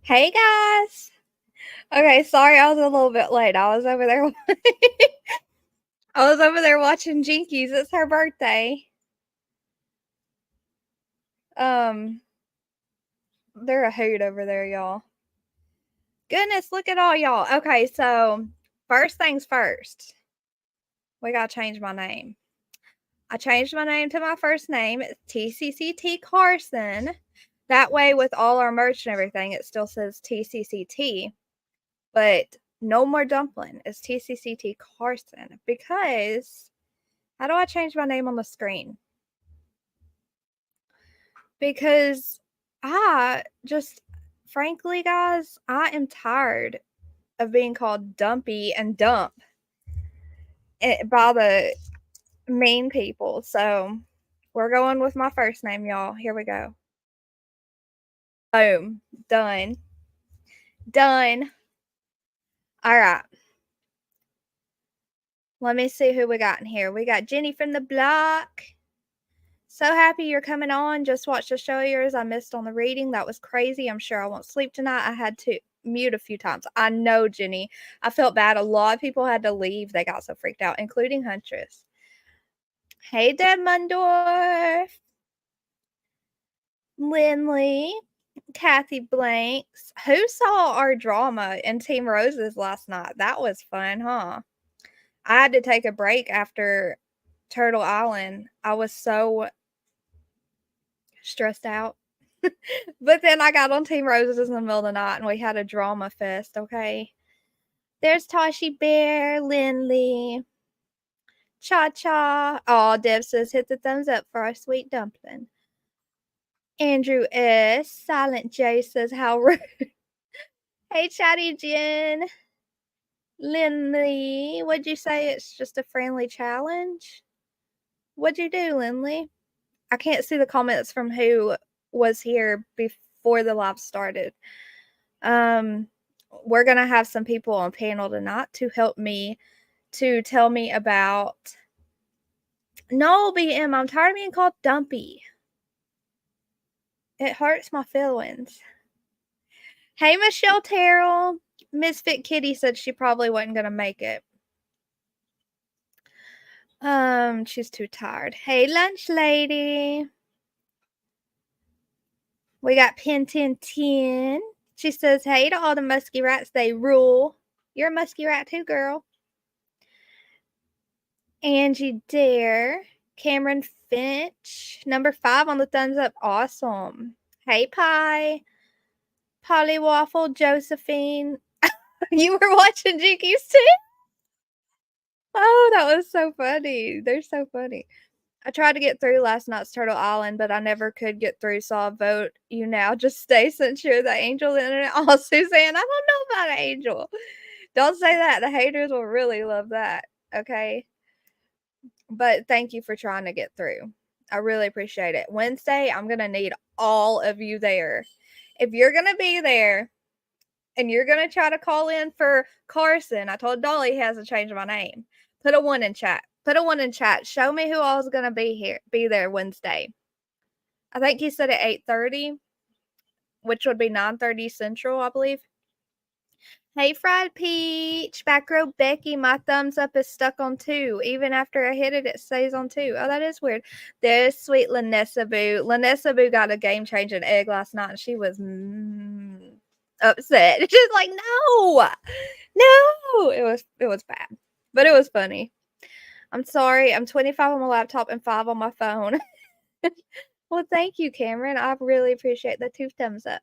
Hey guys. Okay, sorry I was a little bit late. I was over there I was over there watching Jinkies. It's her birthday. Um, they're a hoot over there, y'all. Goodness, look at all y'all. Okay, so first things first. We gotta change my name. I changed my name to my first name. It's TCCT Carson. That way, with all our merch and everything, it still says TCCT. But no more dumpling. It's TCCT Carson because how do I change my name on the screen? Because I just, frankly, guys, I am tired of being called Dumpy and Dump by the mean people. So we're going with my first name, y'all. Here we go. Boom. Done. Done. All right. Let me see who we got in here. We got Jenny from the block. So happy you're coming on. Just watched a show of yours I missed on the reading. That was crazy. I'm sure I won't sleep tonight. I had to mute a few times. I know, Jenny. I felt bad. A lot of people had to leave. They got so freaked out, including Huntress. Hey, Deb Mundorf. Lindley. Kathy Blanks. Who saw our drama in Team Roses last night? That was fun, huh? I had to take a break after Turtle Island. I was so stressed out. But then I got on Team Roses in the middle of the night and we had a drama fest, okay? There's Tashi Bear, Lindley, Cha Cha. Oh, Deb says hit the thumbs up for our sweet dumpling. Andrew S. Silent J says how rude. Hey, Chatty Jen. Lindley, what'd you say? It's just a friendly challenge? What'd you do, Lindley? I can't see the comments from who was here before the live started. We're gonna have some people on panel tonight to help me to tell me about. No, BM, I'm tired of being called Dumpy. It hurts my feelings. Hey, Michelle Terrell. Misfit Kitty said she probably wasn't gonna make it. She's too tired. Hey, lunch lady. We got Pin 1010. She says, hey to all the musky rats, they rule. You're a musky rat too, girl. Angie Dare. Cameron Finch. Number 5 on the thumbs up. Awesome. Hey, Pie. Polly Waffle. Josephine. You were watching Jinkies too? Oh, that was so funny. They're so funny. I tried to get through last night's Turtle Island, but I never could get through, so I'll vote you now. Just stay since you're the angel of the internet. Oh, Suzanne, I don't know about Angel. Don't say that. The haters will really love that. Okay. But thank you for trying to get through. I really appreciate it. Wednesday, I'm going to need all of you there. If you're going to be there and you're going to try to call in for Carson, I told Dolly he has to change my name. Put a 1 in chat. Put a 1 in chat. Show me who all is going to be there Wednesday. I think he said at 8:30, which would be 9:30 Central, I believe. Hey, Fried Peach. Back row Becky, my thumbs up is stuck on 2. Even after I hit it, it stays on 2. Oh, that is weird. There's sweet Lanessa Boo. Lanessa Boo got a game-changing egg last night, and she was upset. She's like, no. No. It was bad. But it was funny. I'm sorry. I'm 25 on my laptop and 5 on my phone. Well, thank you, Cameron. I really appreciate the 2 thumbs up.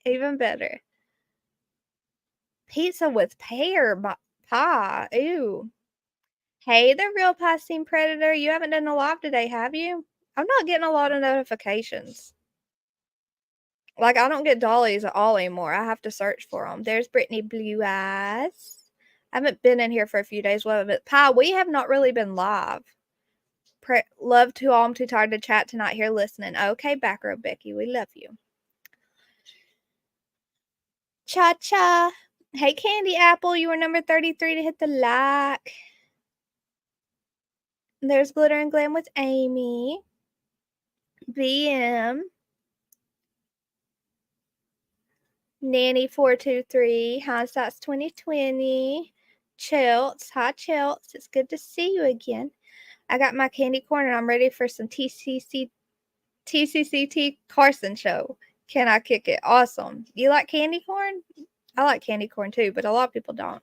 Even better. Pizza with pear pie. Ew. Hey, the real Piscine Predator. You haven't done a live today, have you? I'm not getting a lot of notifications. Like, I don't get dollies at all anymore. I have to search for them. There's Brittany Blue Eyes. I haven't been in here for a few days. But Pie, we have not really been live. Love to all. I'm too tired to chat tonight here listening. Okay, back row Becky. We love you. Cha cha. Hey, Candy Apple. You were number 33 to hit the like. There's Glitter and Glam with Amy. BM. Nanny423, hindsight's 2020. Chilts, hi Chilts, it's good to see you again. I got my candy corn and I'm ready for some TCCT Carson show. Can I kick it? Awesome. You like candy corn? I like candy corn too, but a lot of people don't.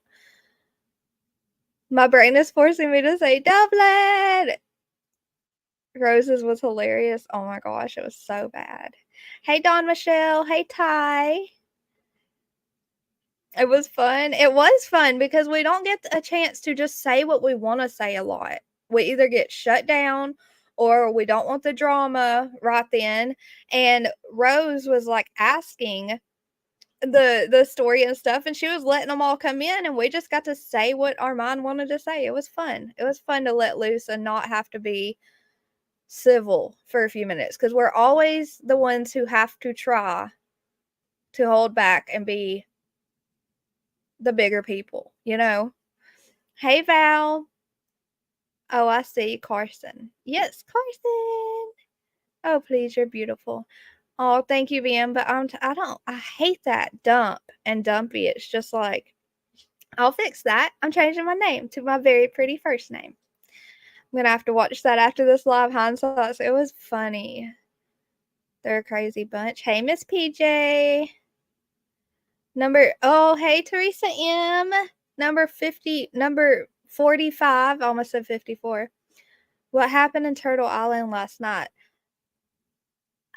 My brain is forcing me to say Dublin. Roses was hilarious. Oh my gosh, it was so bad. Hey, Dawn Michelle. Hey, Ty. It was fun. It was fun because we don't get a chance to just say what we want to say a lot. We either get shut down or we don't want the drama right then. And Rose was like asking the story and stuff, and she was letting them all come in, and we just got to say what our mind wanted to say. It was fun. It was fun to let loose and not have to be civil for a few minutes because we're always the ones who have to try to hold back and be the bigger people, you know? Hey, Val. Oh, I see. Carson. Yes, Carson. Oh, please, you're beautiful. Oh, thank you, VM. But I hate that dump and dumpy. It's just like, I'll fix that. I'm changing my name to my very pretty first name. I'm going to have to watch that after this live hindsight. It was funny. They're a crazy bunch. Hey, Miss PJ. Hey, Teresa M. Number 45. Almost said 54. What happened in Turtle Island last night?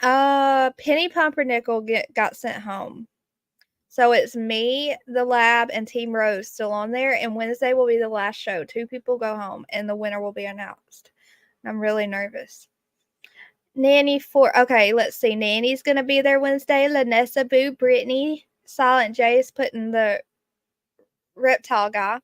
Penny Pumpernickel got sent home. So it's me, the lab, and Team Rose still on there. And Wednesday will be the last show. 2 people go home, and the winner will be announced. I'm really nervous. Okay, let's see. Nanny's going to be there Wednesday. Lanessa Boo, Brittany, Silent J is putting the reptile guy.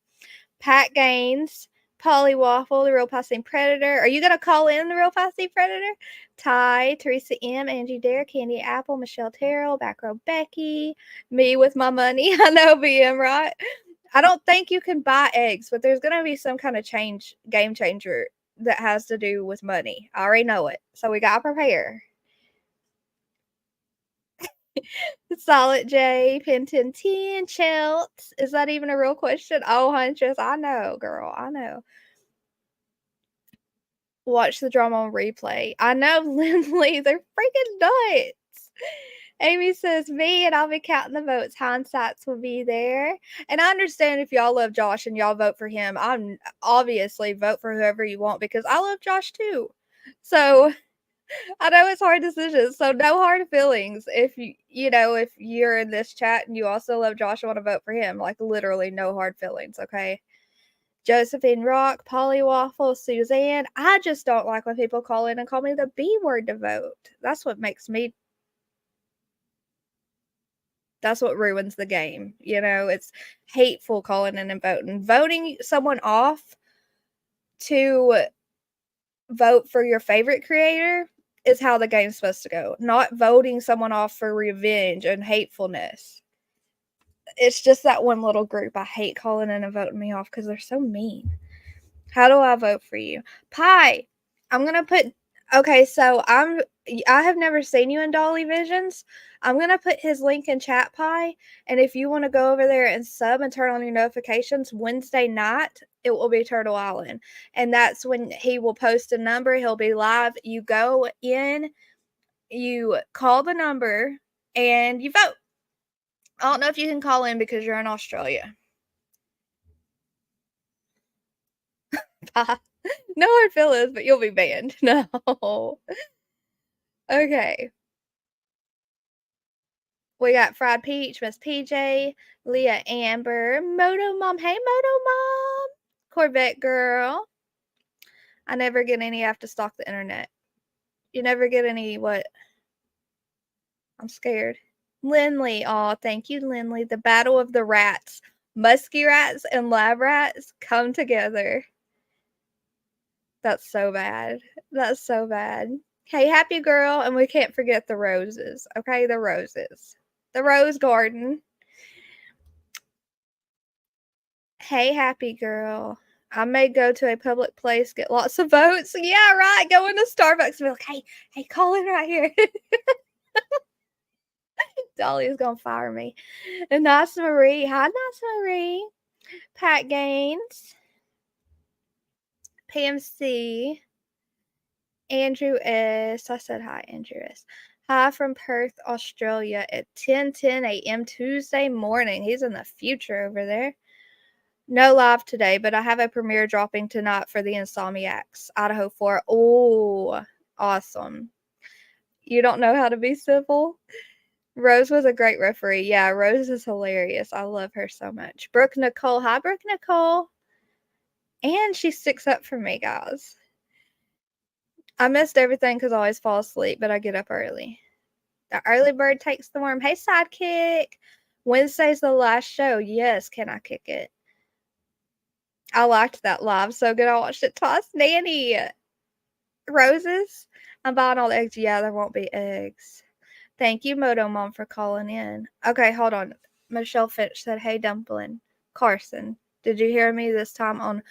Pat Gaines, Polly Waffle, the Real Passing Predator. Are you going to call in the Real Passing Predator? Ty, Teresa M, Angie Dare, Candy Apple, Michelle Terrell, Back Row Becky, me with my money. I know, BM, right? I don't think you can buy eggs, but there's going to be some kind of game changer that has to do with money. I already know it. So we got to prepare. Solid J, Penton 10, Chelt. Is that even a real question? Oh, Huntress, I know, girl. I know. Watch the drama on replay. I know, Lindley. They're freaking nuts. Amy says, me, and I'll be counting the votes. Hindsights will be there. And I understand if y'all love Josh and y'all vote for him. I'm obviously vote for whoever you want because I love Josh too. So I know it's hard decisions. So no hard feelings. If if you're in this chat and you also love Josh and want to vote for him, like literally no hard feelings, okay? Josephine Rock, Polly Waffle, Suzanne. I just don't like when people call in and call me the B word to vote. That's what ruins the game. It's hateful calling in and voting. Voting someone off to vote for your favorite creator is how the game's supposed to go. Not voting someone off for revenge and hatefulness. It's just that one little group. I hate calling in and voting me off because they're so mean. How do I vote for you? Pie. I'm going to put okay, so I have never seen you in Dolly Visions. I'm going to put his link in chat, Pie, and if you want to go over there and sub and turn on your notifications, Wednesday night it will be Turtle Island. And that's when he will post a number, he'll be live. You go in, you call the number, and you vote. I don't know if you can call in because you're in Australia. No hard feelings, but you'll be banned. No. Okay. We got Fried Peach, Miss PJ, Leah Amber, Moto Mom. Hey, Moto Mom. Corvette Girl. I never get any. I have to stalk the internet. You never get any what? I'm scared. Lindley. Oh, thank you, Lindley. The Battle of the Rats. Musky rats and lab rats come together. That's so bad. That's so bad. Hey, happy girl. And we can't forget the roses. Okay, the roses. The rose garden. Hey, happy girl. I may go to a public place, get lots of votes. Yeah, right. Go into Starbucks and be like, hey, call in right here. Dolly's gonna fire me. And Nice Marie. Hi, Nice Marie. Pat Gaines. PMC. Andrew S. I said hi, Andrew S. Hi from Perth, Australia at 10:10 a.m. Tuesday morning. He's in the future over there. No live today, but I have a premiere dropping tonight for the Insomniacs, Idaho 4. Oh, awesome. You don't know how to be civil? Rose was a great referee. Yeah, Rose is hilarious. I love her so much. Brooke Nicole. Hi, Brooke Nicole. And she sticks up for me, guys. I missed everything because I always fall asleep, but I get up early. The early bird takes the worm. Hey, Sidekick. Wednesday's the last show. Yes, can I kick it? I liked that live so good. I watched it twice. Nanny. Roses. I'm buying all the eggs. Yeah, there won't be eggs. Thank you, Moto Mom, for calling in. Okay, hold on. Michelle Finch said, hey, Dumpling. Carson, did you hear me this time on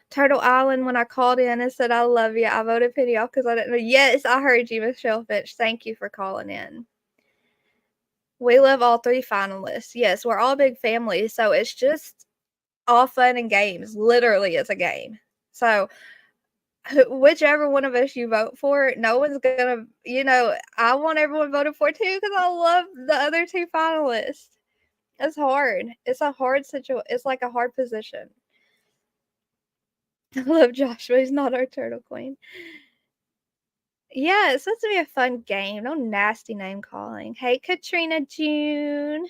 Turtle Island when I called in and said, I love you? I voted Penny off because I didn't know. Yes, I heard you, Michelle Finch. Thank you for calling in. We love all three finalists. Yes, we're all big families, so it's just all fun and games. Literally, it's a game. So whichever one of us you vote for, no one's gonna, I want everyone voted for too because I love the other two finalists. It's hard. It's a hard situation. It's like a hard position. I love Joshua. He's not our turtle queen. Yeah, it's supposed to be a fun game. No nasty name calling. Hey, Katrina June.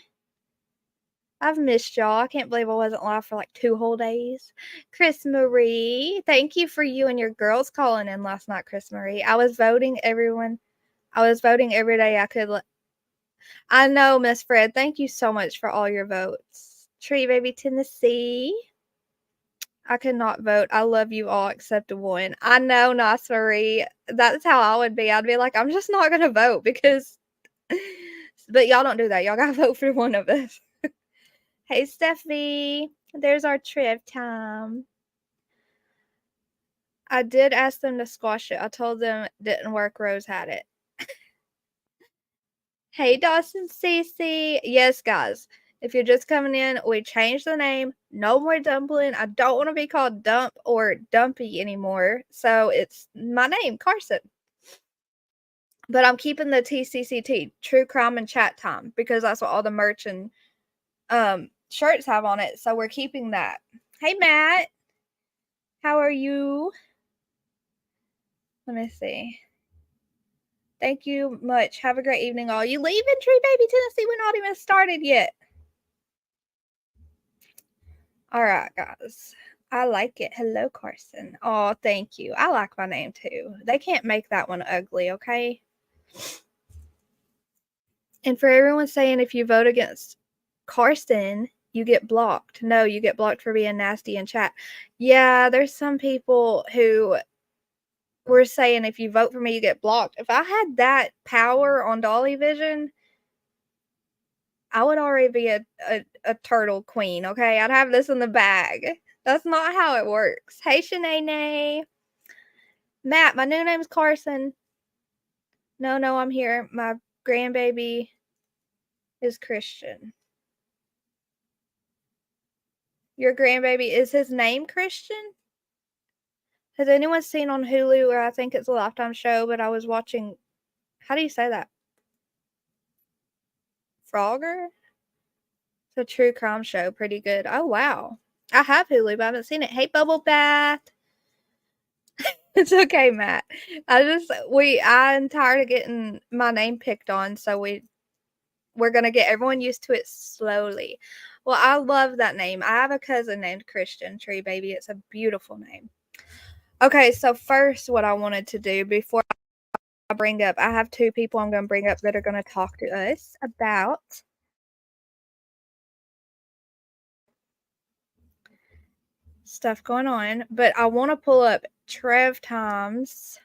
I've missed y'all. I can't believe I wasn't live for like 2 whole days. Chris Marie, thank you for you and your girls calling in last night, Chris Marie. I was voting everyone. I was voting every day I could. I know, Miss Fred. Thank you so much for all your votes. Tree Baby Tennessee. I could not vote. I love you all except one. I know, Nice Marie. That's how I would be. I'd be like, I'm just not going to vote because. But y'all don't do that. Y'all got to vote for one of us. Hey, Steffi. There's our trip time. I did ask them to squash it. I told them it didn't work. Rose had it. Hey, Dawson Cece. Yes, guys. If you're just coming in, we changed the name. No more Dumpling. I don't want to be called Dump or Dumpy anymore. So it's my name, Carson. But I'm keeping the TCCT, True Crime and Chat Time, because that's what all the merch and shirts have on it. So we're keeping that. Hey, Matt. How are you? Let me see. Thank you much. Have a great evening, all. You leaving, Tree Baby Tennessee? We're not even started yet. All right, guys. I like it. Hello, Carson. Oh, thank you. I like my name too. They can't make that one ugly, okay? And for everyone saying if you vote against Carson, you get blocked. No, you get blocked for being nasty in chat. Yeah, there's some people who were saying if you vote for me, you get blocked. If I had that power on Dolly Vision, I would already be a turtle queen, okay? I'd have this in the bag. That's not how it works. Hey, Shanae. Matt, my new name's Carson. No, I'm here. My grandbaby is Christian. Your grandbaby, is his name Christian? Has anyone seen on Hulu, or I think it's a Lifetime show, but I was watching, how do you say that? Frogger? It's a true crime show. Pretty good. Oh, wow. I have Hulu, but I haven't seen it. Hey, Bubble Bath. It's okay, Matt. I'm tired of getting my name picked on, so we're gonna get everyone used to it slowly. Well, I love that name. I have a cousin named Christian Tree Baby. It's a beautiful name. Okay, so first what I wanted to do before I have 2 people I'm gonna bring up that are gonna talk to us about stuff going on, but I want to pull up Trev Times.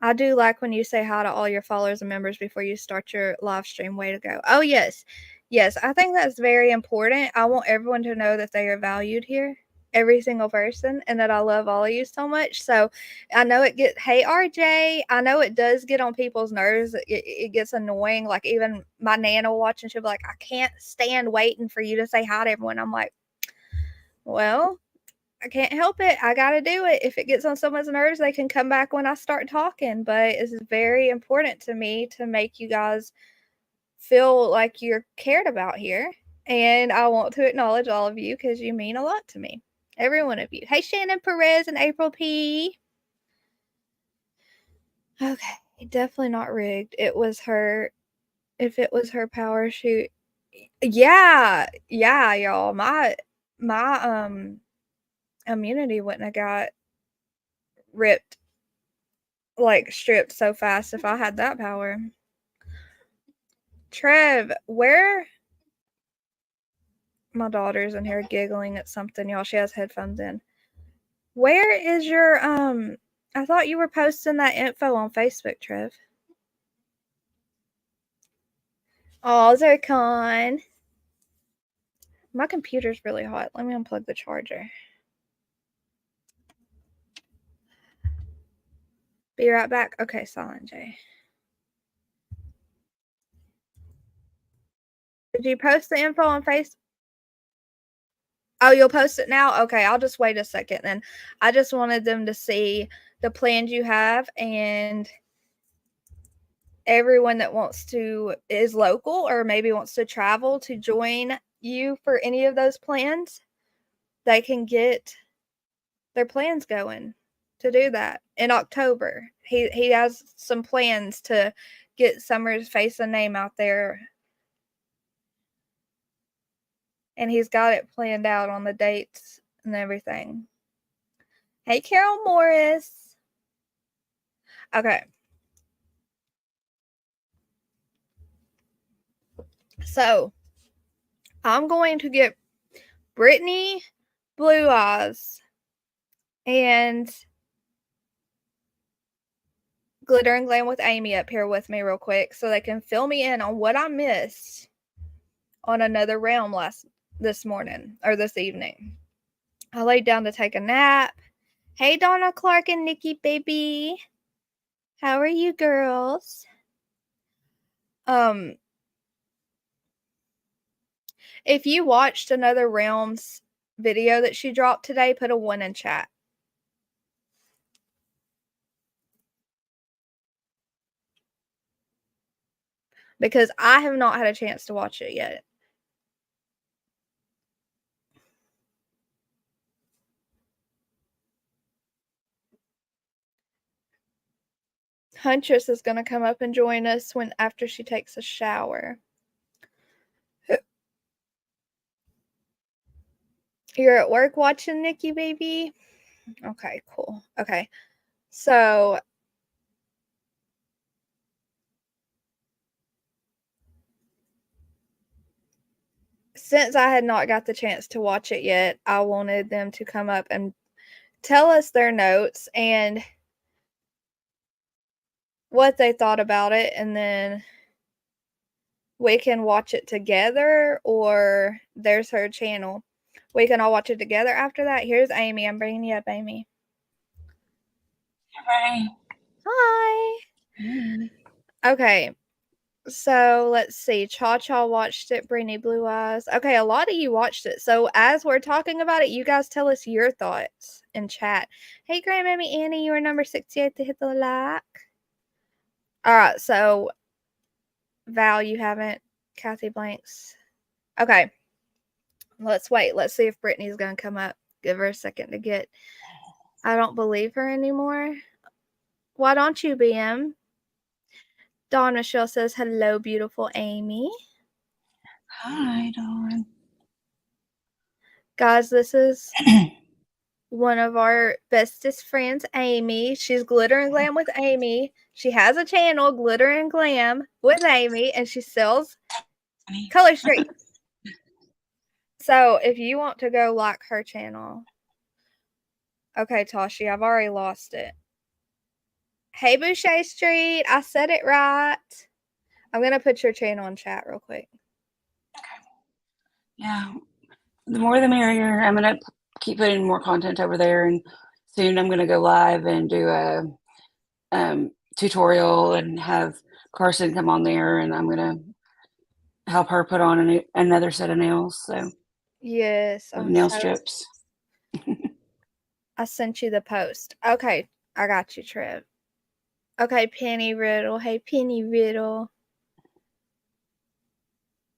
I do like when you say hi to all your followers and members before you start your live stream. Way to go. Oh, yes. Yes, I think that's very important. I want everyone to know that they are valued here every single person and that I love all of you so much. So I know hey RJ, I know it does get on people's nerves. It gets annoying. Like even my Nana will watch and she'll be like, I can't stand waiting for you to say hi to everyone. I'm like, well, I can't help it. I got to do it. If it gets on someone's nerves, they can come back when I start talking. But it's very important to me to make you guys feel like you're cared about here. And I want to acknowledge all of you because you mean a lot to me. Every one of you. Hey, Shannon Perez and April P. Okay, definitely not rigged. It was her. If it was her power shoot, yeah, y'all. My immunity wouldn't have got ripped, like stripped so fast if I had that power. Trev, where? My daughter's in here giggling at something, y'all. She has headphones in. Where is your I thought you were posting that info on Facebook, Trev. Oh, Zircon. My computer's really hot. Let me unplug the charger. Be right back. Okay, Silent J. Did you post the info on Facebook? Oh, you'll post it now? Okay, I'll just wait a second then. I just wanted them to see the plans you have, and everyone that is local or maybe wants to travel to join you for any of those plans, they can get their plans going to do that in October. He has some plans to get Summer's face and name out there, and he's got it planned out on the dates and everything. Hey, Carol Morris. Okay. So, I'm going to get Brittany Blue Eyes and Glitter and Glam with Amy up here with me real quick so they can fill me in on what I missed on Another Realm this morning or this evening. I laid down to take a nap. Hey, Donna Clark and Nikki, baby. How are you girls? If you watched Another Realm's video that she dropped today, put a 1 in chat. Because I have not had a chance to watch it yet. Huntress is going to come up and join us after she takes a shower. You're at work watching Nikki, baby? Okay, cool. Okay. So since I had not got the chance to watch it yet, I wanted them to come up and tell us their notes and what they thought about it, and then we can watch it together, or there's her channel. We can all watch it together after that. Here's Amy. I'm bringing you up, Amy. Hi. Hi. Okay. So let's see. Cha Cha watched it. Brittany Blue Eyes. Okay, a lot of you watched it. So as we're talking about it, you guys tell us your thoughts in chat. Hey, Grandmammy Annie, you are number 68 to hit the like. All right, so Val, you haven't. Kathy Blanks. Okay. Let's wait. Let's see if Brittany's going to come up. Give her a second to get. I don't believe her anymore. Why don't you, BM? Dawn Michelle says, hello, beautiful Amy. Hi, Dawn. Guys, this is one of our bestest friends, Amy. She's Glitter and Glam with Amy. She has a channel, Glitter and Glam with Amy, and she sells Color Street. So if you want to go like her channel. Okay, Tashi, I've already lost it. Hey, Boucher Street. I said it right. I'm going to put your channel in chat real quick. Okay. Yeah. The more the merrier. I'm going to keep putting more content over there, and soon I'm going to go live and do a tutorial and have Carson come on there, and I'm going to help her put on another set of nails. So Yes. nail strips. I sent you the post. Okay, I got you, Trev. Okay, Penny Riddle. Hey, Penny Riddle.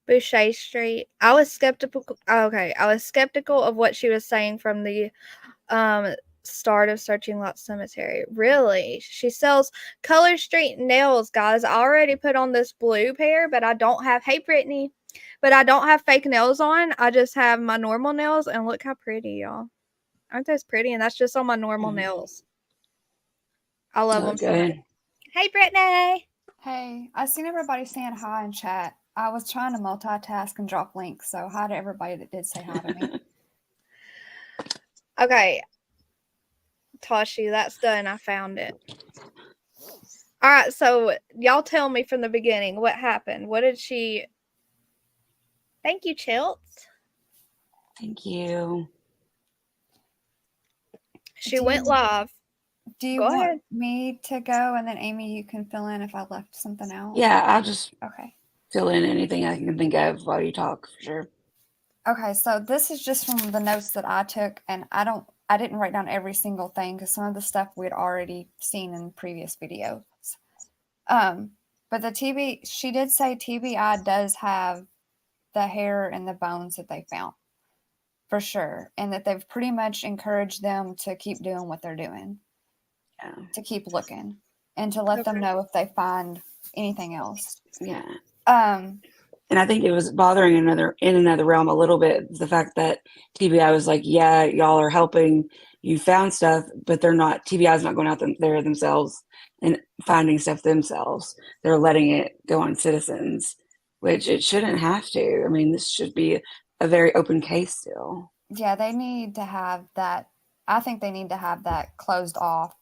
Boucher Street. I was skeptical. Okay, I was skeptical of what she was saying from the start of Searching Lot Cemetery. Really? She sells Color Street nails, guys. I already put on this blue pair, but I don't have, hey Brittany, but I don't have fake nails on. I just have my normal nails, and look how pretty, y'all. Aren't those pretty? And that's just on my normal nails. I love them so much. Hey Brittany. Hey, I seen everybody saying hi in chat. I was trying to multitask and drop links, so hi to everybody that did say hi to me. Okay, Toshi, that's done. I found it. All right, so y'all tell me from the beginning what happened. What did she? Thank you, Chilts. Thank you. She went live. Do you want me to go, and then Amy, you can fill in if I left something out? Yeah, I'll just fill in anything I can think of while you talk, for sure. Okay, so this is just from the notes that I took, and I didn't write down every single thing because some of the stuff we had already seen in previous videos. But she did say TBI does have the hair and the bones that they found, for sure, and that they've pretty much encouraged them to keep doing what they're doing, to keep looking, and to let them know if they find anything else. Yeah. And I think it was bothering in another realm a little bit, the fact that TBI was like, yeah, y'all are helping, you found stuff, but TBI is not going out there themselves and finding stuff themselves. They're letting it go on citizens, which it shouldn't have to. I mean, this should be a very open case still. Yeah, they need to have that. I think they need to have that closed off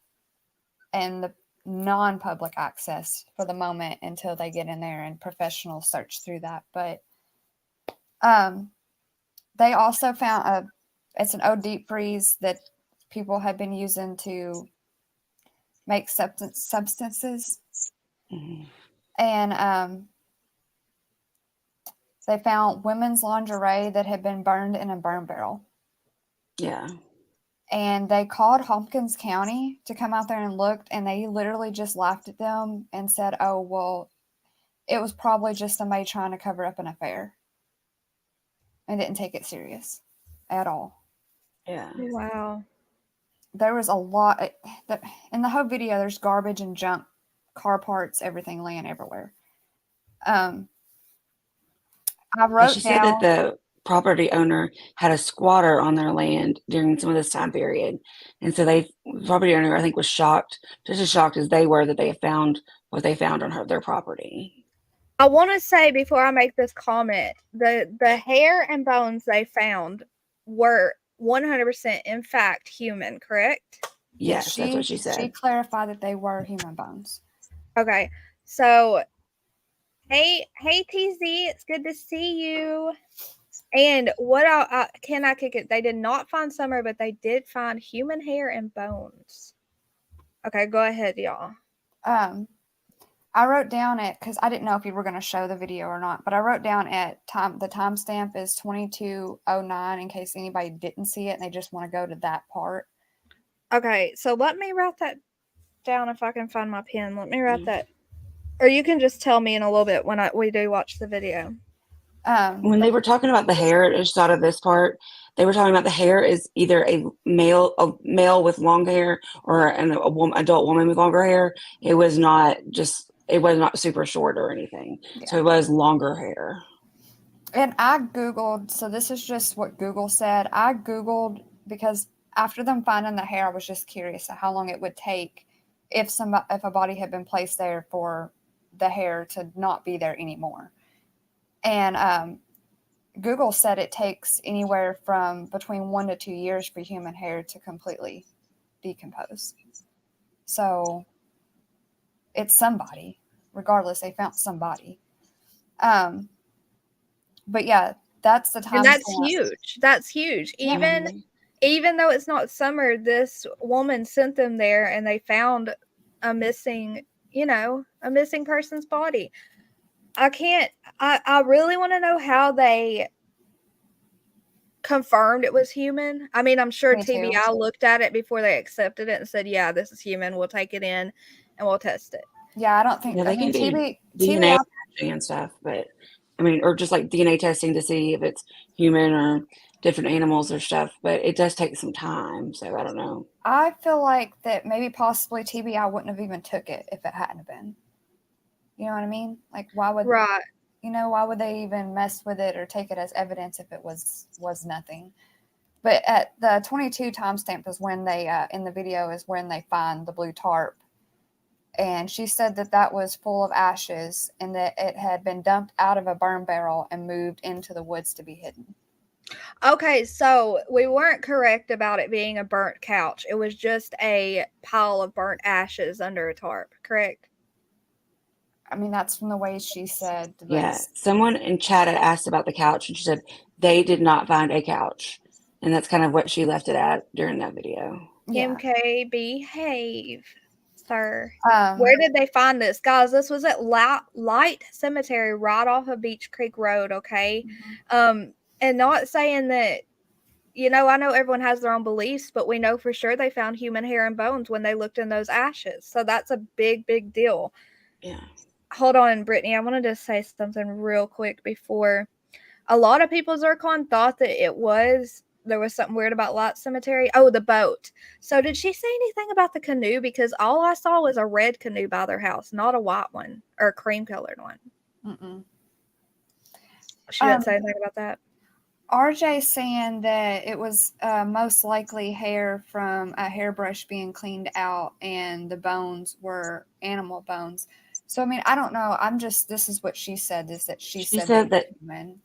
and the non-public access for the moment until they get in there and professional search through that. But they also found it's an old deep freeze that people have been using to make substances. Mm-hmm. And they found women's lingerie that had been burned in a burn barrel. Yeah. And they called Hopkins County to come out there and looked, and they literally just laughed at them and said, oh, well, it was probably just somebody trying to cover up an affair. And didn't take it serious at all. Yeah. Wow. There was a lot. In the whole video, there's garbage and junk, car parts, everything laying everywhere. I wrote She said that the property owner had a squatter on their land during some of this time period. And so the property owner, I think, was shocked, just as shocked as they were that they had found what they found on their property. I want to say before I make this comment, the hair and bones they found were 100% in fact human, correct? Yes, that's what she said. She clarified that they were human bones. Okay, so hey TZ, it's good to see you. And what can I kick it? They did not find Summer, but they did find human hair and bones. Okay, go ahead, y'all. I wrote down it because I didn't know if you were going to show the video or not, but I wrote down the timestamp is 22:09 in case anybody didn't see it and they just want to go to that part. Okay, so let me write that down if I can find my pen. Let me write that. Or you can just tell me in a little bit when we do watch the video. When they were talking about the hair, I just thought of this part. They were talking about the hair is either a male with long hair or an adult woman with longer hair. It was not super short or anything. Yeah. So it was longer hair. And I Googled, so this is just what Google said. I Googled because after them finding the hair, I was just curious how long it would take if a body had been placed there for the hair to not be there anymore. And Google said it takes anywhere from between 1 to 2 years for human hair to completely decompose. So it's somebody. Regardless, they found somebody. But yeah, that's the time. And that's huge. That's huge. Yeah. Even even though it's not summer, this woman sent them there and they found a missing, a missing person's body. I really want to know how they confirmed it was human. I mean, I'm sure Me too. TBI looked at it before they accepted it and said, yeah, this is human. We'll take it in and we'll test it. Yeah, I don't think. Yeah, I they mean, can do TBI. DNA testing and stuff, but I mean, or just like DNA testing to see if it's human or different animals or stuff. But it does take some time, so I don't know. I feel like that maybe possibly TBI wouldn't have even took it if it hadn't been. You know what I mean? Like, why would Right. why would they even mess with it or take it as evidence if it was nothing? But at the 22 timestamp is when they in the video is when they find the blue tarp, and she said that that was full of ashes and that it had been dumped out of a burn barrel and moved into the woods to be hidden. Okay, so we weren't correct about it being a burnt couch. It was just a pile of burnt ashes under a tarp, correct? I mean, that's from the way she said. Yeah, someone in chat had asked about the couch, and she said they did not find a couch, and that's kind of what she left it at during that video. Yeah. MK, behave, sir. Where did they find this? Guys, this was at Light Cemetery right off of Beach Creek Road, okay? Mm-hmm. And not saying that, I know everyone has their own beliefs, but we know for sure they found human hair and bones when they looked in those ashes. So that's a big, big deal. Yeah. Hold on, Brittany. I wanted to say something real quick before. A lot of people, Zircon, thought that there was something weird about Light Cemetery. Oh, the boat. So did she say anything about the canoe? Because all I saw was a red canoe by their house, not a white one or a cream colored one. Mm-mm. She didn't say anything about that. RJ saying that it was most likely hair from a hairbrush being cleaned out and the bones were animal bones. So, I mean, I don't know. This is what she said, is that she said that human.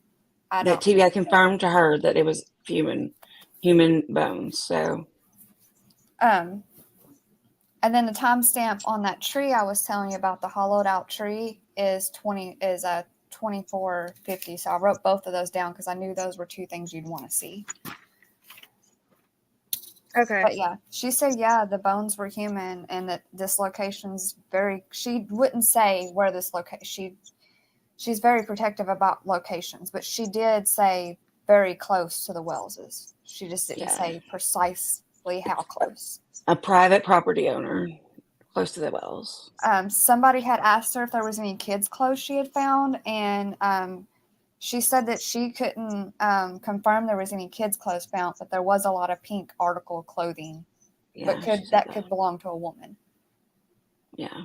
That TBI confirmed to her that it was human bones. So, and then the timestamp on that tree I was telling you about, the hollowed out tree, is 2450. So I wrote both of those down because I knew those were two things you'd want to see. Okay. But yeah, she said, yeah, the bones were human and that this location's she wouldn't say where this location, she's very protective about locations, but she did say very close to the Wellses. She just didn't say precisely how close. A private property owner close to the Wells. Somebody had asked her if there was any kids' clothes she had found, and she said that she couldn't confirm there was any kids' clothes found, but there was a lot of pink article clothing, but could belong to a woman. Yeah.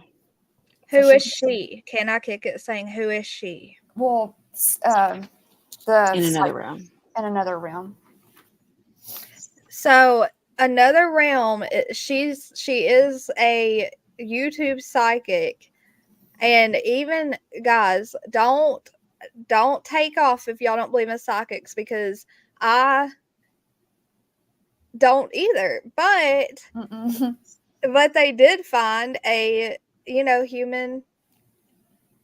Who is she? Can I kick it saying who is she? Well, in another realm. In another realm. So another realm. She is a YouTube psychic, and even guys, don't take off if y'all don't believe in psychics, because I don't either. But they did find a human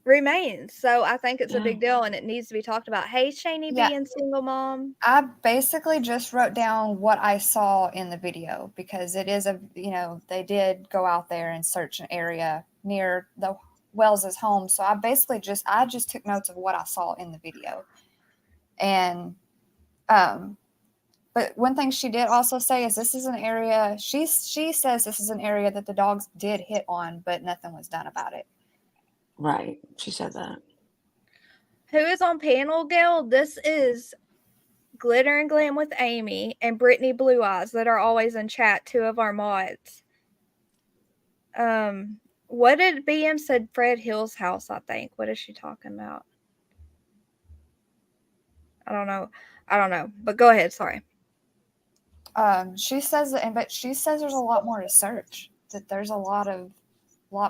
remains, so I think it's a big deal and it needs to be talked about. Hey, Shani B and single mom. I basically just wrote down what I saw in the video because it is they did go out there and search an area near the Wells's home. So I basically just took notes of what I saw in the video. And but one thing she did also say is this is an area, she says this is an area that the dogs did hit on, but nothing was done about it. Right. She said that. Who is on panel, Gail? This is Glitter and Glam with Amy and Brittany Blue Eyes that are always in chat, two of our mods. What did BM said? Fred Hill's house, I think. What is she talking about? I don't know. But go ahead, sorry. She says there's a lot more to search. That there's a lot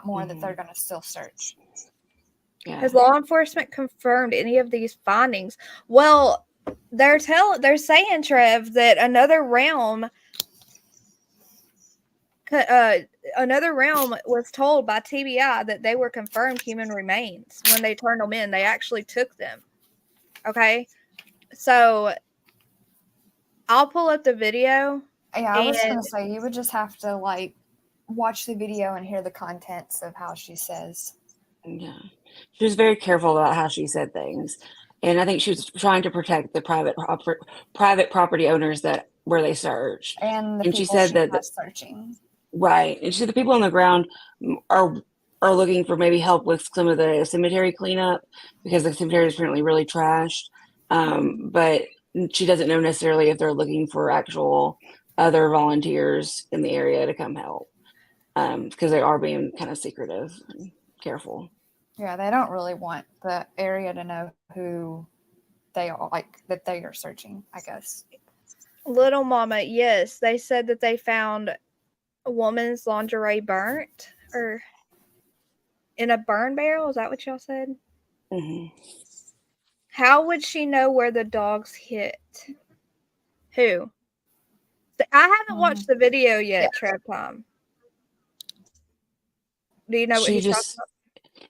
more that they're gonna still search. Yeah. Has law enforcement confirmed any of these findings? Well, they're saying, Trev, that another realm was told by TBI that they were confirmed human remains when they turned them in. They actually took them. Okay, so I'll pull up the video. Yeah, I was And- gonna say you would just have to like watch the video and hear the contents of how she says. Yeah. She was very careful about how she said things. And I think she was trying to protect the private property owners that where they searched. And the And she people said she that was searching. right. And she said the people on the ground are are looking for maybe help with some of the cemetery cleanup because the cemetery is apparently really trashed. But she doesn't know necessarily if they're looking for actual other volunteers in the area to come help because they are being kind of secretive and careful. Yeah, they don't really want the area to know who they are, like that they are searching, I guess. Little Mama, yes, they said that they found a woman's lingerie burnt or in a burn barrel. Is that what y'all said? Mm-hmm. How would she know where the dogs hit? Who? I haven't watched the video yet, Yeah. Trev Tom. Do you know what She he's talking just, about?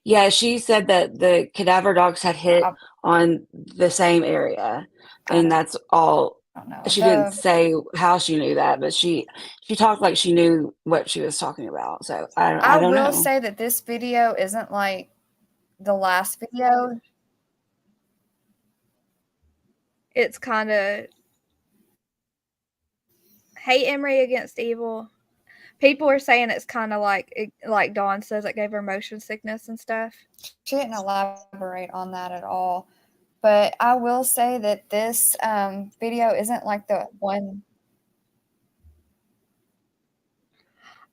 yeah, she said that the cadaver dogs had hit I on the same area, and that's all. don't know. She didn't say how she knew that, but she talked like she knew what she was talking about. So I I don't will know. say that this video isn't like the last video. It's kind of hate Emery against evil. People are saying it's kind of like Dawn says, it gave her motion sickness and stuff. She didn't elaborate on that at all. But I will say that this video isn't like the one.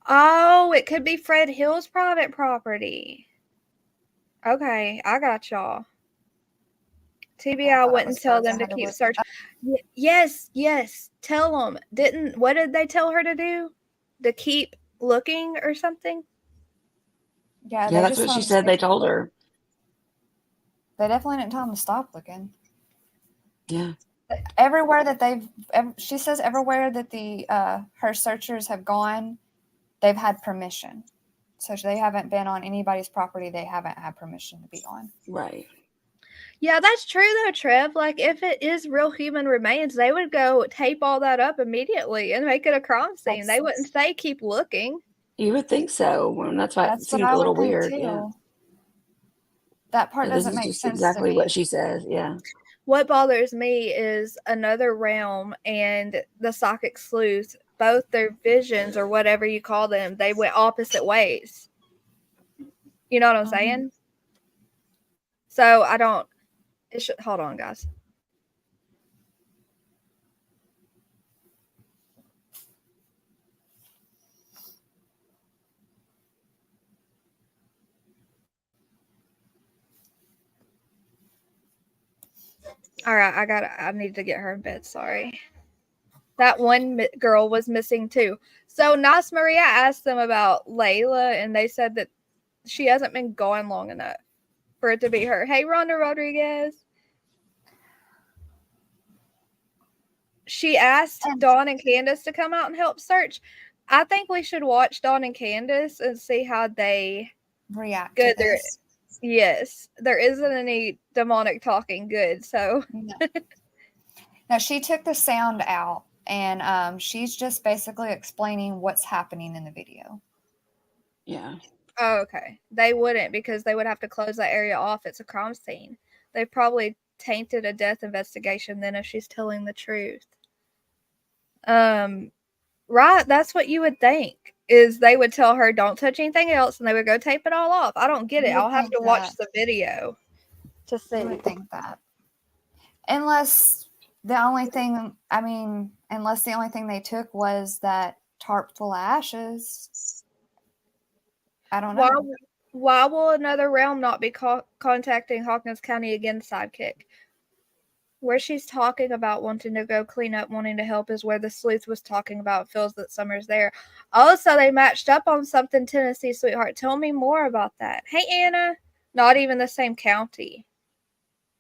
Oh, it could be Fred Hill's private property. Okay, I got y'all. TBI wouldn't tell them to keep searching. Yes, tell them. What did they tell her to do? To keep looking or something? Yeah, Yeah, that's what she said. They told her. They definitely didn't tell them to stop looking. Yeah. Everywhere that she says everywhere that the her searchers have gone, they've had permission. So they haven't been on anybody's property they haven't had permission to be on. Right. Yeah, that's true though, Trev. Like if it is real human remains, they would go tape all that up immediately and make it a crime scene. They wouldn't say keep looking. You would think so. Well, that's why it seemed a little weird. Too. Yeah. That part doesn't make sense. Exactly what she says. Yeah. What bothers me is another realm and the psychic sleuth, both their visions or whatever you call them, they went opposite ways. You know what I'm saying? So I don't. Hold on, guys. All right, I need to get her in bed. Sorry. That one girl was missing too. So Nas Maria asked them about Layla, and they said that she hasn't been gone long enough for it to be her. Hey, Rhonda Rodriguez. She asked Dawn and Candace to come out and help search. I think we should watch Dawn and Candace and see how they react to this. Yes, there isn't any demonic talking good, so. No, she took the sound out, and she's just basically explaining what's happening in the video. Yeah. Oh, okay. They wouldn't because they would have to close that area off. It's a crime scene. They probably tainted a death investigation then if she's telling the truth. Right, that's what you would think. Is they would tell her don't touch anything else and they would go tape it all off. I don't get it. I'll have to watch the video to see. I would think that. Unless the only thing they took was that tarp full of ashes. I don't know. Why will another realm not be contacting Hawkins County again, sidekick? Where she's talking about wanting to go clean up, wanting to help is where the sleuth was talking about feels that Summer's there. Oh, so they matched up on something, Tennessee, sweetheart. Tell me more about that. Hey, Anna. Not even the same county.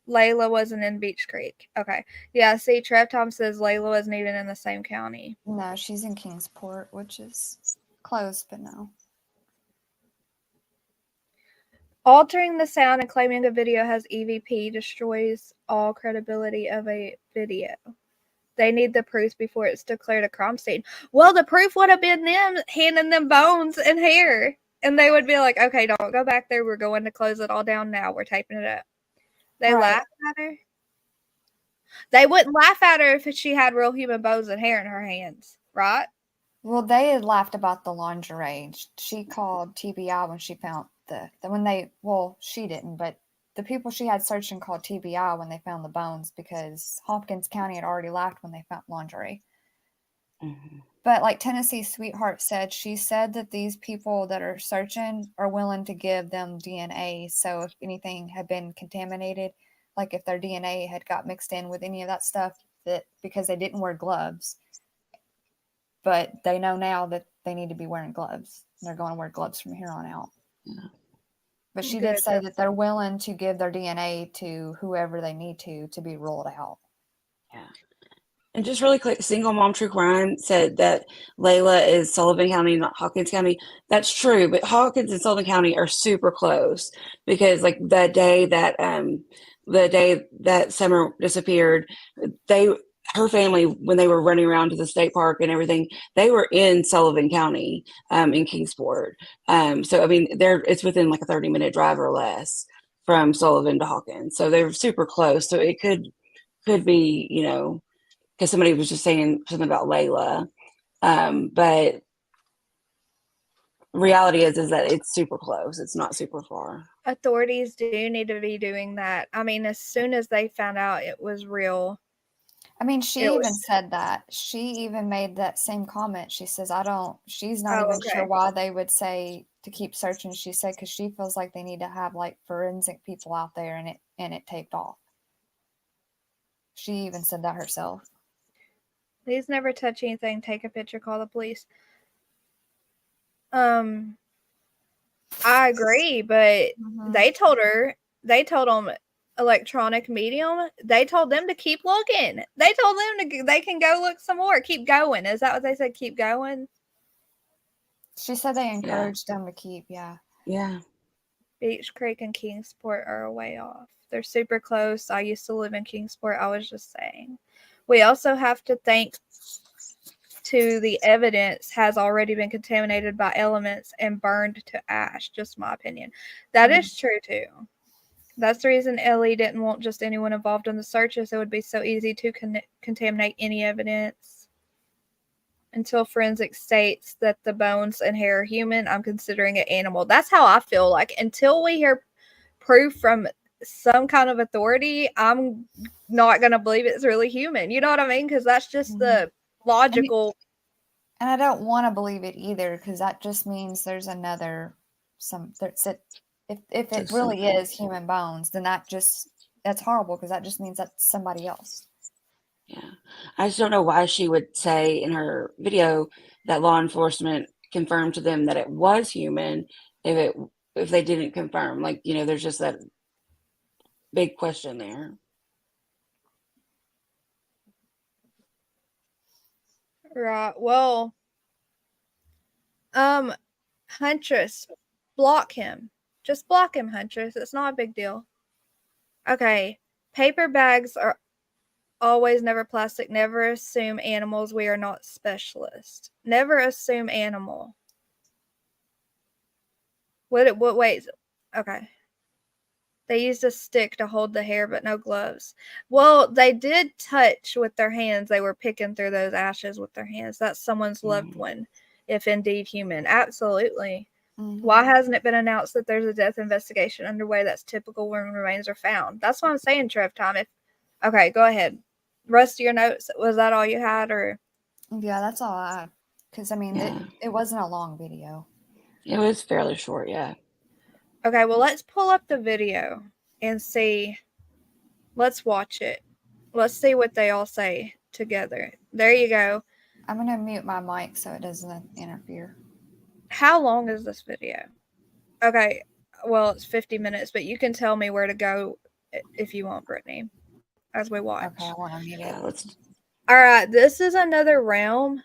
Layla wasn't in Beach Creek. Okay. Yeah, see, Trev Tom says Layla wasn't even in the same county. No, she's in Kingsport, which is close, but no. Altering the sound and claiming a video has EVP destroys all credibility of a video. They need the proof before it's declared a crime scene. Well, the proof would have been them handing them bones and hair. And they would be like, okay, don't go back there. We're going to close it all down now. We're taping it up. They laughed at her. They wouldn't laugh at her if she had real human bones and hair in her hands, right? Well, they had laughed about the lingerie. She called TBI when she found she didn't, but the people she had searching called TBI when they found the bones because Hopkins County had already laughed when they found lingerie. Mm-hmm. But like Tennessee Sweetheart said, she said that these people that are searching are willing to give them DNA. So if anything had been contaminated, like if their DNA had got mixed in with any of that stuff, that because they didn't wear gloves, but they know now that they need to be wearing gloves. They're going to wear gloves from here on out. Yeah. But she did say that they're willing to give their DNA to whoever they need to be ruled out. Yeah. And just really quick, Single Mom True Crime said that Layla is Sullivan County, not Hawkins County. That's true, but Hawkins and Sullivan County are super close because like the day that Summer disappeared, her family, when they were running around to the state park and everything, they were in Sullivan County, in Kingsport. So I mean, it's within like a 30-minute drive or less from Sullivan to Hawkins. So they're super close. So it could be, because somebody was just saying something about Layla. But reality is that it's super close. It's not super far. Authorities do need to be doing that. I mean, as soon as they found out it was real. I mean, she even said that. She even made that same comment. She says, she's not even sure why they would say to keep searching. She said, because she feels like they need to have like forensic people out there and it taped off. She even said that herself. Please never touch anything. Take a picture. Call the police. I agree, but they told them electronic medium. They told them to keep looking. They told them they can go look some more. Keep going. Is that what they said? Keep going. She said they encouraged them to keep. Yeah. Beach Creek and Kingsport are a way off. They're super close. I used to live in Kingsport. I was just saying. We also have to think to the evidence has already been contaminated by elements and burned to ash. Just my opinion. That is true too. That's the reason Ellie didn't want just anyone involved in the searches. It would be so easy to contaminate any evidence. Until forensic states that the bones and hair are human, I'm considering it animal. That's how I feel. Like until we hear proof from some kind of authority, I'm not going to believe it's really human. You know what I mean? Because that's just the logical. And I don't want to believe it either, because that just means there's another if it really is human bones, then that's horrible, because that just means that's somebody else. Yeah. I just don't know why she would say in her video that law enforcement confirmed to them that it was human if they didn't confirm. Like, there's just that big question there. Right. Well, Huntress, block him. Just block him, Huntress. It's not a big deal. Okay. Paper bags are always never plastic. Never assume animals. We are not specialists. Never assume animal. Wait. Okay. They used a stick to hold the hair, but no gloves. Well, they did touch with their hands. They were picking through those ashes with their hands. That's someone's loved one, if indeed human. Absolutely. Why hasn't it been announced that there's a death investigation underway? That's typical when remains are found. That's what I'm saying, Trev Time. Okay, go ahead. Rest of your notes, was that all you had? Or yeah, that's all I had. Because, I mean, it wasn't a long video. It was fairly short, yeah. Okay, well, let's pull up the video and see. Let's watch it. Let's see what they all say together. There you go. I'm going to mute my mic so it doesn't interfere. How long is this video? Okay, well, it's 50 minutes, but you can tell me where to go if you want, Brittany, as we watch. Okay, I want to mute it. All right, this is another realm.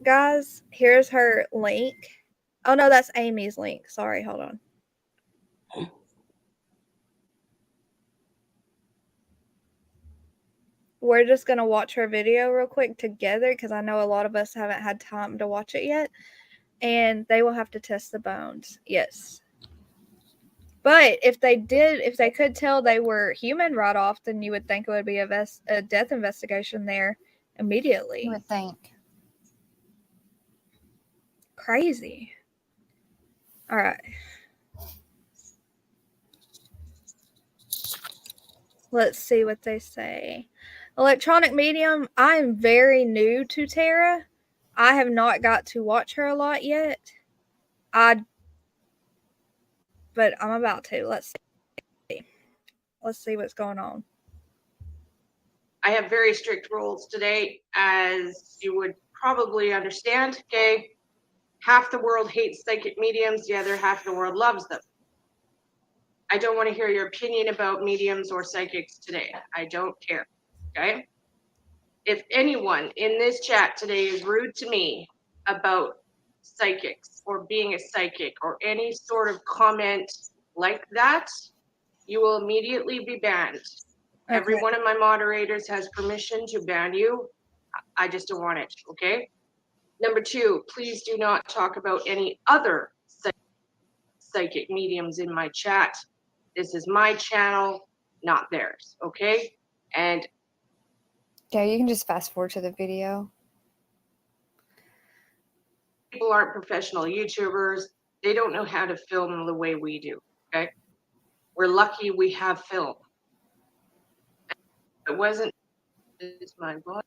Guys, here's her link. Oh, no, that's Amy's link. Sorry, hold on. we're just going to watch her video real quick together because I know a lot of us haven't had time to watch it yet. And they will have to test the bones. Yes. But if they could tell they were human right off, then you would think it would be a death investigation there immediately. You would think. Crazy. All right. Let's see what they say. Electronic medium. I'm very new to Tara. I have not got to watch her a lot yet. But I'm about to. Let's see. Let's see what's going on. I have very strict rules today, as you would probably understand. Okay, half the world hates psychic mediums, the other half of the world loves them. I don't want to hear your opinion about mediums or psychics today. I don't care. Okay, if anyone in this chat today is rude to me about psychics or being a psychic or any sort of comment like that, you will immediately be banned. Okay. Every one of my moderators has permission to ban you. I just don't want it, okay? Number 2, please do not talk about any other psychic mediums in my chat. This is my channel, not theirs, okay? And yeah, you can just fast forward to the video. People aren't professional YouTubers. They don't know how to film the way we do, okay? We're lucky we have film. It wasn't, it's my voice.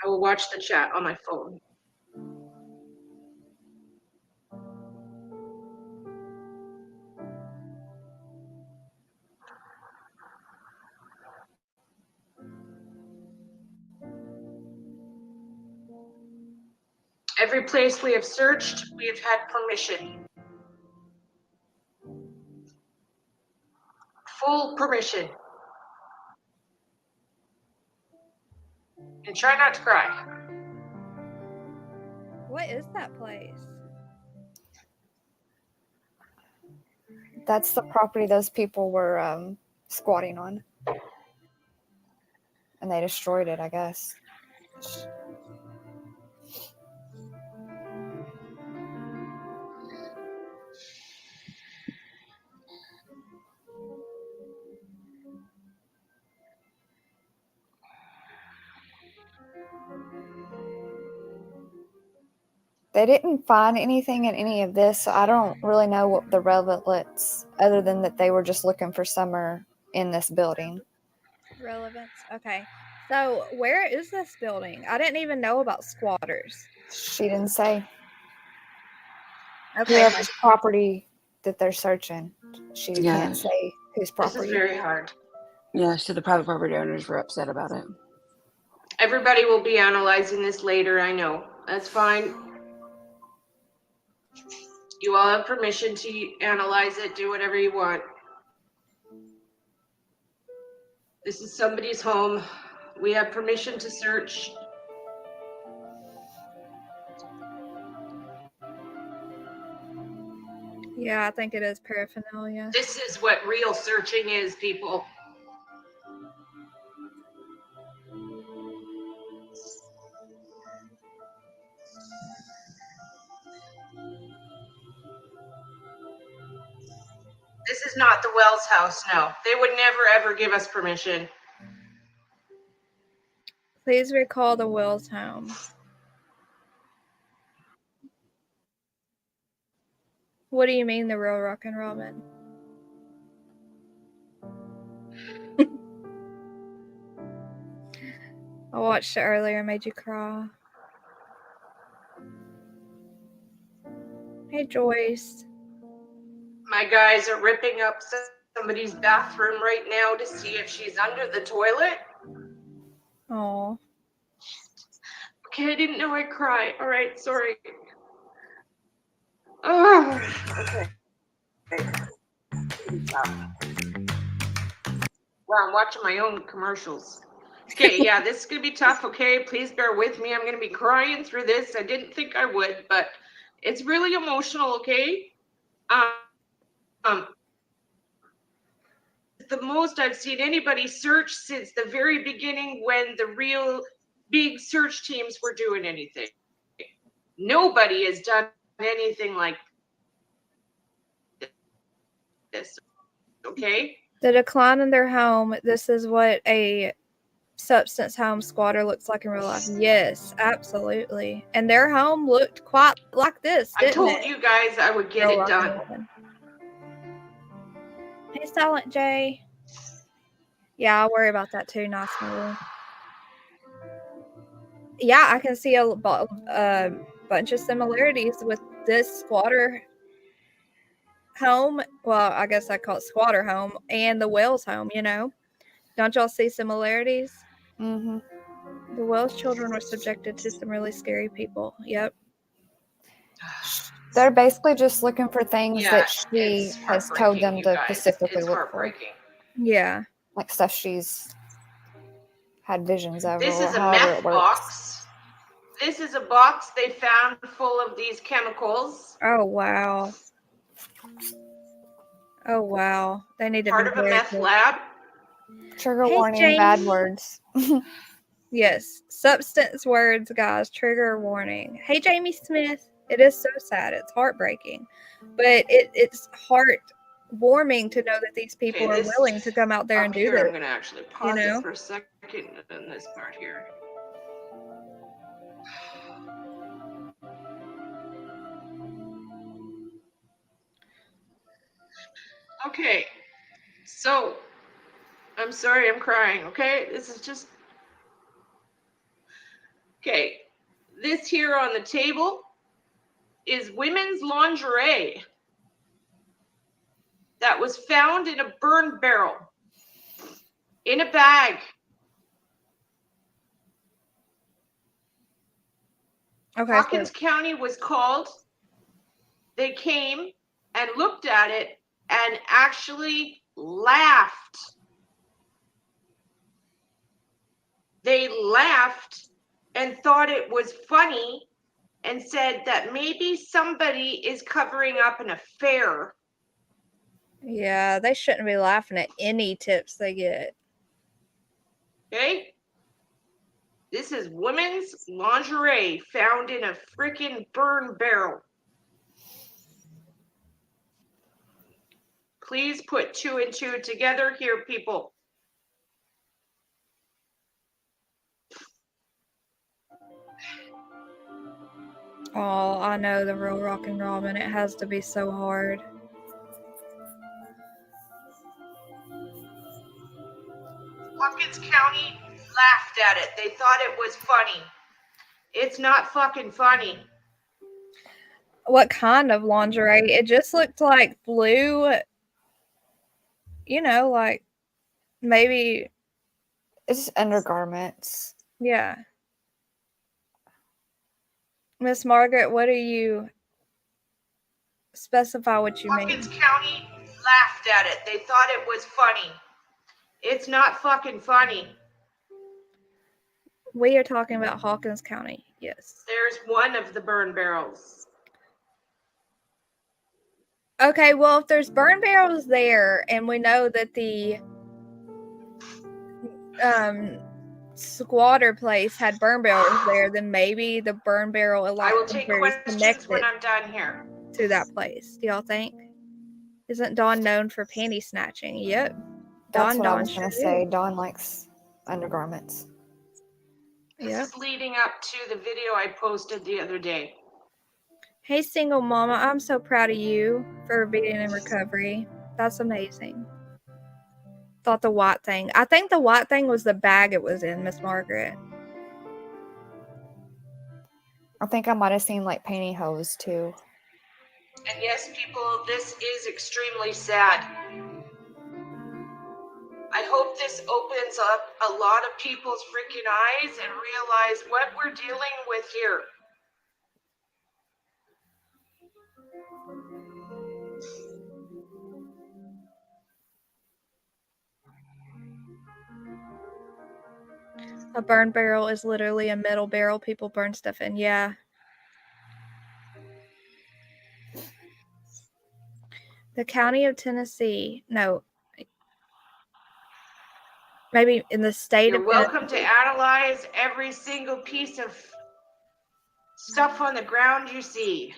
I will watch the chat on my phone. Every place we have searched, we have had permission. Full permission. And try not to cry. What is that place? That's the property those people were squatting on. And they destroyed it, I guess. They didn't find anything in any of this, so I don't really know what the relevance, other than that they were just looking for Summer in this building. Relevance. Okay. So where is this building? I didn't even know about squatters. She didn't say. Okay. Whoever's property that they're searching, she can't say whose property. This is very hard. Yeah, so the private property owners were upset about it. Everybody will be analyzing this later, I know. That's fine. You all have permission to analyze it, do whatever you want. This is somebody's home. We have permission to search. Yeah, I think it is paraphernalia. This is what real searching is, people. This is not the Wells house, no. They would never, ever give us permission. Please recall the Wills home. What do you mean, the real Rockin' Robin? I watched it earlier and made you cry. Hey, Joyce. My guys are ripping up somebody's bathroom right now to see if she's under the toilet. Oh. Okay, I didn't know I'd cry. All right, sorry. Oh, okay. Wow, I'm watching my own commercials. Okay, yeah, this is gonna be tough. Okay, please bear with me. I'm gonna be crying through this. I didn't think I would, but it's really emotional. Okay, um, the most I've seen anybody search since the very beginning when the real big search teams were doing anything. Nobody has done anything like this. Okay. The decline in their home. This is what a substance home squatter looks like in real life. Yes, absolutely. And their home looked quite like this, I didn't told it? you guys I would get Real it rock and done. rollin'. Hey, Silent J. Yeah, I worry about that too, Nice Miller. Yeah, I can see a bunch of similarities with this squatter home. Well, I guess I call it squatter home and the Wells home, you know? Don't y'all see similarities? Mm-hmm. The Wells children were subjected to some really scary people. Yep. They're basically just looking for things Yeah, that she it's has told heartbreaking, them you to guys. specifically It's look heartbreaking. Yeah. for, like stuff she's had visions of, This or is a however it meth works. box. This is a box they found full of these chemicals. Oh, wow. Oh, wow. They need to Part be of a very meth careful. lab. Trigger Hey, warning, bad Jamie. words. Yes. Substance words, guys. Trigger warning. Hey, Jamie Smith. It is so sad. It's heartbreaking. But it's heartwarming to know that these people Okay, are this willing to come out there up and do here, this. I'm going to actually pause know? it for a second in this part here. Okay, so I'm sorry I'm crying, okay? This is just. Okay, this here on the table is women's lingerie that was found in a burn barrel in a bag. Okay. Hawkins County was called. They came and looked at it and actually laughed. They laughed and thought it was funny and said that maybe somebody is covering up an affair. Yeah, they shouldn't be laughing at any tips they get. Okay? This is women's lingerie found in a freaking burn barrel. Please put 2 and 2 together here, people. Oh, I know the real rock and roll, and it has to be so hard. Hawkins County laughed at it. They thought it was funny. It's not fucking funny. What kind of lingerie? It just looked like blue, you know, like maybe, It's just undergarments. yeah. Miss Margaret, what do you specify what you Hawkins mean? County laughed at it. They thought it was funny. It's not fucking funny. We are talking about Hawkins County, yes. There's one of the burn barrels. Okay, well, if there's burn barrels there, and we know that the squatter place had burn barrels there, then maybe the burn barrel I will take is questions when connected I'm done here. to that place. Do y'all think? Isn't Dawn known for panty snatching? Yep. That's what I Dawn was going to sure say. is. Dawn likes undergarments. This Yep. is leading up to the video I posted the other day. Hey, single mama, I'm so proud of you for being in recovery. That's amazing. Thought the white thing. I think the white thing was the bag it was in, Miss Margaret. I think I might have seen like pantyhose too. And yes, people, this is extremely sad. I hope this opens up a lot of people's freaking eyes and realize what we're dealing with here. A burn barrel is literally a metal barrel people burn stuff in. Yeah. The county of Tennessee. No. Maybe in the state You're of welcome Tennessee. to analyze every single piece of stuff on the ground you see.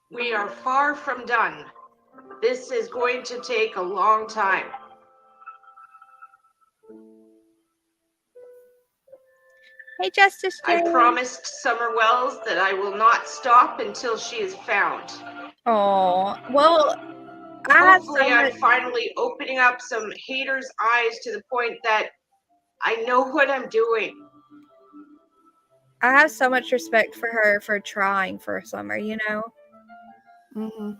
We are far from done. This is going to take a long time. Hey, Justice I Jane. promised Summer Wells that I will not stop until she is found. Oh, well, I have Hopefully, so I'm much. finally opening up some haters' eyes to the point that I know what I'm doing. I have so much respect for her for trying for Summer, you know? Mm-hmm.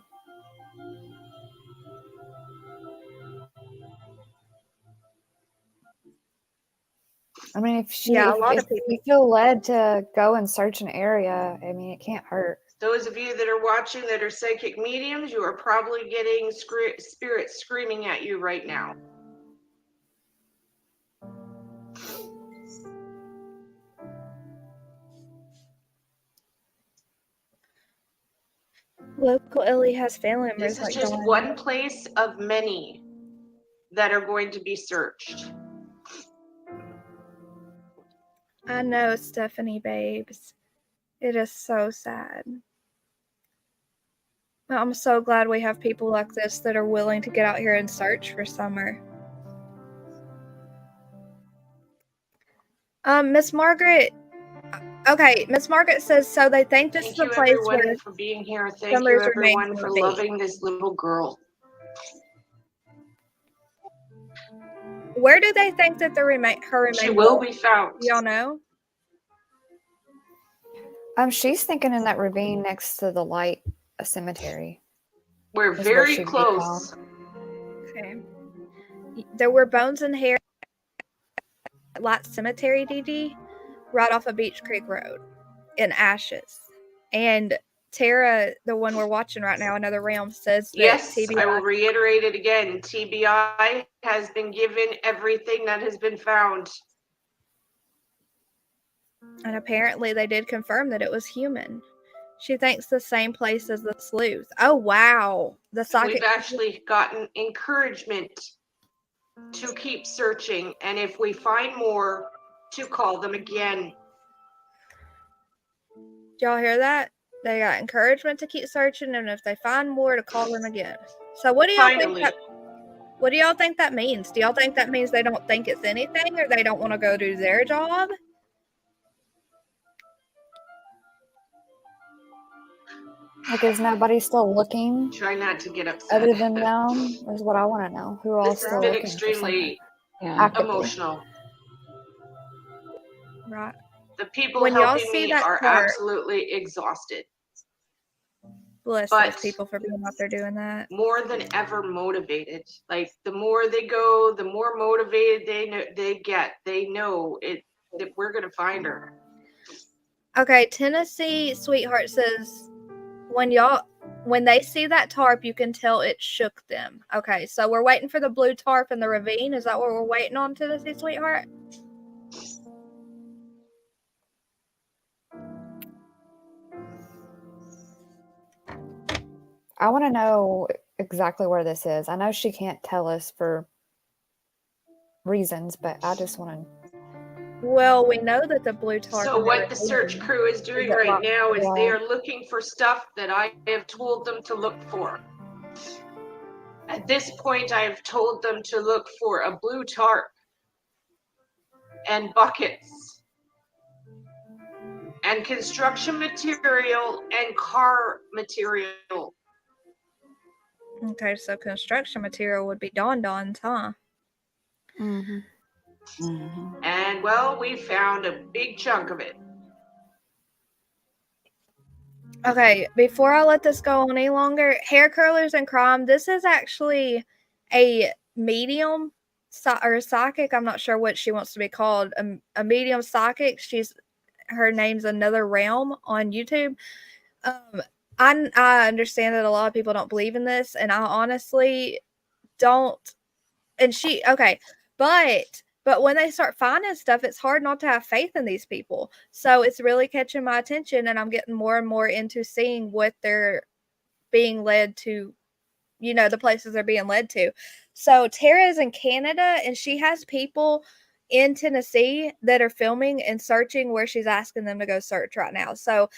I mean, if Yeah, a lot if of people. you feel led to go and search an area, I mean, it can't hurt. Those of you that are watching that are psychic mediums, you are probably getting spirits screaming at you right now. Local Ellie has family members This is like just Dawn. one place of many that are going to be searched. I know, Stephanie, babes. It is so sad. I'm so glad we have people like this that are willing to get out here and search for Summer. Miss Margaret. Okay, Miss Margaret says, so they think this Thank is a you, place everyone, where for being here. Thank Summer's you, remains everyone, for will be. loving this little girl. Where do they think that her remains She will be found. Do y'all know? She's thinking in that ravine next to the light cemetery. We're is where very she'd be close. found. Okay. There were bones and hair at Light Cemetery, DD, right off of Beach Creek Road, in ashes. And Tara, the one we're watching right now, Another Realm, says that Yes, TBI. I will reiterate it again. TBI has been given everything that has been found. And apparently they did confirm that it was human. She thinks the same place as the sleuth. Oh, wow. The psychic. We've actually gotten encouragement to keep searching, and if we find more, to call them again. Did y'all hear that? They got encouragement to keep searching, and if they find more, to call them again. So what do y'all think that? What do y'all think that means? Do y'all think that means they don't think it's anything, or they don't want to go do their job? Like, is nobody still looking Try not to get upset. other than them? Is what I want to know. Who else This still has been looking extremely emotional. Right. The people When y'all helping see me that are chart, absolutely exhausted. bless But those people for being out there doing that. More than ever motivated. Like, the more they go, the more motivated they get. They know it that we're gonna find her. Okay, Tennessee Sweetheart says when they see that tarp, you can tell it shook them. Okay, so we're waiting for the blue tarp in the ravine. Is that what we're waiting on, Tennessee Sweetheart? I want to know exactly where this is. I know she can't tell us for reasons, but I just want to. Well, we know that the blue tarp. So what the search crew is doing right now is they are looking for stuff that I have told them to look for. At this point, I have told them to look for a blue tarp and buckets and construction material and car material. Okay, so construction material would be Don-Don's, huh? Mm-hmm. Mm-hmm. And, well, we found a big chunk of it. Okay, before I let this go on any longer, Hair Curlers and Crime, this is actually a medium or psychic. I'm not sure what she wants to be called. A medium psychic. Her name's Another Realm on YouTube. I understand that a lot of people don't believe in this, and I honestly don't. And okay, But when they start finding stuff, it's hard not to have faith in these people. So it's really catching my attention, and I'm getting more and more into seeing what they're being led to, the places they're being led to. So Tara's in Canada, and she has people in Tennessee that are filming and searching where she's asking them to go search right now. So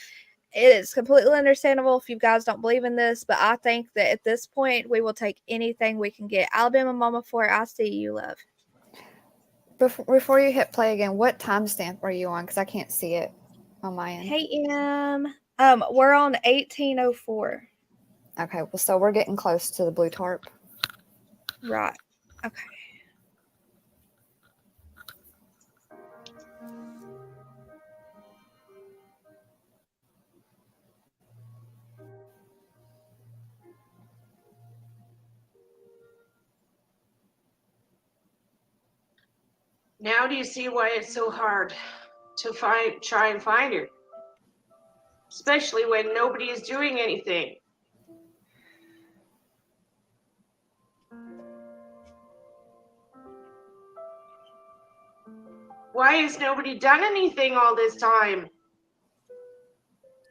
it is completely understandable if you guys don't believe in this, but I think that at this point, we will take anything we can get. Alabama Mama 4, I see you, love. Before you hit play again, what timestamp are you on? Because I can't see it on my end. Hey, we're on 1804. Okay, well, so we're getting close to the blue tarp. Right. Okay. Now do you see why it's so hard to try and find her? Especially when nobody is doing anything. Why has nobody done anything all this time?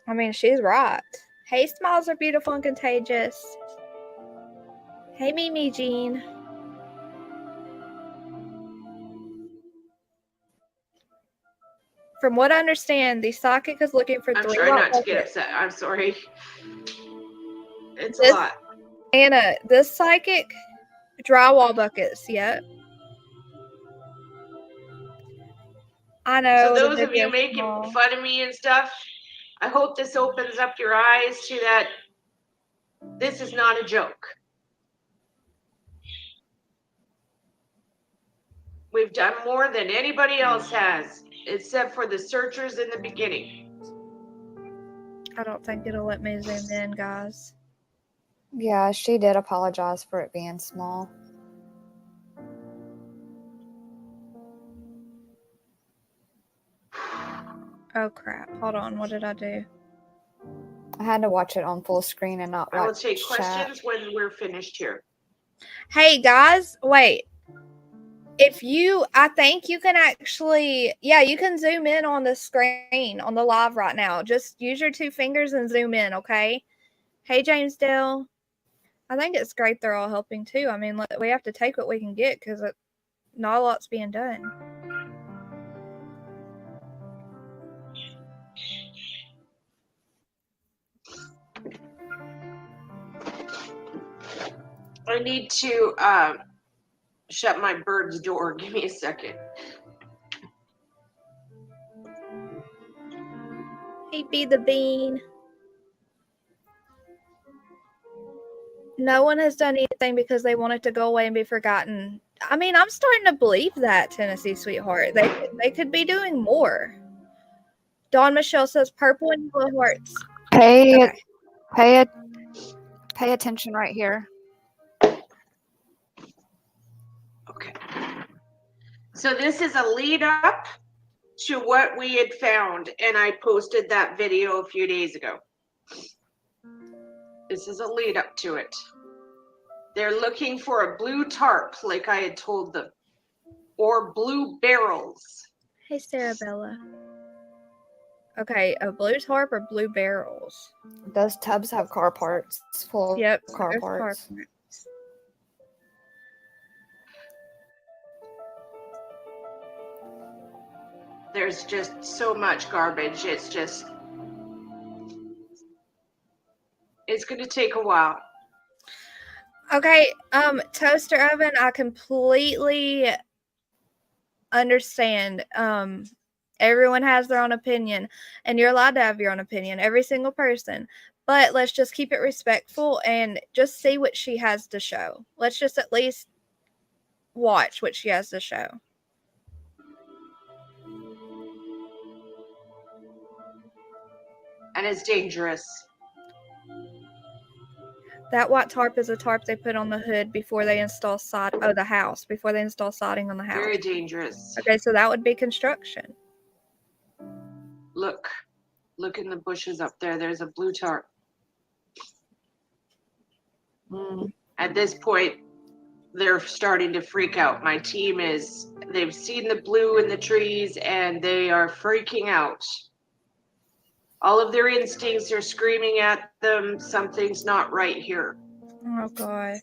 I mean, she's right. Hey, smiles are beautiful and contagious. Hey, Mimi Jean. From what I understand, the psychic is looking for I'm 3 trying not to buckets. get upset. I'm sorry. It's a lot. Anna, this psychic, drywall buckets, yep. I know. So those of you making fun of me and stuff, I hope this opens up your eyes to that this is not a joke. We've done more than anybody else has, except for the searchers in the beginning. I don't think it'll let me zoom in, guys. Yeah, she did apologize for it being small. Oh, crap. Hold on. What did I do? I had to watch it on full screen and not watch I will take chat. questions when we're finished here. Hey, guys, wait. I think you can actually, you can zoom in on the screen on the live right now. Just use your 2 fingers and zoom in, okay? Hey, James Dale. I think it's great they're all helping too. I mean, we have to take what we can get because not a lot's being done. I need to shut my bird's door. Give me a second. Hey, Be the Bean. No one has done anything because they want it to go away and be forgotten. I mean, I'm starting to believe that, Tennessee Sweetheart. They could be doing more. Dawn Michelle says purple and yellow hearts. Pay attention right here. Okay. So this is a lead up to what we had found, and I posted that video a few days ago. This is a lead up to it. They're looking for a blue tarp, like I had told them, or blue barrels. Hey, Sarah Bella. Okay, a blue tarp or blue barrels? Those tubs have car parts. It's full Yep, of car parts. There's just so much garbage. It's going to take a while. Okay, Toaster Oven, I completely understand. Everyone has their own opinion, and you're allowed to have your own opinion, every single person. But let's just keep it respectful and just see what she has to show. Let's just at least watch what she has to show. And it's dangerous. That white tarp is a tarp they put on the hood before they install the house, before they install siding on the house. Very dangerous. Okay, so that would be construction. Look in the bushes up there. There's a blue tarp. At this point, they're starting to freak out. My team they've seen the blue in the trees and they are freaking out. All of their instincts are screaming at them, something's not right here. Oh gosh.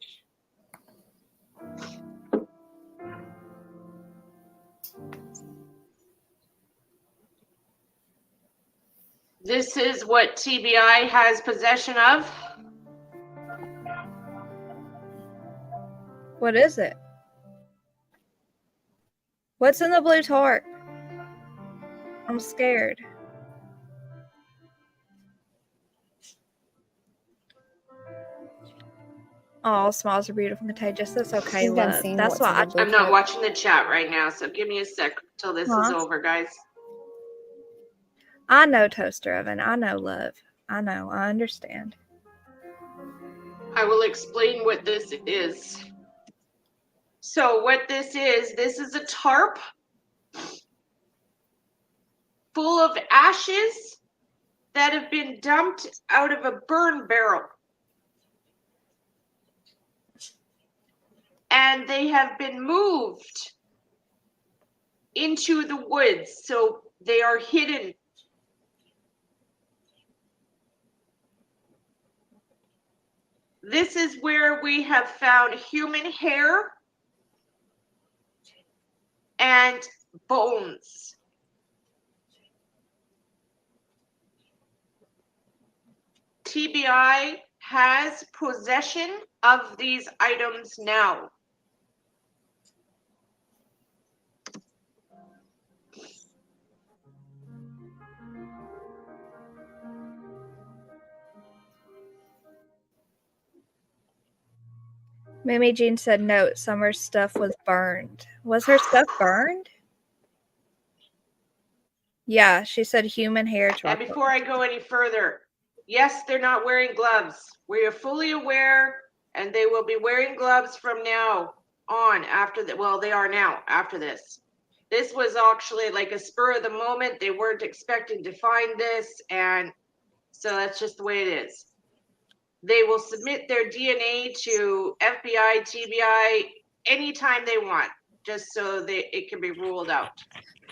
This is what TBI has possession of. What is it? What's in the blue tarp? I'm scared. Oh, smiles are beautiful, contagious. That's okay, She's been love. seeing That's what's in why the blue I'm not tarp. watching the chat right now, so give me a sec till this is over, guys. I know, Toaster Oven. I know, love. I know. I understand. I will explain what this is. So what this is a tarp full of ashes that have been dumped out of a burn barrel. And they have been moved into the woods, so they are hidden. This is where we have found human hair and bones. TBI has possession of these items now. Mimi Jean said, note, Summer's stuff was burned. Was her stuff burned? Yeah, she said human hair And chocolate. before I go any further, yes, they're not wearing gloves. We are fully aware, and they will be wearing gloves from now on after that. Well, they are now after this. This was actually like a spur of the moment. They weren't expecting to find this, and so that's just the way it is. They will submit their DNA to FBI, TBI anytime they want, just so it can be ruled out.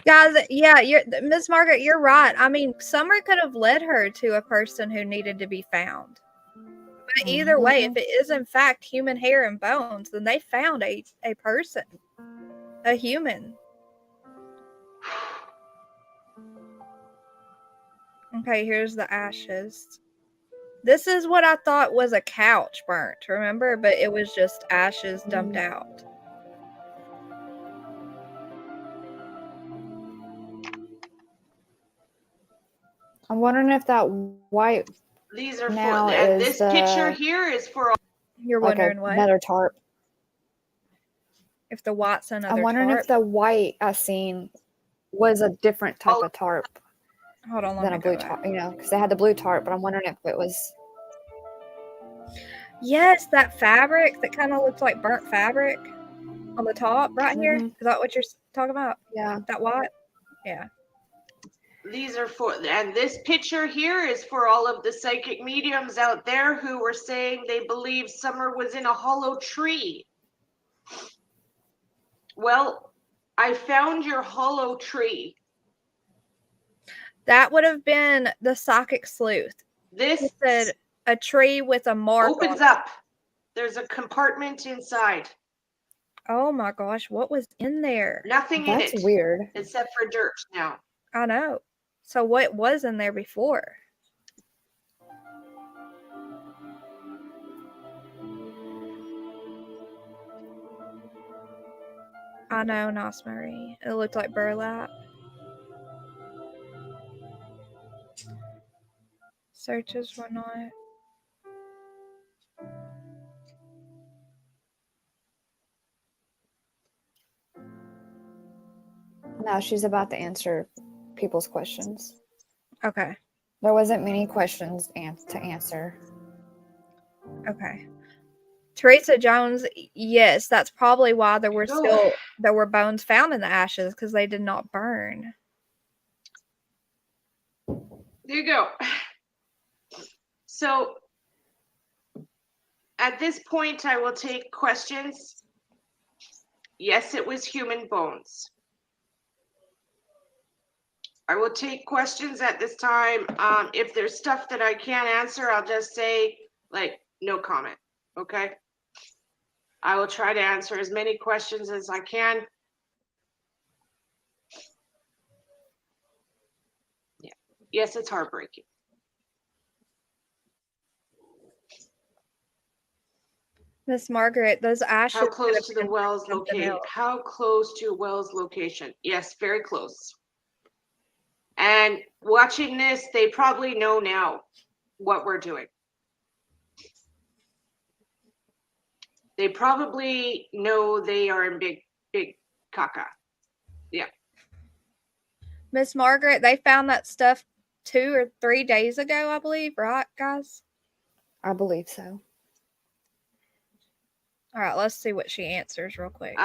Guys, yeah, Miss Margaret, you're right. I mean, Summer could have led her to a person who needed to be found. But either way, if it is in fact human hair and bones, then they found a person, a human. Okay, here's the ashes. This is what I thought was a couch burnt, remember? But it was just ashes dumped out. I'm wondering if that white These are now for, and is this picture here is for all. You're like wondering what? another tarp. If the white's another I'm wondering tarp? if the white I seen was a different type of tarp Hold on, than a blue tarp. You know, because they had the blue tarp, but I'm wondering if it was. Yes, that fabric that kind of looks like burnt fabric on the top right here. Is that what you're talking about? Yeah. That white? Yeah. These are for, and this picture here is for all of the psychic mediums out there who were saying they believe Summer was in a hollow tree. Well, I found your hollow tree. That would have been the psychic sleuth. This He said a tree with a mark opens up. There's a compartment inside. Oh my gosh, what was in there? Nothing in it. That's weird. Except for dirt now. I know. So what was in there before? I know, Nos Marie. It looked like burlap. Searches were not. No, she's about to answer people's questions. Okay. There wasn't many questions to answer. Okay. Teresa Jones, yes, that's probably why there were bones found in the ashes, because they did not burn. There you go. So at this point, I will take questions. Yes, it was human bones. I will take questions at this time. If there's stuff that I can't answer, I'll just say, like, no comment. Okay? I will try to answer as many questions as I can. Yeah. Yes, it's heartbreaking. Miss Margaret, those ashes. How could close have to the been well's something location? else. How close to a well's location? Yes, very close. And watching this, they probably know now what we're doing. They probably know they are in big caca. Yeah. Miss Margaret, they found that stuff 2 or 3 days ago, I believe, right, guys? I believe so. All right, let's see what she answers real quick.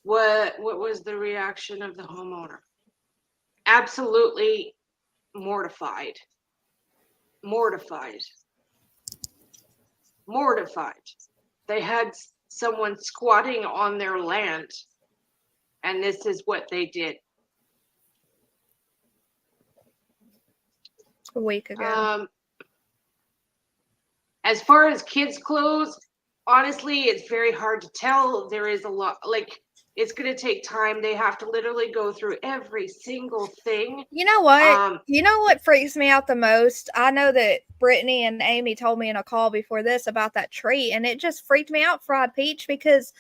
What was the reaction of the homeowner? Absolutely mortified. Mortified. They had someone squatting on their land, and this is what they did. A week ago. As far as kids' clothes, honestly, it's very hard to tell. There is a lot, like, it's going to take time. They have to literally go through every single thing. You know what? You know what freaks me out the most? I know that Brittany and Amy told me in a call before this about that tree, and it just freaked me out, Fried Peach, because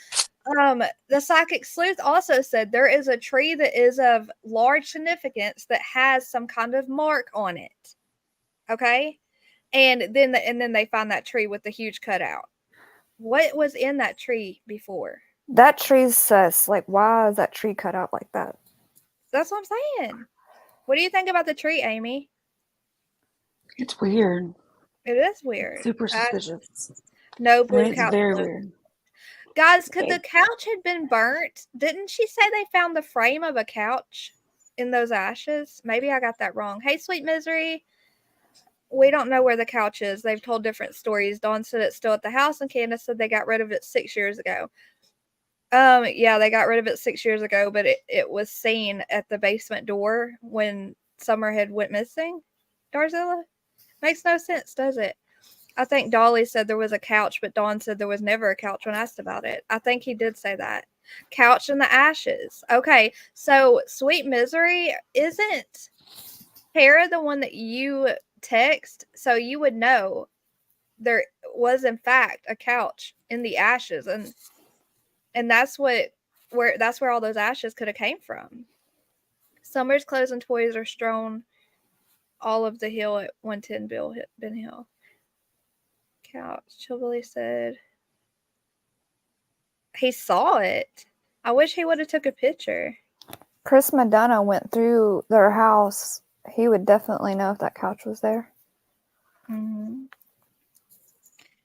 the psychic sleuth also said there is a tree that is of large significance that has some kind of mark on it. Okay? And then they find that tree with the huge cutout. What was in that tree before? That tree's sus. Like, why is that tree cut out like that? That's what I'm saying. What do you think about the tree, Amy? It's weird. It is weird. Super suspicious. No blue It's couch. very weird. Guys, could the couch have been burnt? Didn't she say they found the frame of a couch in those ashes? Maybe I got that wrong. Hey, Sweet Misery. We don't know where the couch is. They've told different stories. Dawn said it's still at the house, and Candace said they got rid of it 6 years ago. Yeah, they got rid of it 6 years ago, but it was seen at the basement door when Summer had went missing. Darzilla? Makes no sense, does it? I think Dolly said there was a couch, but Dawn said there was never a couch when asked about it. I think he did say that. Couch in the ashes. Okay, so Sweet Misery, isn't Tara the one that you text? So you would know there was in fact a couch in the ashes, and that's where all those ashes could have came from. Summer's clothes and toys are strewn all of the hill at 110 Ben Hill. Couch. Chilbilly said he saw it. I wish he would have took a picture. Chris Madonna went through their house. He would definitely know if that couch was there. Mm-hmm.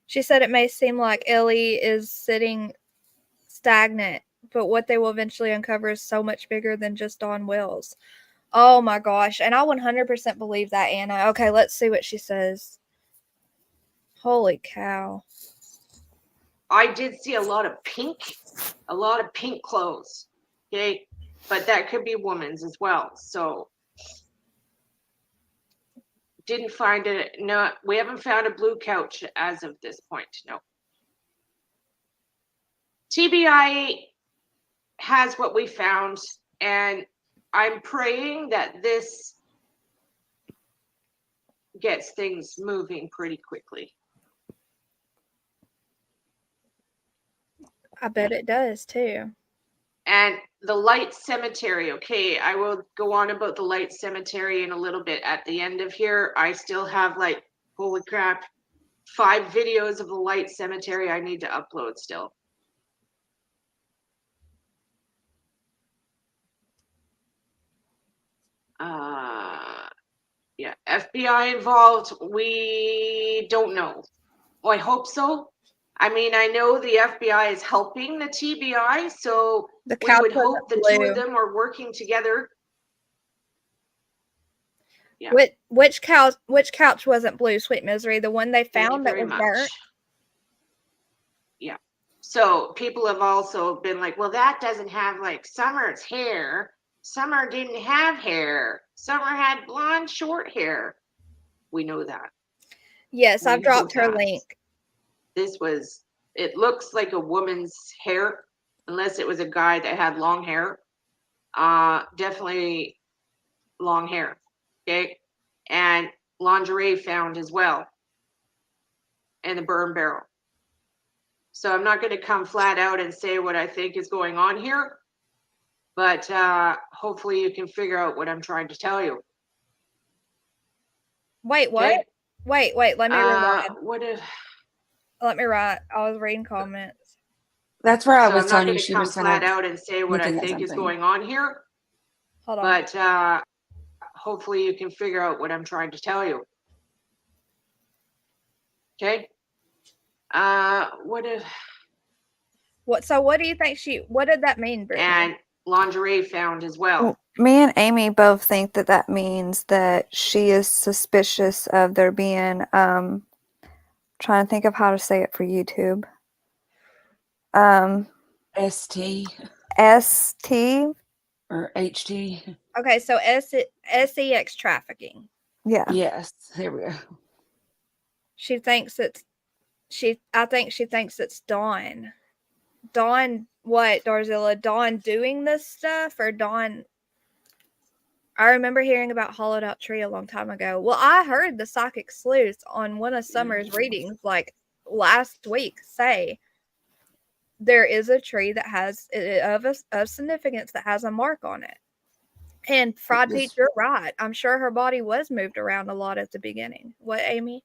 She said it may seem like Ellie is sitting stagnant, but what they will eventually uncover is so much bigger than just Dawn Wells. Oh my gosh. And I 100% believe that, Anna. Okay, let's see what she says. Holy cow. I did see a lot of pink clothes. Okay. But that could be women's as well. So didn't find it. No, we haven't found a blue couch as of this point. No. TBI has what we found, and I'm praying that this gets things moving pretty quickly. I bet it does too. And the Light Cemetery, okay, I will go on about the Light Cemetery in a little bit at the end of here. I still have, like, holy crap, 5 videos of the Light Cemetery I need to upload still. Yeah, FBI involved, we don't know. Oh, I hope so. I mean, I know the FBI is helping the TBI, so The we couch would wasn't hope the blue. two of them are working together. Yeah. Which couch wasn't blue, Sweet Misery? The one they Thank you found that very was much. burnt? Yeah. So people have also been like, well, that doesn't have like Summer's hair. Summer didn't have hair. Summer had blonde short hair. We know that. Yes, We I've know dropped her that. link. It looks like a woman's hair, unless it was a guy that had long hair. Definitely long hair. Okay. And lingerie found as well. And the burn barrel. So I'm not going to come flat out and say what I think is going on here, but hopefully you can figure out what I'm trying to tell you. Wait, what? Okay? Wait, let me rewind. What if? Let me write. I was reading comments. That's where I So was I'm not telling you going to she come was kind flat of out and say what I looking at think is something. going on here, Hold on. but hopefully you can figure out what I'm trying to tell you. Okay? What if? So what do you think what did that mean, Brittany? And lingerie found as well. Well, me and Amy both think that that means that she is suspicious of there being trying to think of how to say it for YouTube. ST ST. or HT. Okay, so sex trafficking. Yeah. Yes, there we go. She thinks I think she thinks it's Dawn. Dawn, what, Darzilla? Dawn doing this stuff, or Dawn? I remember hearing about Hollowed Out Tree a long time ago. Well, I heard the psychic sleuth on one of Summer's readings, like last week, say there is a tree that has of significance that has a mark on it. And Fried Peach, you're right. I'm sure her body was moved around a lot at the beginning. What, Amy?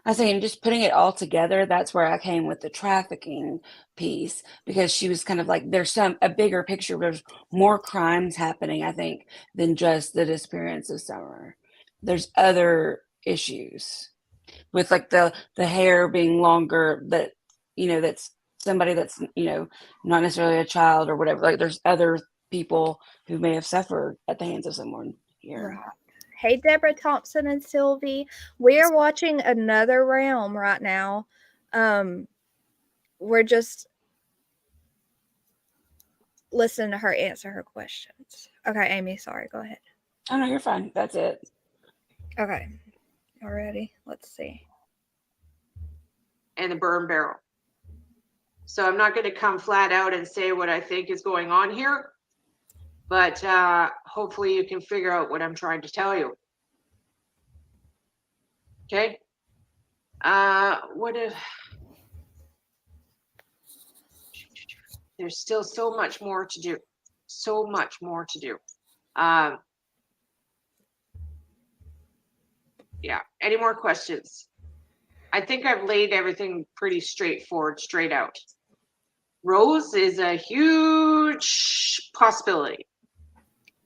I was saying, just putting it all together, that's where I came with the trafficking piece, because she was kind of like, there's a bigger picture. There's more crimes happening, I think, than just the disappearance of Summer. There's other issues with like the hair being longer, that, that's somebody that's, not necessarily a child or whatever. Like there's other people who may have suffered at the hands of someone here. Right. Hey, Deborah Thompson and Sylvie. We are watching Another Realm right now. We're just listening to her answer her questions. Okay, Amy, sorry. Go ahead. Oh, no, you're fine. That's it. Okay. All ready? Let's see. And the burn barrel. So I'm not going to come flat out and say what I think is going on here, but hopefully you can figure out what I'm trying to tell you. Okay? What if? There's still so much more to do. So much more to do. Yeah. Any more questions? I think I've laid everything pretty straightforward, straight out. Rose is a huge possibility.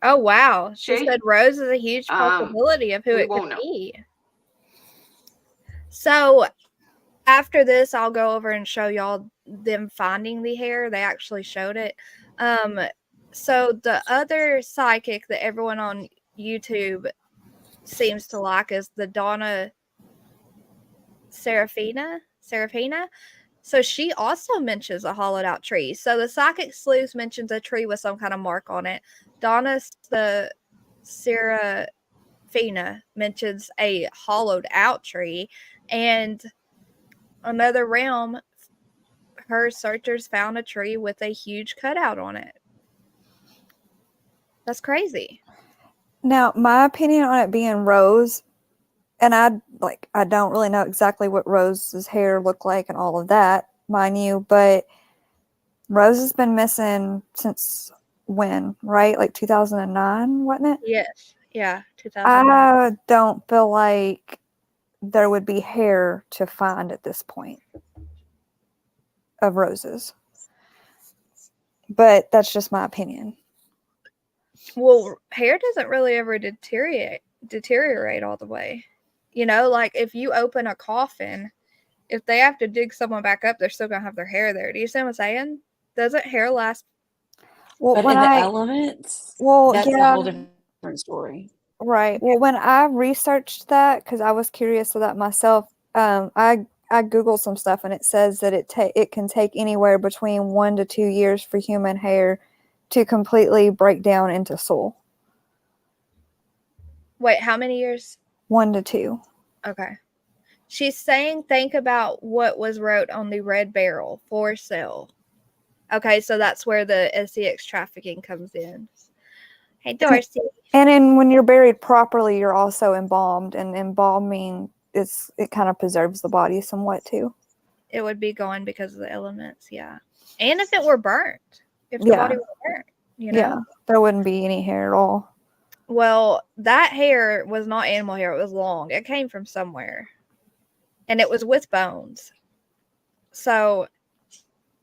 Oh, wow. She Okay. said Rose is a huge possibility of who we it could won't know. be. So after this, I'll go over and show y'all them finding the hair. They actually showed it. So the other psychic that everyone on YouTube seems to like is the Donna Serafina. So she also mentions a hollowed out tree. So the psychic sleuth mentions a tree with some kind of mark on it. Donna the Serafina mentions a hollowed out tree, and Another Realm, her searchers found a tree with a huge cutout on it. That's crazy. Now, my opinion on it being Rose, and I don't really know exactly what Rose's hair looked like and all of that, mind you, but Rose has been missing since when, right? Like 2009, wasn't it? Yes. Yeah, 2009. I don't feel like there would be hair to find at this point of Rose's. But that's just my opinion. Well, hair doesn't really ever deteriorate all the way. Like if you open a coffin, if they have to dig someone back up, they're still going to have their hair there. Do you see what I'm saying? Doesn't hair last? Well, But when in the elements, well, that's yeah, a whole different story. Right. Well, when I researched that, because I was curious of that myself, I googled some stuff and it says that it can take anywhere between 1 to 2 years for human hair to completely break down into soil. Wait, how many years? 1 to 2. Okay. She's saying think about what was wrote on the red barrel for sale. Okay, so that's where the SEX trafficking comes in. Hey, Darcy. And then when you're buried properly, you're also embalmed, and embalming it kind of preserves the body somewhat too. It would be gone because of the elements, yeah. And if it were burnt, if the body were burnt, you know? Yeah, there wouldn't be any hair at all. Well, that hair was not animal hair. It was long. It came from somewhere. And it was with bones. So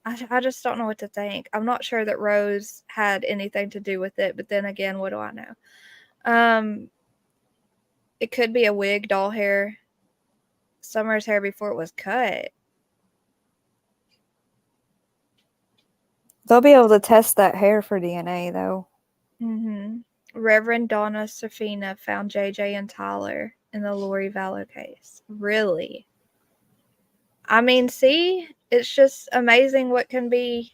I just don't know what to think. I'm not sure that Rose had anything to do with it, but then again, what do I know? It could be a wig, doll hair, Summer's hair before it was cut. They'll be able to test that hair for DNA though. Mm-hmm. Reverend Donna Safina found JJ and Tyler in the Lori Vallow case. Really? I mean, see, it's just amazing what can be.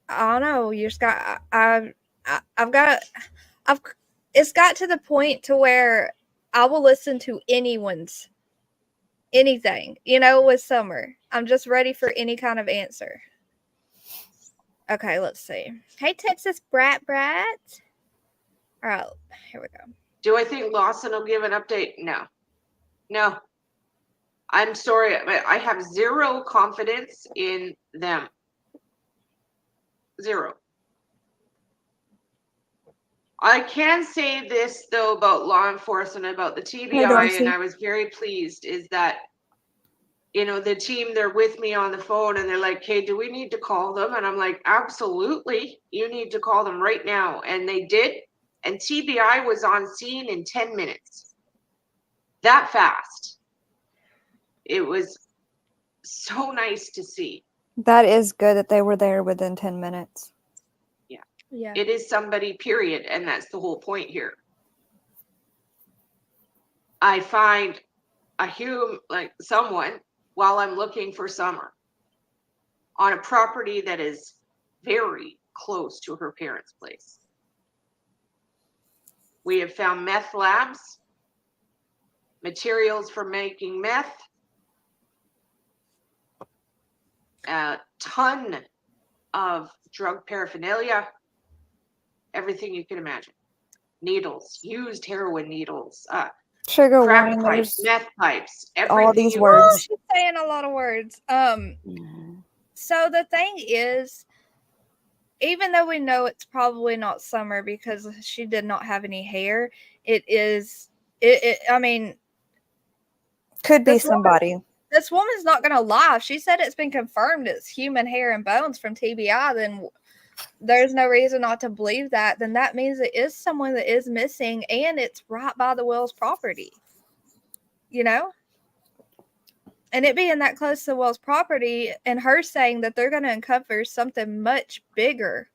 I don't know. You just got. It's got to the point to where I will listen to anyone's anything. With Summer, I'm just ready for any kind of answer. Okay, let's see. Hey, Texas Brat. All right, here we go. Do I think Lawson will give an update? No. I'm sorry, but I have zero confidence in them. Zero. I can say this though about law enforcement, about the TBI, and I was very pleased, is that the team, they're with me on the phone and they're like, hey, do we need to call them? And I'm like, absolutely, you need to call them right now. And they did. And TBI was on scene in 10 minutes. That fast. It was so nice to see. That is good that they were there within 10 minutes. Yeah. It is somebody, period. And that's the whole point here. I find someone while I'm looking for Summer on a property that is very close to her parents' place. We have found meth labs, materials for making meth, a ton of drug paraphernalia, everything you can imagine. Needles, used heroin needles, Trigger crack warning, pipes, there's meth pipes, all these everything. words. Oh, she's saying a lot of words. So the thing is, even though we know it's probably not Summer because she did not have any hair, I mean, could be somebody. This woman's not going to lie. If she said it's been confirmed it's human hair and bones from TBI, then there's no reason not to believe that. Then that means it is someone that is missing, and it's right by the Wells property. And it being that close to Wells property, and her saying that they're going to uncover something much bigger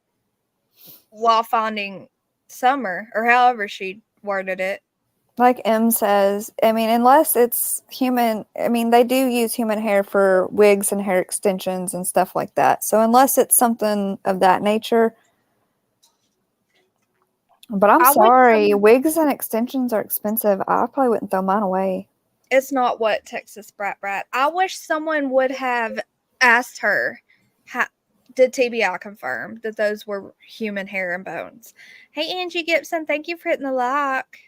while finding Summer, or however she worded it. Like M says, I mean, unless it's human, I mean, they do use human hair for wigs and hair extensions and stuff like that. So unless it's something of that nature, but I'm sorry, wigs and extensions are expensive. I probably wouldn't throw mine away. It's not what Texas Brat. I wish someone would have asked her, did TBI confirm that those were human hair and bones? Hey, Angie Gibson, thank you for hitting the like.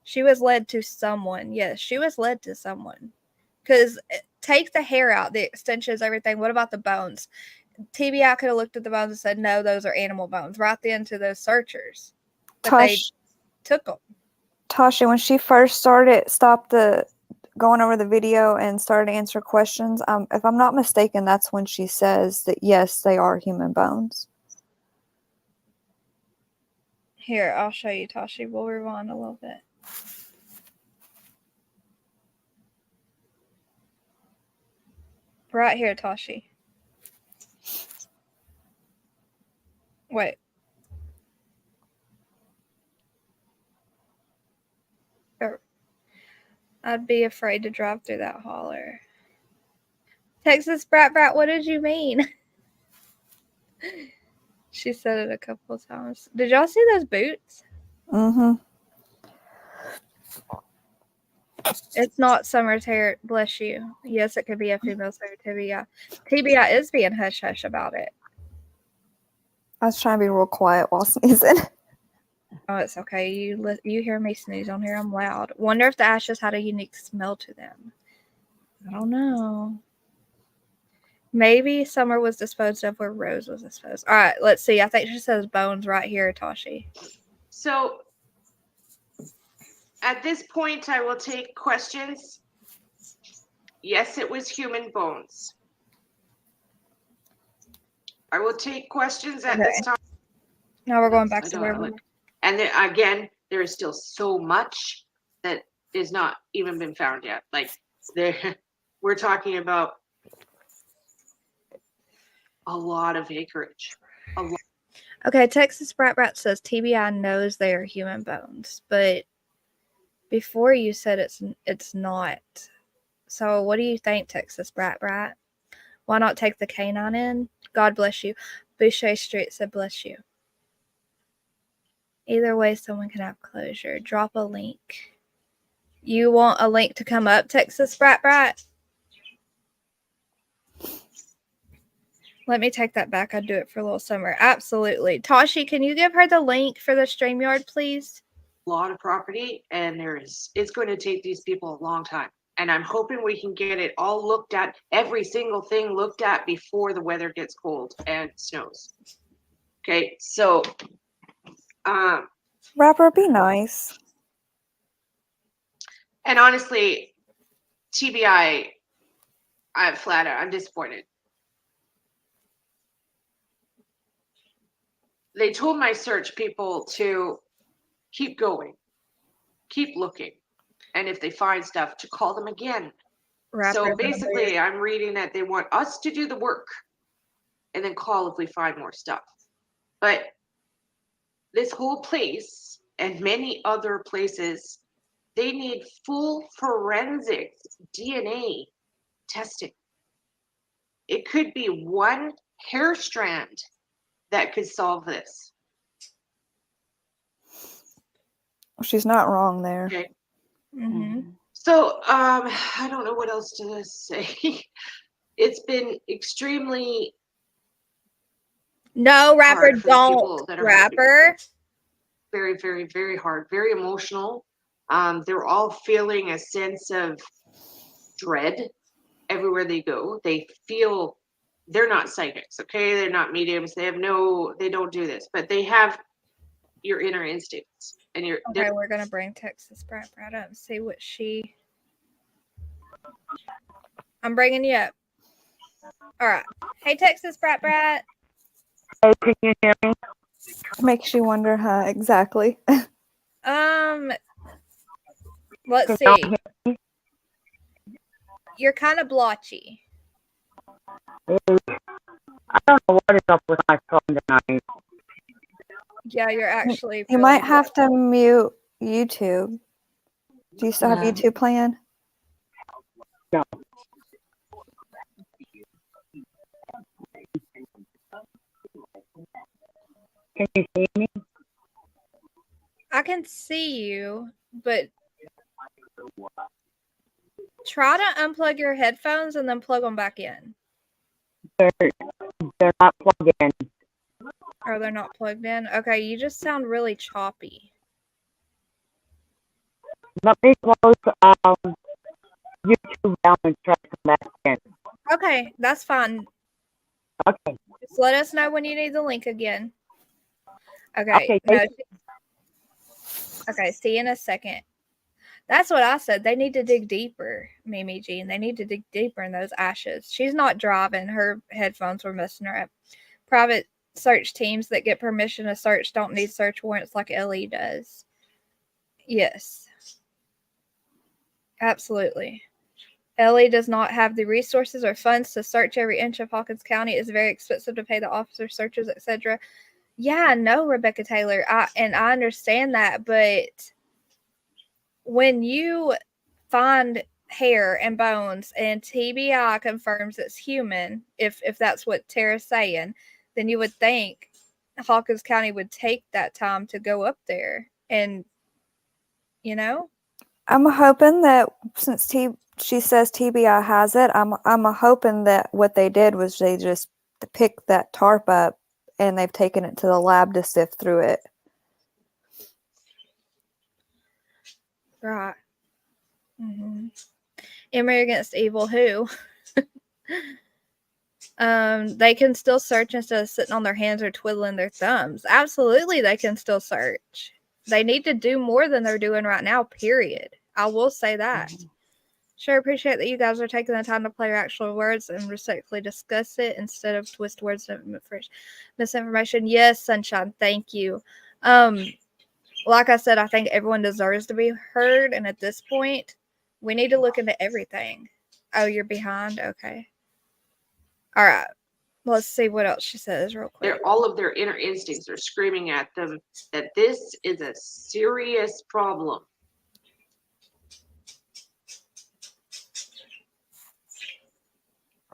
She was led to someone. Yes, she was led to someone. Because take the hair out, the extensions, everything. What about the bones? TBI could have looked at the bones and said, no, those are animal bones. Right then to those searchers. But they took them. Tasha, when she first stopped going over the video and started to answer questions, if I'm not mistaken, that's when she says that, yes, they are human bones. Here, I'll show you, Tashi. We'll rewind a little bit. Right here, Tashi. Wait. I'd be afraid to drive through that holler. Texas Brat, what did you mean? She said it a couple of times. Did y'all see those boots? Mm-hmm. It's not Summer's hair. Bless you. Yes, it could be a female's hair. TBI. TBI is being hush hush about it. I was trying to be real quiet while sneezing. Oh, it's okay. You hear me sneeze on here. I'm loud. Wonder if the ashes had a unique smell to them. I don't know. Maybe Summer was disposed of where Rose was disposed. All right, let's see. I think she says bones right here, Tashi. So at this point, I will take questions. Yes, it was human bones. I will take questions at this time. Now we're going back to where we were. And then, again, there is still so much that is not even been found yet. Like we're talking about a lot of acreage. A lot. Okay, Texas Brat says TBI knows they are human bones, but before you said it's not. So what do you think, Texas Brat? Why not take the canine in? God bless you. Boucher Street said bless you. Either way, someone can have closure. Drop a link. You want a link to come up, Texas Brat? Let me take that back. I'd do it for a little Summer. Absolutely. Tashi, can you give her the link for the StreamYard, please? A lot of property, and it's going to take these people a long time. And I'm hoping we can get it all looked at, every single thing looked at before the weather gets cold and snows. Okay, so Rapper, be nice. And honestly, TBI, I'm disappointed. They told my search people to keep going, keep looking, and if they find stuff, to call them again. So basically, I'm reading that they want us to do the work and then call if we find more stuff. But this whole place and many other places, they need full forensic DNA testing. It could be one hair strand that could solve this. She's not wrong there. Okay. Mm-hmm. So, I don't know what else to say. It's been extremely no, Rapper, don't. Rapper. Very, very, very hard. Very emotional. They're all feeling a sense of dread everywhere they go. They feel they're not psychics, okay? They're not mediums. They don't do this, but they have your inner instincts. And okay, we're gonna bring Texas Brat up and see what she. I'm bringing you up. All right. Hey, Texas Brat. Hey, can you hear me? Makes you wonder, huh? Exactly. Let's see. You're kind of blotchy. Hey, I don't know what is up with my phone tonight. Yeah, you're actually. You might have to mute YouTube. Do you still have YouTube playing? No. Can you see me? I can see you, but try to unplug your headphones and then plug them back in. They're not plugged in. Oh, they're not plugged in? Okay, you just sound really choppy. Let me close YouTube down and try to come back in. Okay, that's fine. Okay. Just let us know when you need the link again. Okay. Okay, see you in a second. That's what I said. They need to dig deeper, Mimi Jean. They need to dig deeper in those ashes. She's not driving. Her headphones were messing her up. Private search teams that get permission to search don't need search warrants like LE does. Yes. Absolutely. LE does not have the resources or funds to search every inch of Hawkins County. It's very expensive to pay the officer searchers, etc. Yeah, I know, Rebecca Taylor. I understand that, but when you find hair and bones and TBI confirms it's human, if that's what Tara's saying, then you would think Hawkins County would take that time to go up there and, you know? I'm hoping that since she says TBI has it, I'm hoping that what they did was they just picked that tarp up and they've taken it to the lab to sift through it. Right. Mm-hmm. Emery against evil who? They can still search instead of sitting on their hands or twiddling their thumbs. Absolutely, they can still search. They need to do more than they're doing right now, period. I will say that. Sure appreciate that you guys are taking the time to play your actual words and respectfully discuss it instead of twist words and misinformation. Yes, Sunshine, thank you. Like I said, I think everyone deserves to be heard, and at this point, we need to look into everything. Oh, you're behind? Okay. All right. Let's see what else she says real quick. All of their inner instincts are screaming at them that this is a serious problem.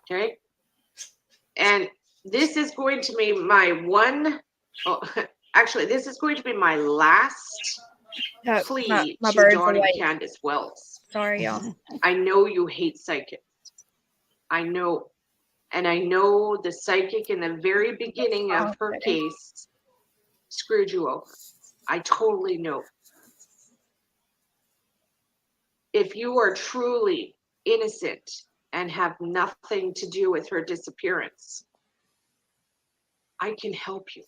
Okay? And this is going to be my this is going to be my last plea my to Dawn and Candace Wells. Sorry, y'all. I know you hate psychics. I know. And I know the psychic in the very beginning of her case screwed you over. I totally know. If you are truly innocent and have nothing to do with her disappearance, I can help you.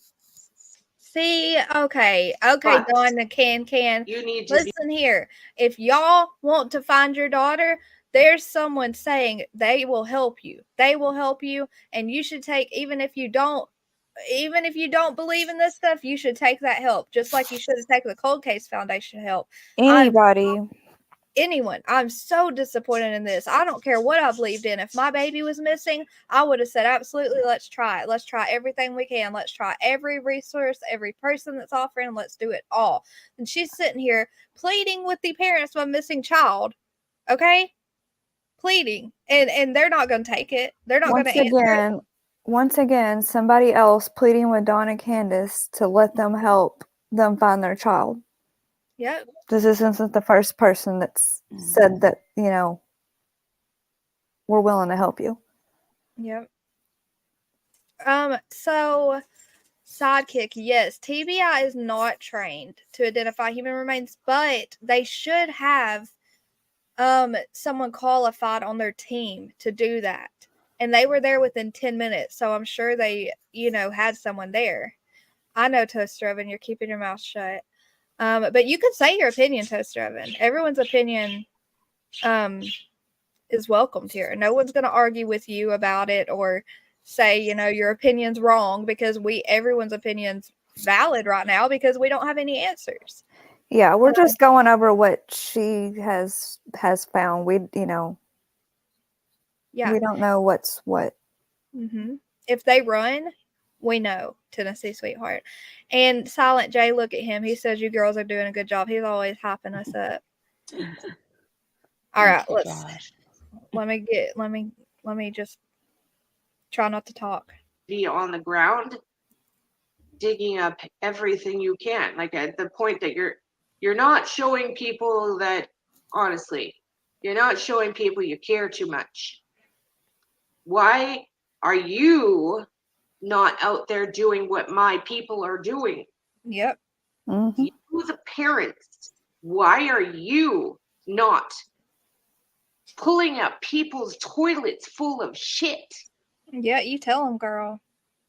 See, okay, Dawn and Can. You need to listen here. If y'all want to find your daughter, there's someone saying they will help you. They will help you, and you should take, even if you don't believe in this stuff, you should take that help. Just like you should have taken the Cold Case Foundation help. Anyone. I'm so disappointed in this. I don't care what I believed in. If my baby was missing, I would have said, absolutely, let's try it. Let's try everything we can. Let's try every resource, every person that's offering. Let's do it all. And she's sitting here pleading with the parents of a missing child. Okay? Pleading. And they're not going to take it. They're not going to answer it. Once again, somebody else pleading with Dawn and Candace to let them help them find their child. Yep. This isn't the first person that's said that, we're willing to help you. Yep. So sidekick, yes, TBI is not trained to identify human remains, but they should have someone qualified on their team to do that. And they were there within 10 minutes, so I'm sure they, had someone there. I know, Toaster Oven, you're keeping your mouth shut. But you can say your opinion, Toaster Oven. Everyone's opinion is welcomed here. No one's going to argue with you about it or say, your opinion's wrong, because everyone's opinion's valid right now because we don't have any answers. Yeah, we're just going over what she has found. We don't know what's what. Mm-hmm. If they run, we know, Tennessee Sweetheart. And Silent J, look at him. He says you girls are doing a good job. He's always hyping us up. All right, let me just try not to talk. Be on the ground, digging up everything you can. Like at the point that you're not showing people that, honestly, you're not showing people you care too much. Why are you not out there doing what my people are doing? Yep. Mm-hmm. You, the parents, why are you not pulling up people's toilets full of shit? Yeah, you tell them, girl.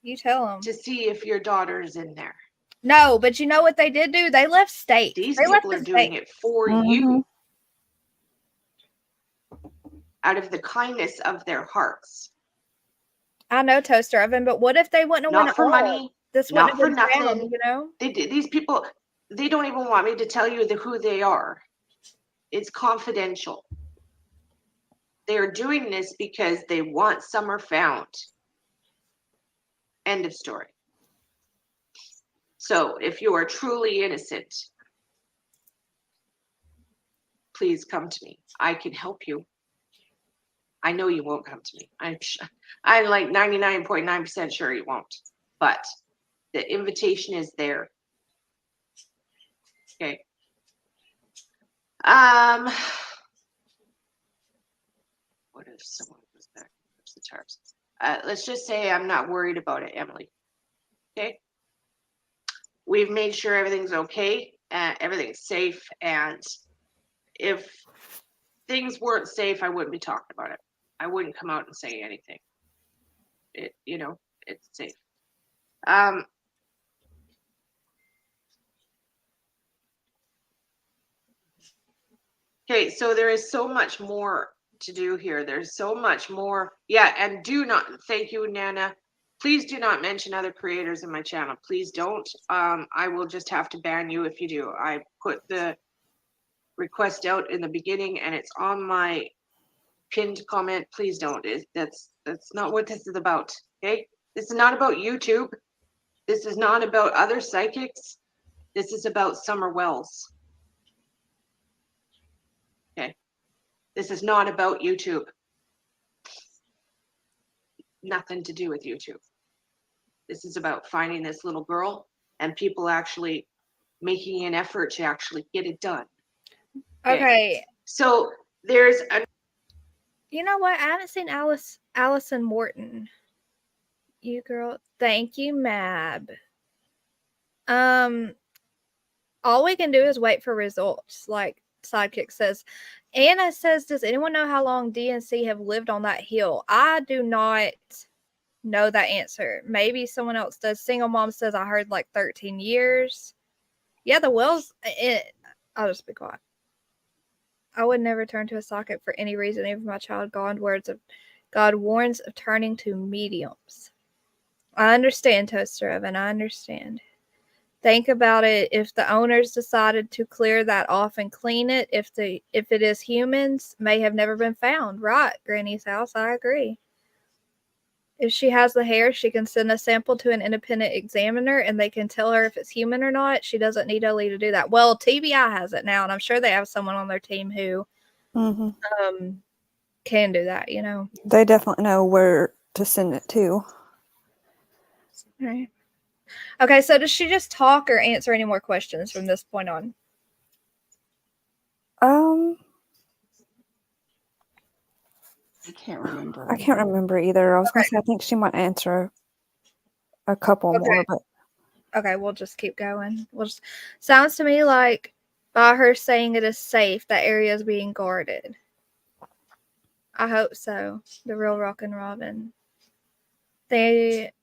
You tell them. To see if your daughter's in there. No, but you know what they did do? They left state. These they people are doing it for you. Out of the kindness of their hearts. I know, Toaster Oven, but what if they wouldn't have Not for money. This not for been nothing. Found, These people, they don't even want me to tell you who they are. It's confidential. They're doing this because they want Summer found. End of story. So if you are truly innocent, please come to me. I can help you. I know you won't come to me. I'm like 99.9% sure you won't. But the invitation is there. Okay. What if someone goes back? The tarps. Let's just say I'm not worried about it, Emily. Okay. We've made sure everything's okay, everything's safe, and if things weren't safe, I wouldn't be talking about it. I wouldn't come out and say anything. It's safe. Okay, so there is so much more to do here. There's so much more. Yeah, and thank you, Nana. Please do not mention other creators in my channel. Please don't. I will just have to ban you if you do. I put the request out in the beginning and it's on my pinned comment. Please don't. That's not what this is about. Okay? This is not about YouTube. This is not about other psychics. This is about Summer Wells. Okay? This is not about YouTube. Nothing to do with YouTube. This is about finding this little girl and people actually making an effort to actually get it done. Okay. So there's a. You know what? I haven't seen Allison Morton. You girl. Thank you, Mab. All we can do is wait for results, like Sidekick says. Anna says, does anyone know how long DNC have lived on that hill? I do not know that answer. Maybe someone else does. Single Mom says, I heard like 13 years. Yeah, the Wells. I'll just be quiet. I would never turn to a socket for any reason, even my child. God warns of turning to mediums. I understand, Toaster Oven. I understand. Think about it. If the owners decided to clear that off and clean it, if it is humans, may have never been found. Right, Granny's house. I agree. If she has the hair, she can send a sample to an independent examiner and they can tell her if it's human or not. She doesn't need Oli to do that. Well, TBI has it now, and I'm sure they have someone on their team who can do that, They definitely know where to send it to. Right. Okay, so does she just talk or answer any more questions from this point on? I can't remember. I can't remember either. I was going to say, I think she might answer a couple more, but. Okay, we'll just keep going. Sounds to me like by her saying it is safe, that area is being guarded. I hope so. The real Rockin' Robin. They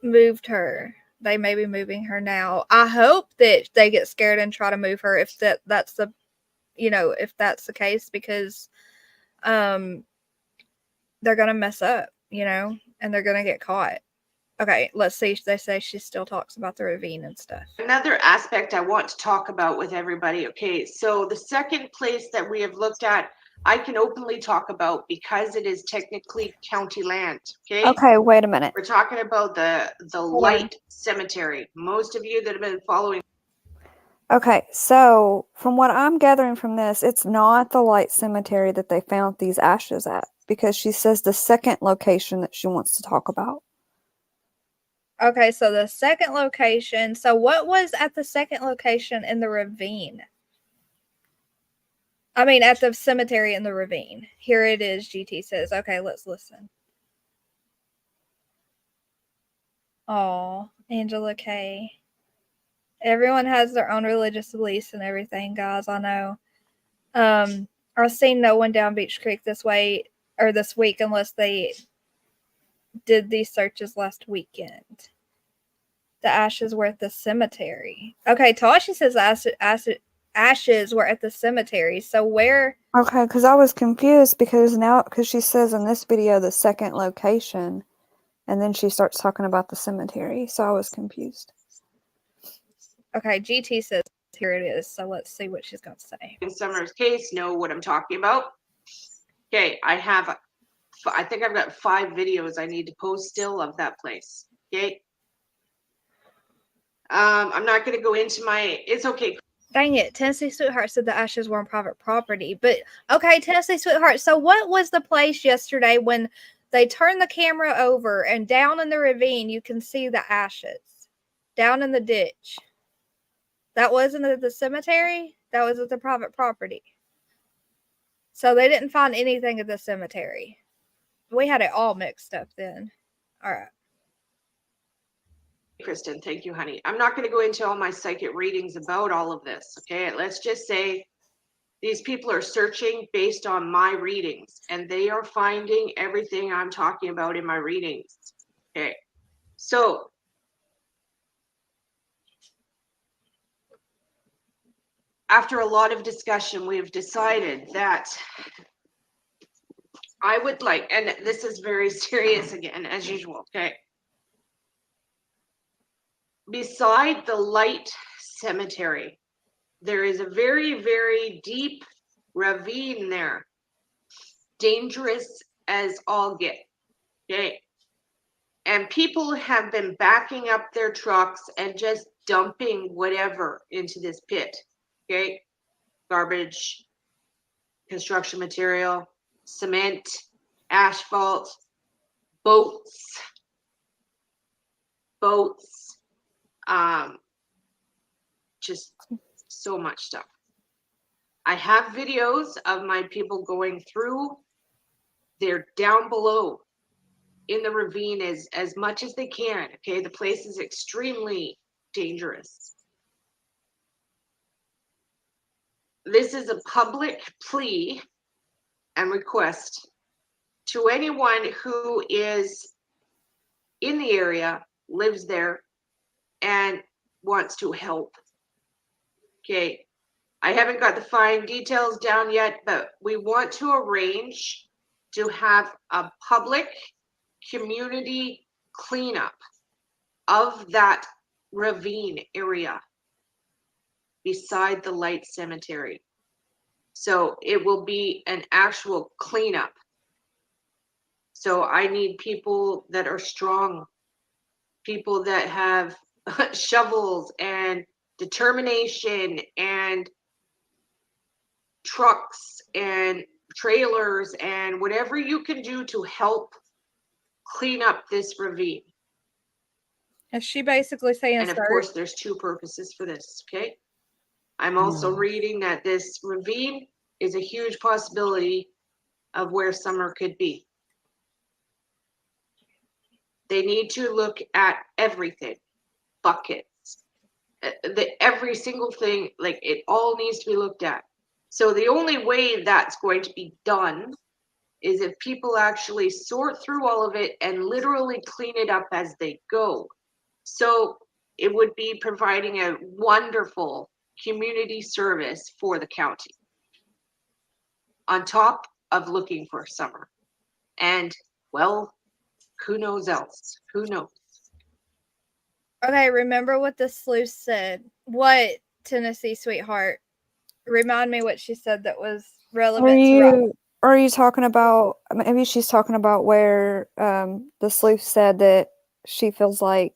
moved her. They may be moving her now. I hope that they get scared and try to move her if that's the case, because they're gonna mess up, and they're gonna get caught. Okay, let's see. They say she still talks about the ravine and stuff. Another aspect I want to talk about with everybody. Okay, so the second place that we have looked at, I can openly talk about because it is technically county land. Okay, wait a minute. We're talking about the Light Cemetery. Most of you that have been following. Okay, so from what I'm gathering from this, it's not the Light Cemetery that they found these ashes at, because she says the second location that she wants to talk about. Okay, so the second location. So what was at the second location in the ravine? I mean, at the cemetery in the ravine. Here it is, GT says. Okay, let's listen. Oh, Angela K. Everyone has their own religious beliefs and everything, guys. I know. I've seen no one down Beach Creek this week unless they did these searches last weekend. The ashes were at the cemetery. Okay, Tashi says ashes were at the cemetery. So where? Okay, because I was confused because she says in this video the second location, and then she starts talking about the cemetery. So I was confused. Okay, GT says here it is. So let's see what she's going to say. In Summer's case, know what I'm talking about. Okay, I think I've got 5 videos I need to post still of that place. Okay. I'm not going to go into it's okay. Dang it. Tennessee Sweetheart said the ashes were on private property. But, okay, Tennessee Sweetheart. So, what was the place yesterday when they turned the camera over and down in the ravine, you can see the ashes down in the ditch? That wasn't at the cemetery. That was at the private property. So, they didn't find anything at the cemetery. We had it all mixed up then. All right. Kristen, thank you, honey. I'm not going to go into all my psychic readings about all of this, okay? Let's just say these people are searching based on my readings, and they are finding everything I'm talking about in my readings, okay? So, after a lot of discussion, we've decided that I would like, and this is very serious again, as usual, okay? Beside the light cemetery, there is a very, very deep ravine there. Dangerous as all get. Okay. And people have been backing up their trucks and just dumping whatever into this pit. Okay. Garbage, construction material, cement, asphalt, boats, just so much stuff. I have videos of my people going through. They're down below in the ravine as much as they can. Okay, the place is extremely dangerous. This is a public plea and request to anyone who is in the area, lives there, and wants to help. Okay, I haven't got the fine details down yet, but we want to arrange to have a public community cleanup of that ravine area beside the light cemetery. So it will be an actual cleanup. So I need people that are strong, people that have shovels and determination and trucks and trailers and whatever you can do to help clean up this ravine. Is she basically saying, and of course, there's two purposes for this, okay? I'm also reading that this ravine is a huge possibility of where Summer could be. They need to look at everything, buckets, every single thing, like it all needs to be looked at. So the only way that's going to be done is if people actually sort through all of it and literally clean it up as they go. So it would be providing a wonderful community service for the county on top of looking for Summer. And, well, who knows else? Who knows? Okay, remember what the sleuth said. What, Tennessee Sweetheart? Remind me what she said that was relevant to Are you talking about, maybe she's talking about where the sleuth said that she feels like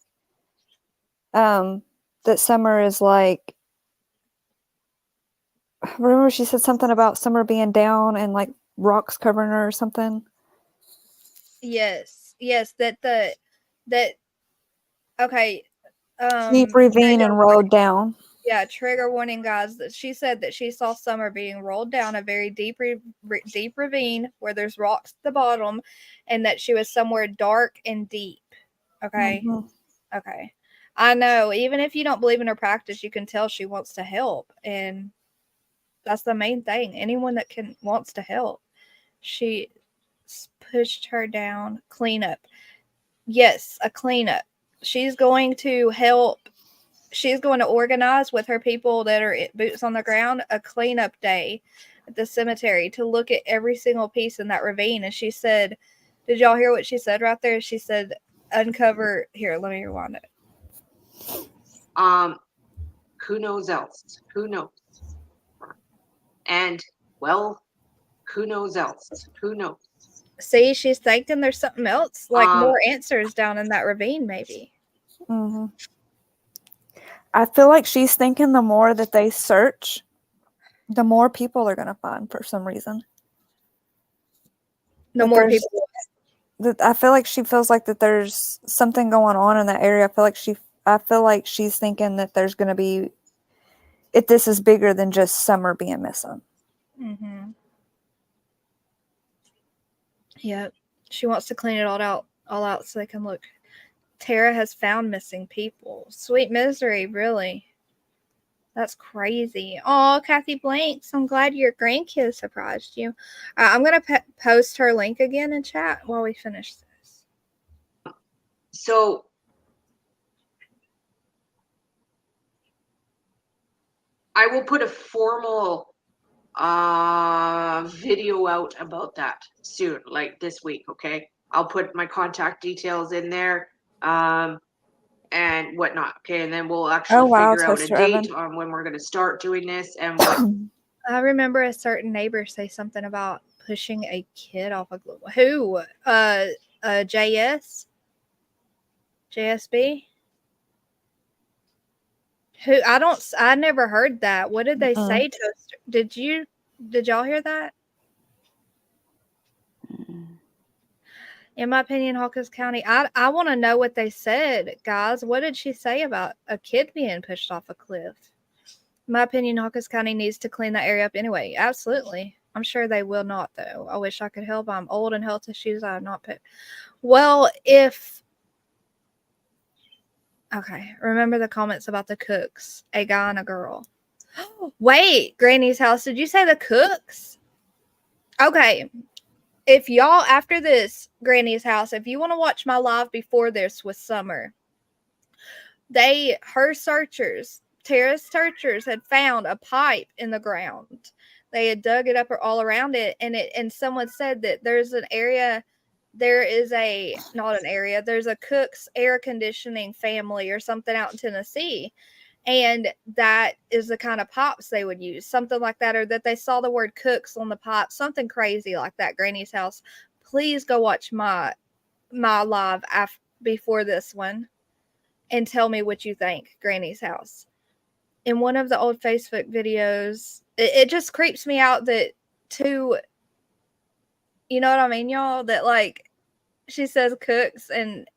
that Summer is like, remember she said something about Summer being down and like rocks covering her or something? Yes, okay. Deep ravine and rolled down. Yeah, trigger warning, guys. That she said that she saw Summer being rolled down a very deep ravine where there's rocks at the bottom, and that she was somewhere dark and deep. Okay, okay. I know. Even if you don't believe in her practice, you can tell she wants to help, and that's the main thing. Anyone that wants to help. She pushed her down. Cleanup. Yes, a cleanup. She's going to help. She's going to organize with her people that are boots on the ground a cleanup day at the cemetery to look at every single piece in that ravine. And she said, did y'all hear what she said right there? She said, uncover. Here, let me rewind it. Who knows else? Who knows? And, well, who knows else? Who knows? See, she's thinking there's something else, like more answers down in that ravine, maybe. I feel like she's thinking the more that they search, the more people they're going to find for some reason. The That more there's- people. That I feel like she feels like that there's something going on in that area. I feel like she's thinking that there's going to be, if this is bigger than just Summer being missing. Mm-hmm. Yep. She wants to clean it all out so they can look. Tara has found missing people. Sweet misery, really. That's crazy. Oh, Kathy Blanks, I'm glad your grandkids surprised you. I'm going to post her link again in chat while we finish this. So I will put a formal video out about that soon, like this week, okay? I'll put my contact details in there and whatnot, okay? And then we'll actually figure out a Toaster date oven. on when we're going to start doing this and what. I remember a certain neighbor say something about pushing a kid off a glue. Who? JSB? Who? I never heard that. What did they say, Toaster? Did y'all hear that? In my opinion, Hawkins County, I want to know what they said, guys. What did she say about a kid being pushed off a cliff? In my opinion, Hawkins County needs to clean that area up anyway. Absolutely. I'm sure they will not, though. I wish I could help. I'm old and health issues. I have not put. Well, okay, remember the comments about the cooks, a guy and a girl. Wait, Granny's house. Did you say the cooks? Okay. If y'all, after this, Granny's house, if you want to watch my live before this with Summer, Tara's searchers had found a pipe in the ground. They had dug it up all around it, and someone said that there's an area, there's a cook's air conditioning family or something out in Tennessee. And that is the kind of pipes they would use, something like that, or that they saw the word cooks on the pipe, something crazy like that. Granny's house. Please go watch my live before this one and tell me what you think. Granny's house. In one of the old Facebook videos, it just creeps me out that you know what I mean, y'all? That like she says cooks, and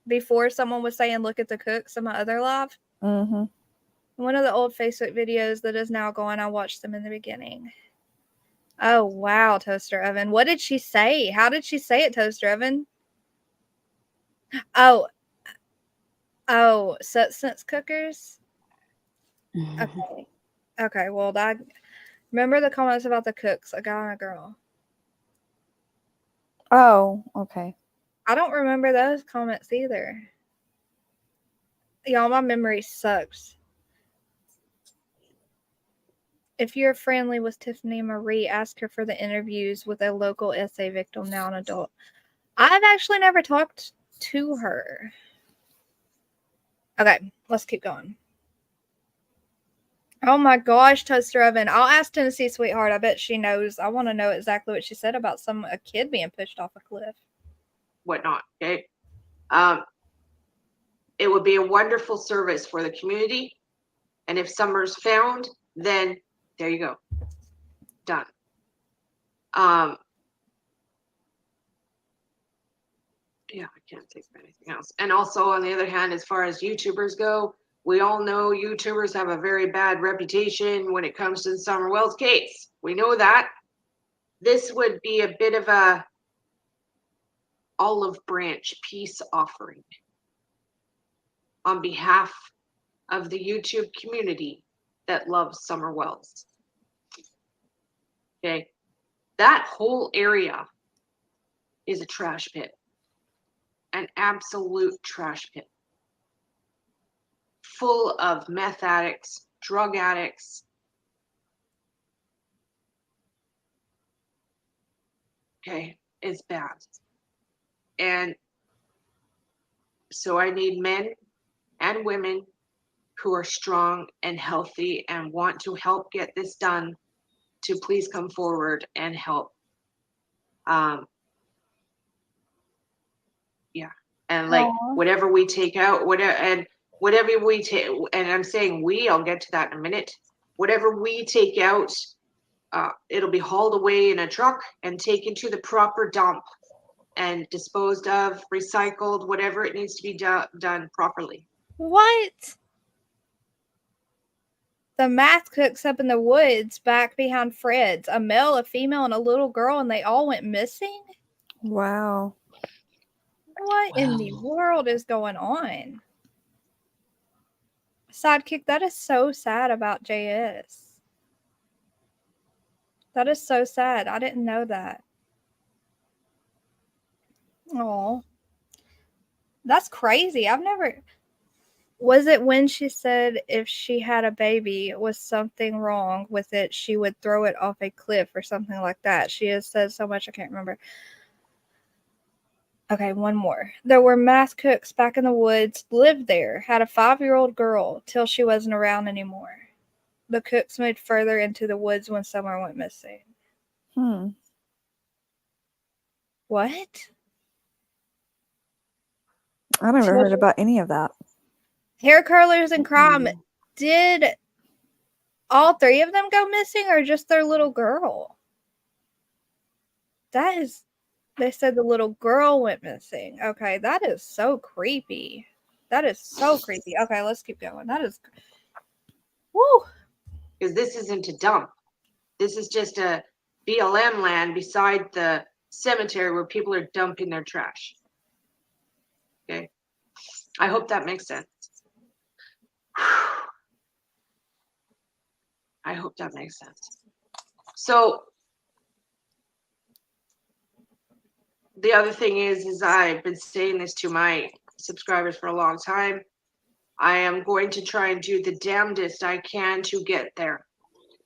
before someone was saying look at the cooks in my other live. Mm-hmm. One of the old Facebook videos that is now gone, I watched them in the beginning. Oh, wow, Toaster Oven. What did she say? How did she say it, Toaster Oven? Oh, substance cookers? Okay. Okay, well, remember the comments about the cooks, a guy and a girl. Oh, okay. I don't remember those comments either. Y'all, my memory sucks. If you're friendly with Tiffany Marie, ask her for the interviews with a local SA victim, now an adult. I've actually never talked to her. Okay, let's keep going. Oh my gosh, Toaster Oven. I'll ask Tennessee Sweetheart. I bet she knows. I want to know exactly what she said about a kid being pushed off a cliff. Whatnot, okay? It would be a wonderful service for the community. And if Summer's found, then there you go. Done. Yeah, I can't think of anything else. And also, on the other hand, as far as YouTubers go, we all know YouTubers have a very bad reputation when it comes to the Summer Wells case. We know that. This would be a bit of a olive branch peace offering on behalf of the YouTube community that loves Summer Wells. Okay. That whole area is a trash pit. An absolute trash pit. Full of meth addicts, drug addicts. Okay, it's bad. And so I need men and women who are strong and healthy and want to help get this done to please come forward and help. Yeah. And like whatever we take out, whatever, and whatever we take, and I'm saying we, I'll get to that in a minute. Whatever we take out, it'll be hauled away in a truck and taken to the proper dump and disposed of, recycled, whatever it needs to be done properly. What? The math cooks up in the woods back behind Fred's. A male, a female, and a little girl, and they all went missing? Wow. What in the world is going on? Sidekick, that is so sad about JS. That is so sad. I didn't know that. Oh, that's crazy. I've never. Was it when she said if she had a baby, was something wrong with it, she would throw it off a cliff or something like that? She has said so much, I can't remember. Okay, one more. There were math cooks back in the woods, lived there, had a 5-year-old girl till she wasn't around anymore. The cooks moved further into the woods when summer went missing. What? I never heard about any of that. Hair curlers and crime. Did all 3 of them go missing or just their little girl? That is, they said the little girl went missing. Okay, that is so creepy. That is so creepy. Okay, let's keep going. That is, woo. Because this isn't a dump. This is just a BLM land beside the cemetery where people are dumping their trash. Okay. I hope that makes sense. I hope that makes sense. So the other thing is I've been saying this to my subscribers for a long time. I am going to try and do the damnedest I can to get there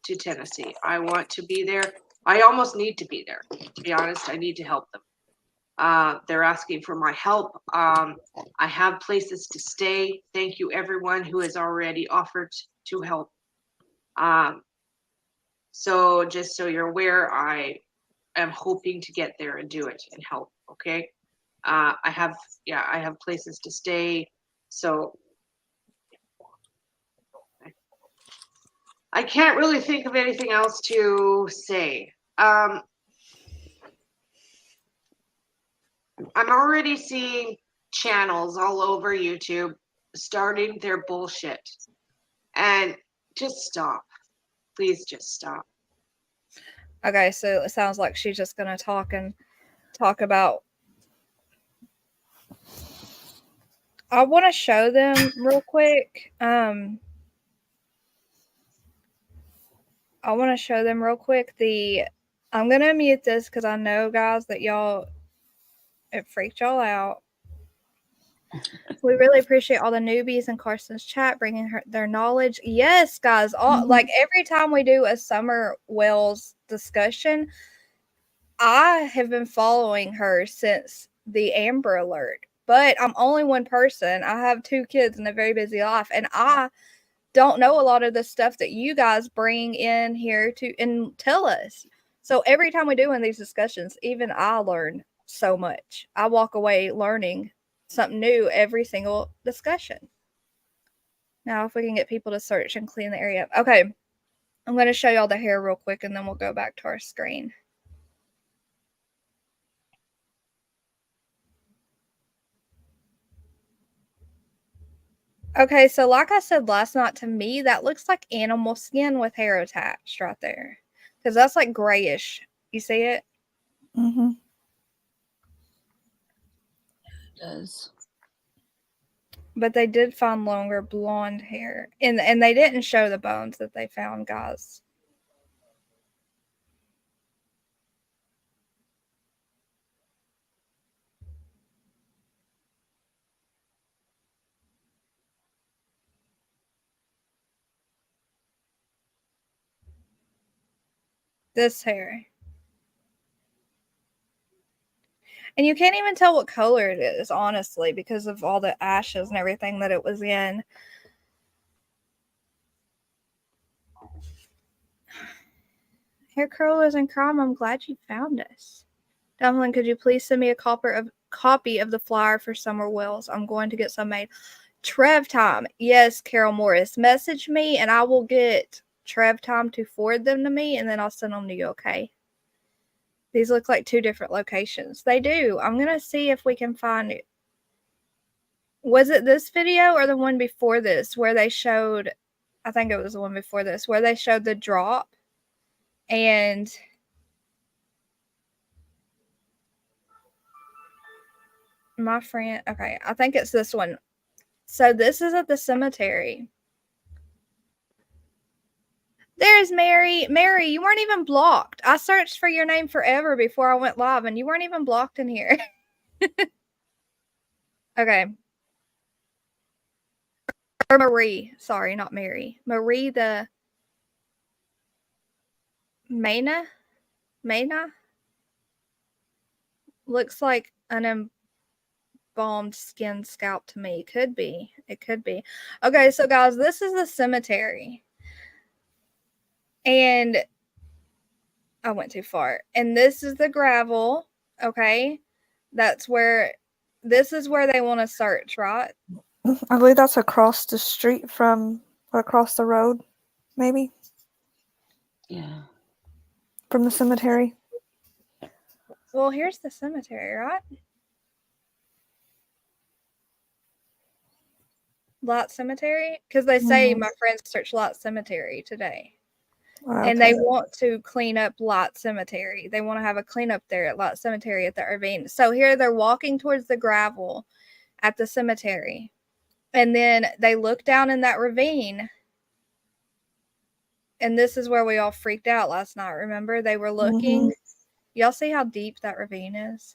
to Tennessee. I want to be there. I almost need to be there. To be honest, I need to help them. They're asking for my help. I have places to stay. Thank you, everyone who has already offered to help. So just so you're aware, I am hoping to get there and do it and help. Okay. I have places to stay. So I can't really think of anything else to say. I'm already seeing channels all over YouTube starting their bullshit. And just stop. Please just stop. Okay, so it sounds like she's just going to talk about. I want to show them real quick. I want to show them real quick I'm going to mute this because I know, guys, that it freaked y'all out. We really appreciate all the newbies in Carson's chat bringing their knowledge. Yes, guys, like every time we do a Summer Wells discussion, I have been following her since the Amber Alert, but I'm only one person. I have 2 kids and a very busy life, and I don't know a lot of the stuff that you guys bring in here and tell us. So every time we do in these discussions, even I learn so much. I walk away learning something new every single discussion. Now, if we can get people to search and clean the area up. Okay, I'm going to show y'all the hair real quick, and then we'll go back to our screen. Okay, so like I said last night, to me, that looks like animal skin with hair attached right there. Because that's like grayish. You see it? Mm-hmm. It does. But they did find longer blonde hair. And they didn't show the bones that they found, guys. This hair. And you can't even tell what color it is, honestly, because of all the ashes and everything that it was in. Hair curlers and crime, I'm glad you found us. Dumpling, could you please send me a copy of the flyer for Summer Wells? I'm going to get some made. Trev time. Yes, Carol Morris. Message me and I will get Trev time to forward them to me and then I'll send them to you, okay? These look like 2 different locations. They do. I'm going to see if we can find it. Was it this video or the one before this where they showed, I think it was the one before this, where they showed the drop and my friend, okay, I think it's this one. So this is at the cemetery. There's Mary. Mary, you weren't even blocked. I searched for your name forever before I went live, and you weren't even blocked in here. Okay. Or Marie. Sorry, not Mary. Marie the Maina? Looks like an embalmed skin scalp to me. Could be. It could be. Okay, so guys, this is the cemetery. And I went too far. And this is the gravel. Okay. This is where they want to search, right? I believe that's across the street from, or across the road, maybe, Yeah. from the cemetery. Well, here's the cemetery, right? Lot Cemetery? Because they say my friends searched Lot Cemetery today. Okay. And they want to clean up Lot Cemetery. They want to have a cleanup there at Lot Cemetery at the ravine. So here they're walking towards the gravel at the cemetery. And then they look down in that ravine. And this is where we all freaked out last night, remember? They were looking. Y'all see how deep that ravine is?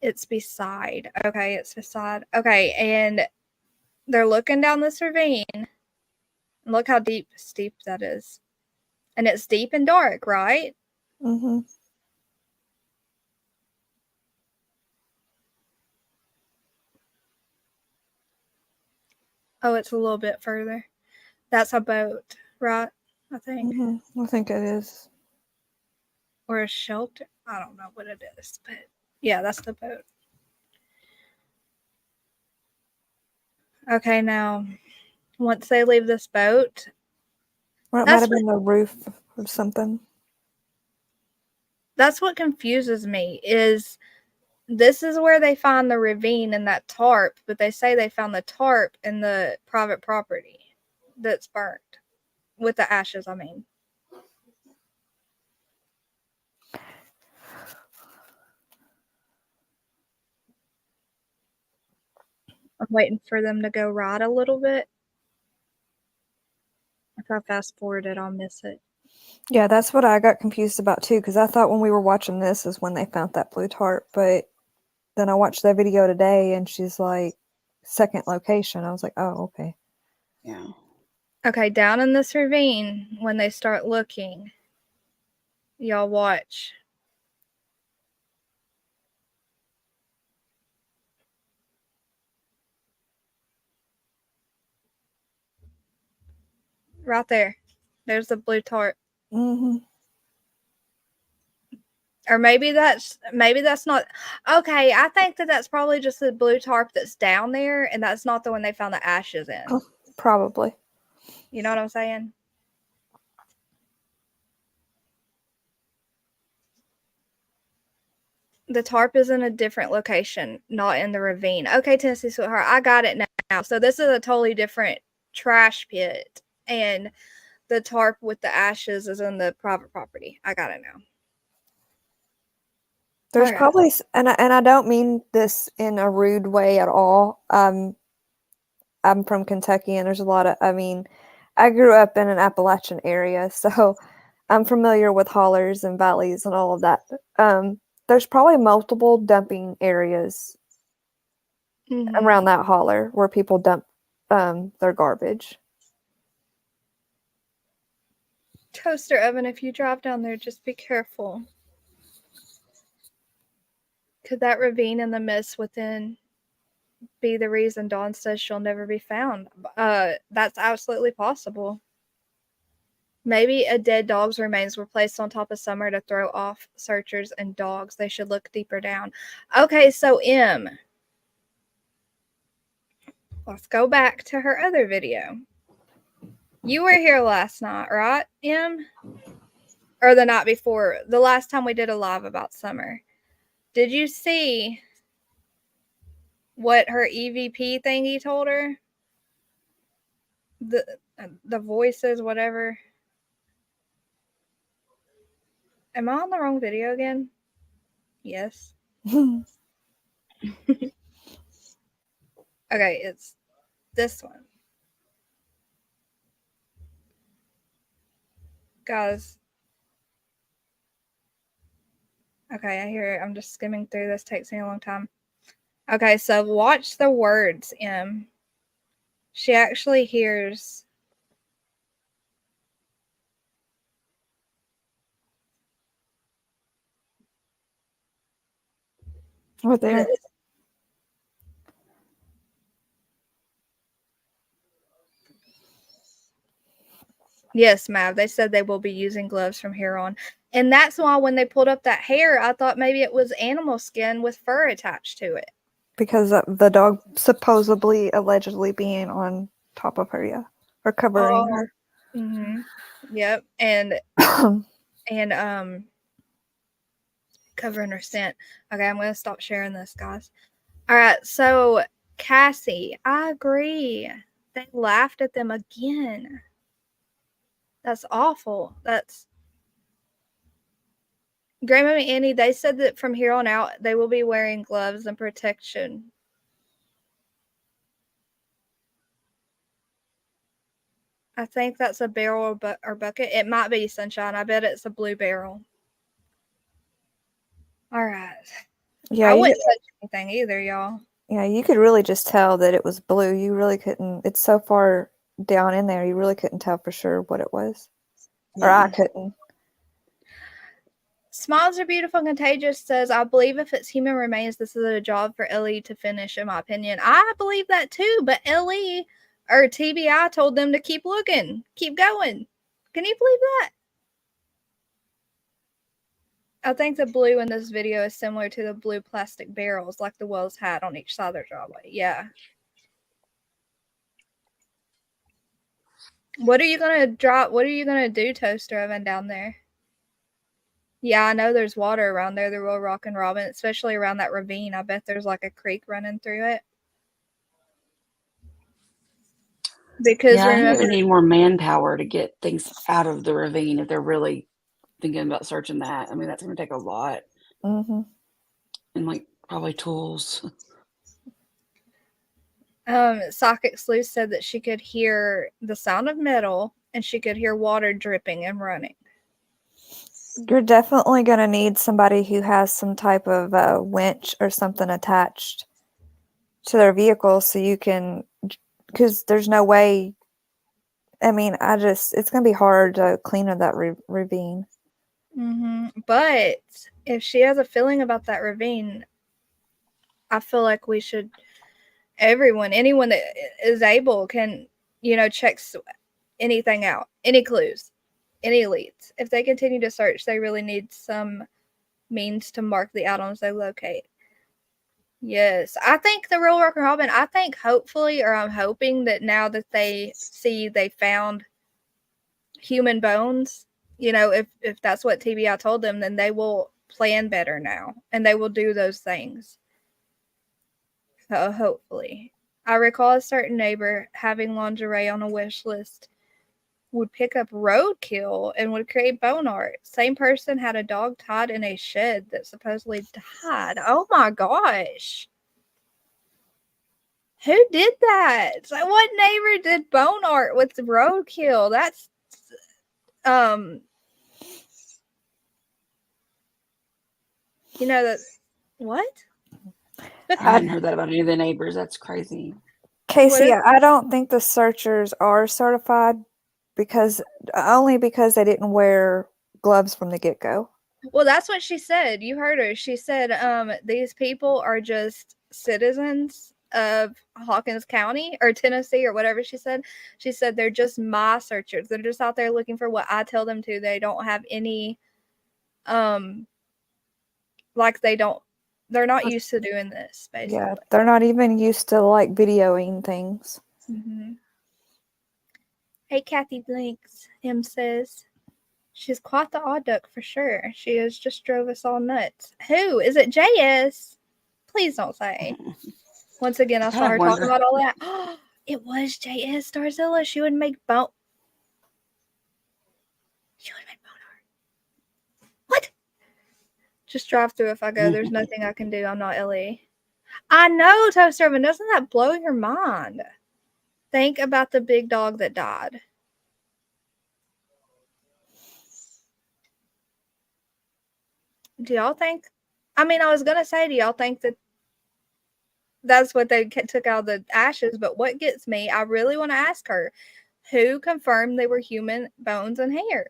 It's beside. Okay, it's beside. Okay, and they're looking down this ravine. And look how steep that is. And it's deep and dark, right? Mm-hmm. Oh, it's a little bit further. That's a boat, right? I think. Mm-hmm. I think it is. Or a shelter. I don't know what it is, but yeah, that's the boat. Okay, now, once they leave this boat. Or it might have been the roof or something. That's what confuses me, is this is where they find the ravine and that tarp, but they say they found the tarp in the private property that's burnt. With the ashes, I mean. I'm waiting for them to go right a little bit. If I fast forward it, I'll miss it. Yeah, that's what I got confused about too, because I thought when we were watching this is when they found that blue tarp, but then I watched that video today and she's like, second location. I was like, oh, okay. Yeah. Okay, down in this ravine, when they start looking, y'all watch. Right there. There's the blue tarp. Mm-hmm. Or maybe that's not. Okay, I think that's probably just the blue tarp that's down there, and that's not the one they found the ashes in. Oh, probably. You know what I'm saying? The tarp is in a different location, not in the ravine. Okay, Tennessee Sweetheart, I got it now. So this is a totally different trash pit, and the tarp with the ashes is in the private property. I got it now. There's Okay. probably, and I don't mean this in a rude way at all. I'm from Kentucky, and there's a lot of, I grew up in an Appalachian area, so I'm familiar with hollers and valleys and all of that. There's probably multiple dumping areas around that holler where people dump their garbage. Toaster oven, if you drive down there, just be careful. Could that ravine and the mist within be the reason Dawn says she'll never be found? That's absolutely possible. Maybe a dead dog's remains were placed on top of Summer to throw off searchers and dogs. They should look deeper down. Okay, so M. let's go back to her other video. You were here last night, right, Em? Or the night before, the last time we did a live about Summer. Did you see what her EVP thingy told her? The voices, whatever. Am I on the wrong video again? Yes. Okay, it's this one. Guys. Okay, I hear it. I'm just skimming through this. Takes me a long time. Okay, so watch the words, Em. She actually hears. Right there. Yes, Mav. They said they will be using gloves from here on. And that's why when they pulled up that hair, I thought maybe it was animal skin with fur attached to it. Because the dog supposedly, allegedly being on top of her, yeah. Or covering her. Mm-hmm. Yep. And covering her scent. Okay, I'm gonna stop sharing this, guys. All right, so Cassie, I agree. They laughed at them again. That's awful. That's Grandma and Annie. They said that from here on out they will be wearing gloves and protection. I think that's a barrel or bucket. It might be, Sunshine. I bet it's a blue barrel. All right. Yeah, I wouldn't touch anything either, y'all. Yeah, you could really just tell that it was blue. You really couldn't. It's so far down in there, you really couldn't tell for sure what it was. Or I couldn't. Smiles Are Beautiful and Contagious says, I believe if it's human remains, this is a job for Ellie to finish, in my opinion. I believe that too, but Ellie or TBI told them to keep looking, keep going. Can you believe that? I think the blue in this video is similar to the blue plastic barrels like the Wells had on each side of their driveway. Yeah. What are you gonna drop? What are you gonna do, Toaster Oven, down there? Yeah, I know there's water around there, the Real Rock and Robin, especially around that ravine. I bet there's like a creek running through it. Because Yeah, I think remember, we need more manpower to get things out of the ravine if they're really thinking about searching that. I mean, that's going to take a lot. Mm-hmm. And like probably tools. Socket Sleuth said that she could hear the sound of metal and she could hear water dripping and running. You're definitely going to need somebody who has some type of winch or something attached to their vehicle so you can, because there's no way. I mean, it's going to be hard to clean up that ravine. Mm-hmm. But if she has a feeling about that ravine, I feel like we should, anyone that is able can, check anything out, any clues, any leads. If they continue to search, they really need some means to mark the items they locate. Yes, I think the Real Rock and Robin, I think hopefully, or I'm hoping that now that they see they found human bones, if that's what TBI told them, then they will plan better now and they will do those things. So hopefully. I recall a certain neighbor having lingerie on a wish list would pick up roadkill and would create bone art. Same person had a dog tied in a shed that supposedly died. Oh my gosh. Who did that? So what neighbor did bone art with the roadkill? That's that what? I hadn't heard that about any of the neighbors. That's crazy. Casey, I don't think the searchers are certified because they didn't wear gloves from the get-go. Well, that's what she said. You heard her. She said, these people are just citizens of Hawkins County or Tennessee or whatever she said. She said they're just my searchers. They're just out there looking for what I tell them to. They don't have any, like they They're not used to doing this, basically. Yeah, they're not even used to like videoing things. Hey, Kathy Blinks, M says. She's quite the odd duck for sure. She has just drove us all nuts. Who? Is it JS? Please don't say. Once again, I saw her talking about all that. It was JS Starzilla. She would make bone. She would make bone art. What? Just drive through if I go. There's nothing I can do. I'm not Ellie. I know, Toaster, but doesn't that blow your mind? Think about the big dog that died. Do y'all think? I mean, I was going to say, do y'all think that that's what they took out of the ashes? But what gets me, I really want to ask her, who confirmed they were human bones and hair?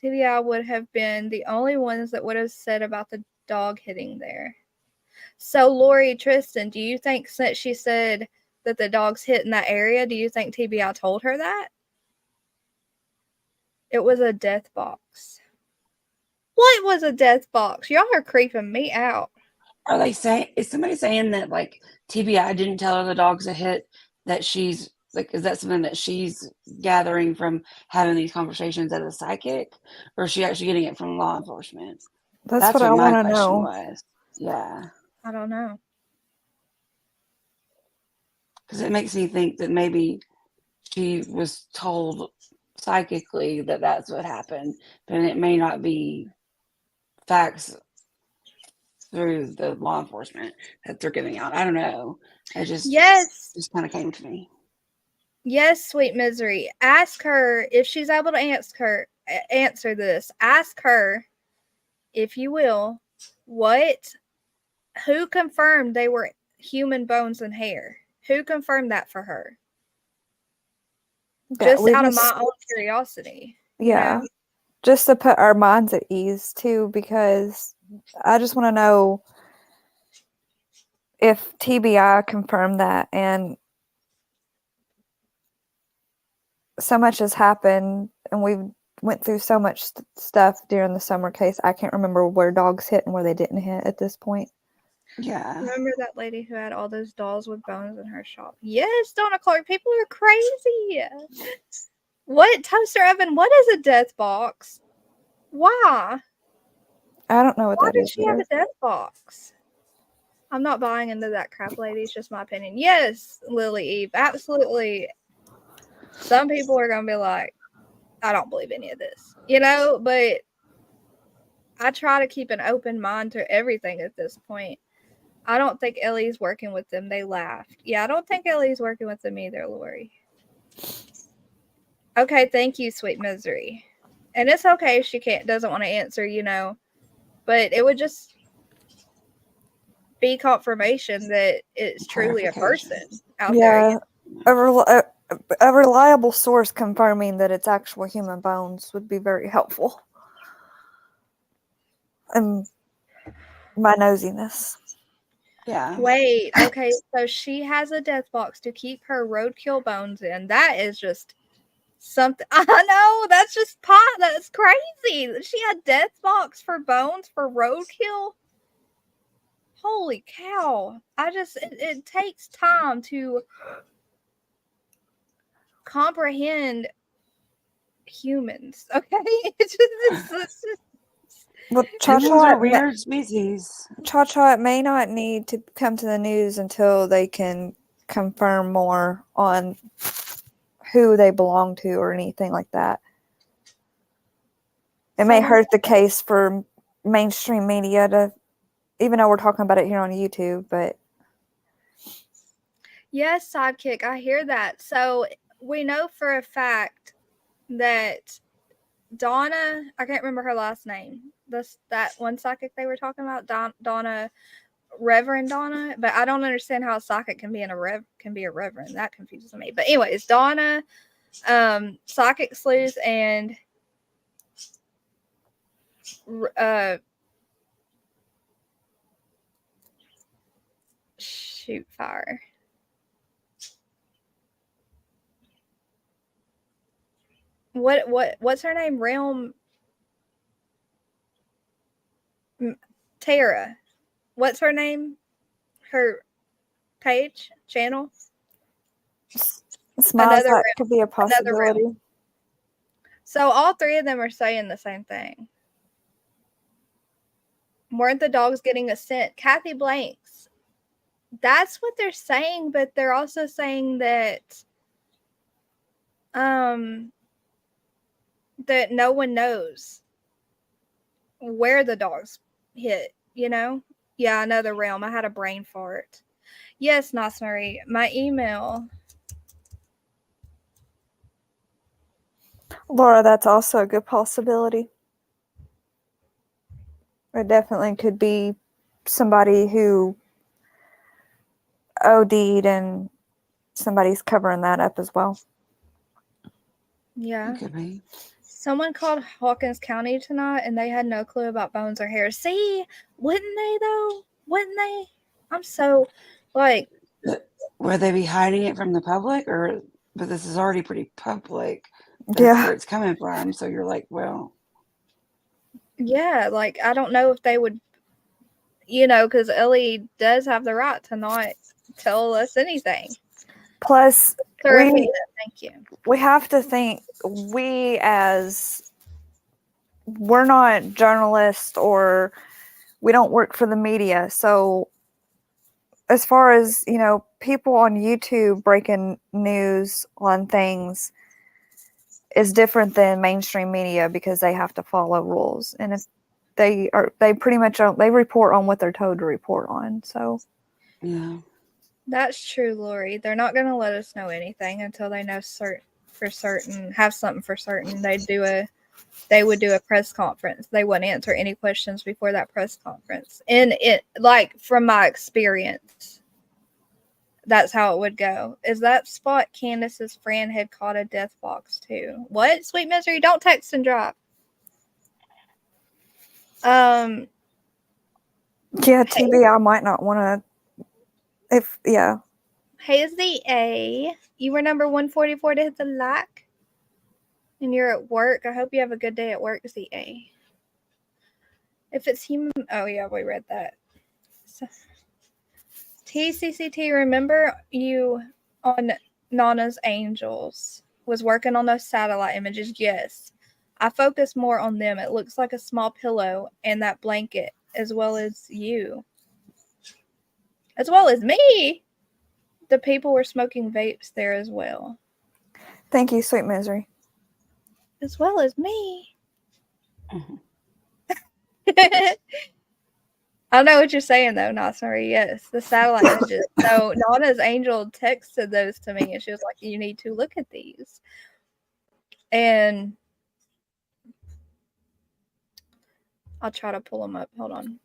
TBI would have been the only ones that would have said about the dog hitting there. So, Lori, Tristan, do you think since she said that the dogs hit in that area, do you think TBI told her that? It was a death box. What was a death box? Y'all are creeping me out. Are they saying, is somebody saying that like TBI didn't tell her the dog's a hit, that she's like, is that something that she's gathering from having these conversations as a psychic, or is she actually getting it from law enforcement? That's what I my want to question know. was. Yeah. I don't know. Because it makes me think that maybe she was told psychically that that's what happened, but it may not be facts through the law enforcement that they're giving out. I don't know. It just kind of came to me. Yes, sweet misery. Ask her if she's able to answer this. Ask her, if you will, who confirmed they were human bones and hair? Who confirmed that for her? Yeah, just out of my own curiosity. Yeah. You know? Just to put our minds at ease too, because I just want to know if TBI confirmed that, and so much has happened and we've went through so much stuff during the summer case. I can't remember where dogs hit and where they didn't hit at this point. Yeah. Remember that lady who had all those dolls with bones in her shop? Yes, Donna Clark. People are crazy. What, Toaster Evan? What is a death box? Why? I don't know what Why that did is. she have a death box? I'm not buying into that crap, lady. It's just my opinion. Yes, Lily Eve. Absolutely. Some people are going to be like, I don't believe any of this. You know, but I try to keep an open mind to everything at this point. I don't think Ellie's working with them. They laughed. Yeah, I don't think Ellie's working with them either, Lori. Okay, thank you, sweet misery. And it's okay if she doesn't want to answer, you know, but it would just be confirmation that it's truly a person out there. A reliable source confirming that it's actual human bones would be very helpful. And my nosiness. Yeah. Wait, okay, so she has a death box to keep her roadkill bones in. That is just something. I know, that's just pot. That's crazy. She had death box for bones for roadkill. Holy cow. It takes time to comprehend humans, okay? It's just Well, Humans are weird species. Cha-Cha, it may not need to come to the news until they can confirm more on who they belong to or anything like that. It may hurt the case for mainstream media to, even though we're talking about it here on YouTube, but. Yes, Sidekick, I hear that. So we know for a fact that Donna, I can't remember her last name. That one psychic they were talking about, Donna, Reverend Donna, but I don't understand how a psychic can be a reverend. That confuses me. But anyways, Donna, Psychic Sleuth, and shoot fire. What's her name? Realm Tara. what's her name? Her page, channel? Smiles, Another that could be a possibility. So all three of them are saying the same thing. Weren't the dogs getting a scent? Kathy Blanks. That's what they're saying, but they're also saying that that no one knows where the dogs hit, you know? Yeah, another realm. I had a brain fart. Yes, Nasmari, my email. Laura, that's also a good possibility. It definitely could be somebody who OD'd and somebody's covering that up as well. Yeah. It could be. Someone called Hawkins County tonight and they had no clue about bones or hair. See, wouldn't they though? Wouldn't they? I'm so like, Would they be hiding it from the public, or? But this is already pretty public. That's Yeah. where it's coming from. So you're like, well, yeah, like I don't know if they would, you know, because Ellie does have the right to not tell us anything. Plus, Thank you. we have to think, we're not journalists or we don't work for the media. So as far as, you know, people on YouTube breaking news on things is different than mainstream media because they have to follow rules. And if they pretty much they report on what they're told to report on. So yeah. That's true, Lori. They're not going to let us know anything until they know have something for certain. They would do a press conference. They wouldn't answer any questions before that press conference. And it, like, from my experience, that's how it would go. Is that spot Candace's friend had caught a death box too? What? Sweet Misery, don't text and drive. yeah, TV, I might not want to. Hey, is the A. You were number 144 to hit the like. And you're at work. I hope you have a good day at work, is the A. If it's human. Oh, yeah, we read that. So, TCCT, remember you on Nana's Angels was working on those satellite images? Yes. I focus more on them. It looks like a small pillow and that blanket, as well as you. As well as me. The people were smoking vapes there as well. Thank you, Sweet Misery. As well as me. Mm-hmm. I know what you're saying, though. Not sorry. Yes, the satellite images. So Nana's Angel texted those to me, and she was like, "You need to look at these." And I'll try to pull them up. Hold on.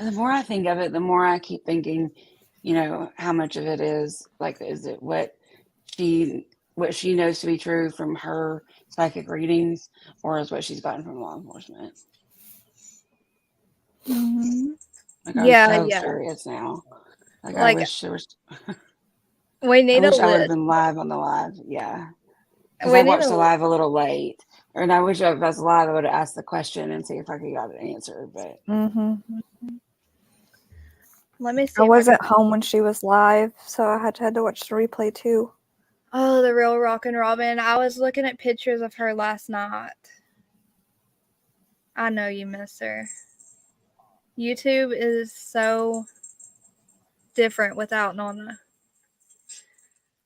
The more I think of it, the more I keep thinking, you know, how much of it is like, is it what she knows to be true from her psychic readings, or is what she's gotten from law enforcement? Mm-hmm. Like, I'm so curious now. Like, I wish there was. We need I wish a I would have list. been live on the live. Yeah. Because I watched the live a little late. And I wish if I was live, I would have asked the question and see if I could get an answer. But let me see. I wasn't home when she was live, so I had to watch the replay too. Oh, the real Rockin' Robin. I was looking at pictures of her last night. I know you miss her. YouTube is so different without Nana.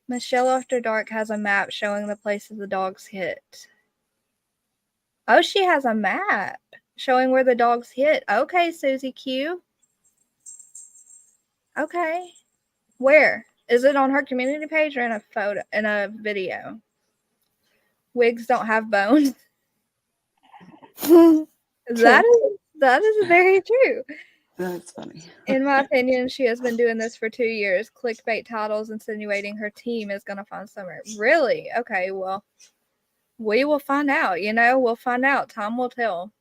Michelle After Dark has a map showing the places the dogs hit. Oh, she has a map showing where the dogs hit. Okay, Susie Q. Okay. Where? Is it on her community page or in a video? Wigs don't have bones. That is very true. That's funny. In my opinion, she has been doing this for 2 years. Clickbait titles insinuating her team is going to find Summer. Really? Okay, well, we will find out. You know, we'll find out. Time will tell.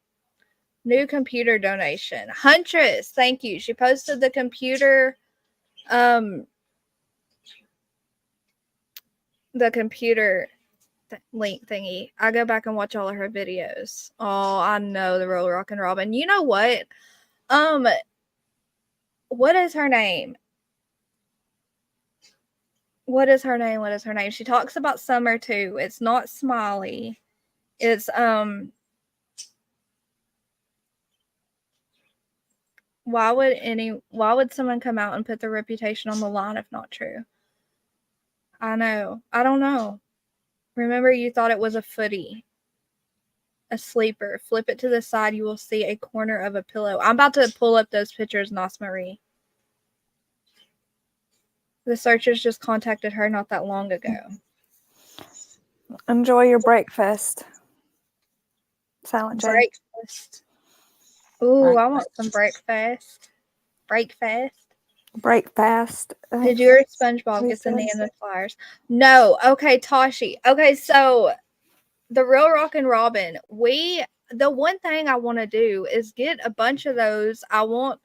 New computer donation. Huntress, thank you. She posted the computer, link thingy. I go back and watch all of her videos. Oh, I know the Real Rockin' Robin. You know what? What is her name? What is her name? What is her name? She talks about summer too. It's not Smiley. It's why would someone come out and put their reputation on the line if not true? I know. I don't know. Remember, you thought it was a footy, a sleeper. Flip it to the side, you will see a corner of a pillow. I'm about to pull up those pictures, Nas Marie. The searchers just contacted her not that long ago. Enjoy your breakfast. Silent J. Breakfast. Ooh, Right. I want some breakfast. Breakfast. Break fast. Did your SpongeBob get the Nana flyers? No. Okay, Tashi. Okay, so the Real Rockin' Robin, the one thing I want to do is get a bunch of those. I want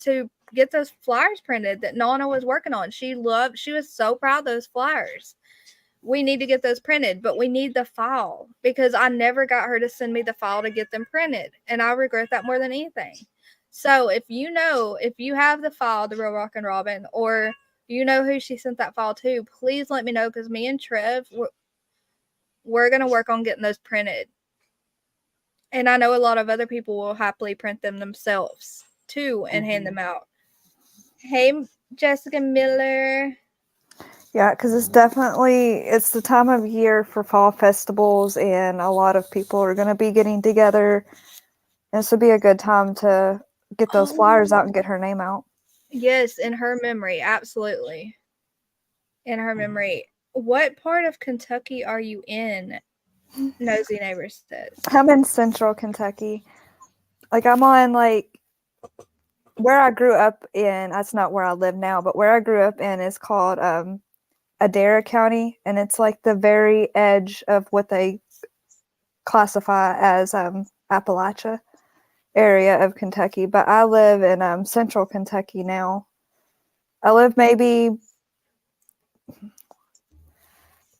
to get those flyers printed that Nana was working on. She was so proud of those flyers. We need to get those printed, but we need the file because I never got her to send me the file to get them printed. And I regret that more than anything. So if you have the file, the Real Rockin' Robin, or you know who she sent that file to, please let me know because me and Trev, we're going to work on getting those printed. And I know a lot of other people will happily print them themselves too and hand them out. Hey, Jessica Miller. Yeah, because it's the time of year for fall festivals, and a lot of people are going to be getting together. And this would be a good time to get those flyers out and get her name out. Yes, in her memory, absolutely. In her memory. What part of Kentucky are you in? Nosy Neighbor says. I'm in central Kentucky. Like, I'm on, where I grew up in, that's not where I live now, but where I grew up in is called Adair County, and it's like the very edge of what they classify as Appalachia area of Kentucky. But I live in central Kentucky now. I live maybe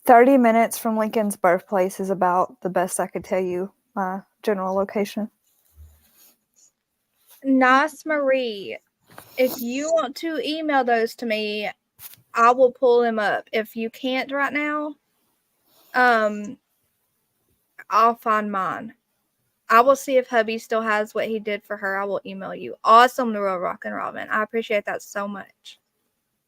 30 minutes from Lincoln's birthplace is about the best I could tell you my general location. Nas Marie, if you want to email those to me, I will pull them up. If you can't right now, I'll find mine. I will see if hubby still has what he did for her. I will email you. Awesome, the Real Rockin' Robin. I appreciate that so much.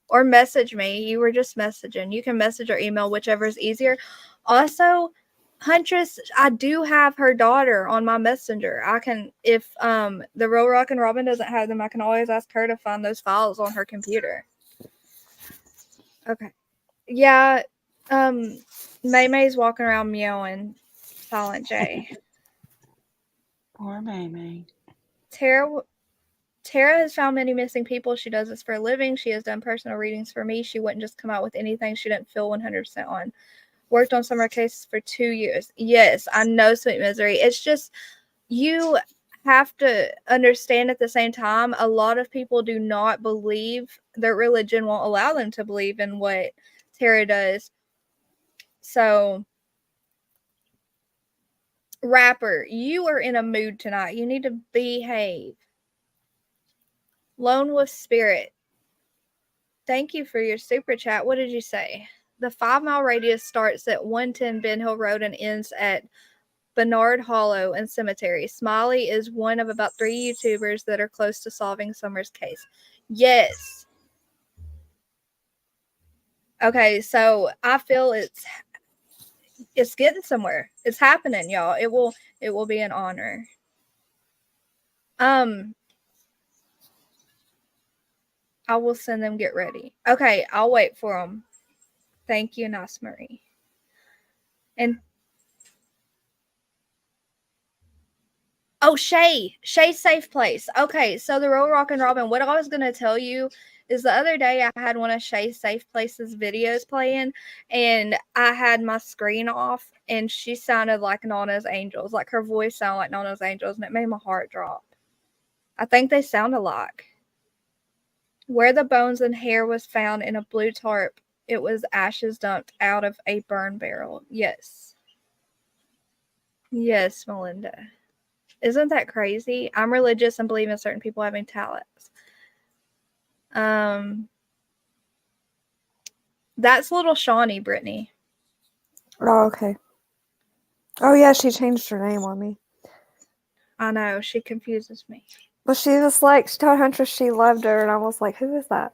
Or message me. You were just messaging. You can message or email, whichever is easier. Also, Huntress, I do have her daughter on my messenger. I can, if the Real Rockin' Robin doesn't have them, I can always ask her to find those files on her computer. Okay. Yeah. May May's walking around meowing. Silent J. Poor May. Tara has found many missing people. She does this for a living. She has done personal readings for me. She wouldn't just come out with anything she didn't feel 100% on. Worked on summer cases for 2 years. Yes, I know, Sweet Misery. It's just, you have to understand at the same time, a lot of people do not believe, their religion won't allow them to believe in what Tara does. So, Rapper, you are in a mood tonight. You need to behave. Lone Wolf Spirit, thank you for your super chat. What did you say? The 5-mile radius starts at 110 Ben Hill Road and ends at Bernard Hollow and Cemetery. Smiley is one of about 3 YouTubers that are close to solving Summer's case. Yes. Okay, so I feel it's getting somewhere. It's happening, y'all. It will be an honor. I will send them get ready. Okay, I'll wait for them. Thank you, Nas Marie. And Shay's Safe Place. Okay, so the Real Rockin' Robin, what I was going to tell you is the other day I had one of Shay's Safe Place's videos playing, and I had my screen off, and she sounded like Nana's Angels. Like, her voice sounded like Nana's Angels, and it made my heart drop. I think they sound alike. Where the bones and hair was found in a blue tarp it was ashes dumped out of a burn barrel. Yes. Yes, Melinda. Isn't that crazy? I'm religious and believe in certain people having talents. That's little Shawnee, Brittany. Oh, okay. Oh, yeah, she changed her name on me. I know, she confuses me. Well, she was like, she told Huntress she loved her, and I was like, who is that?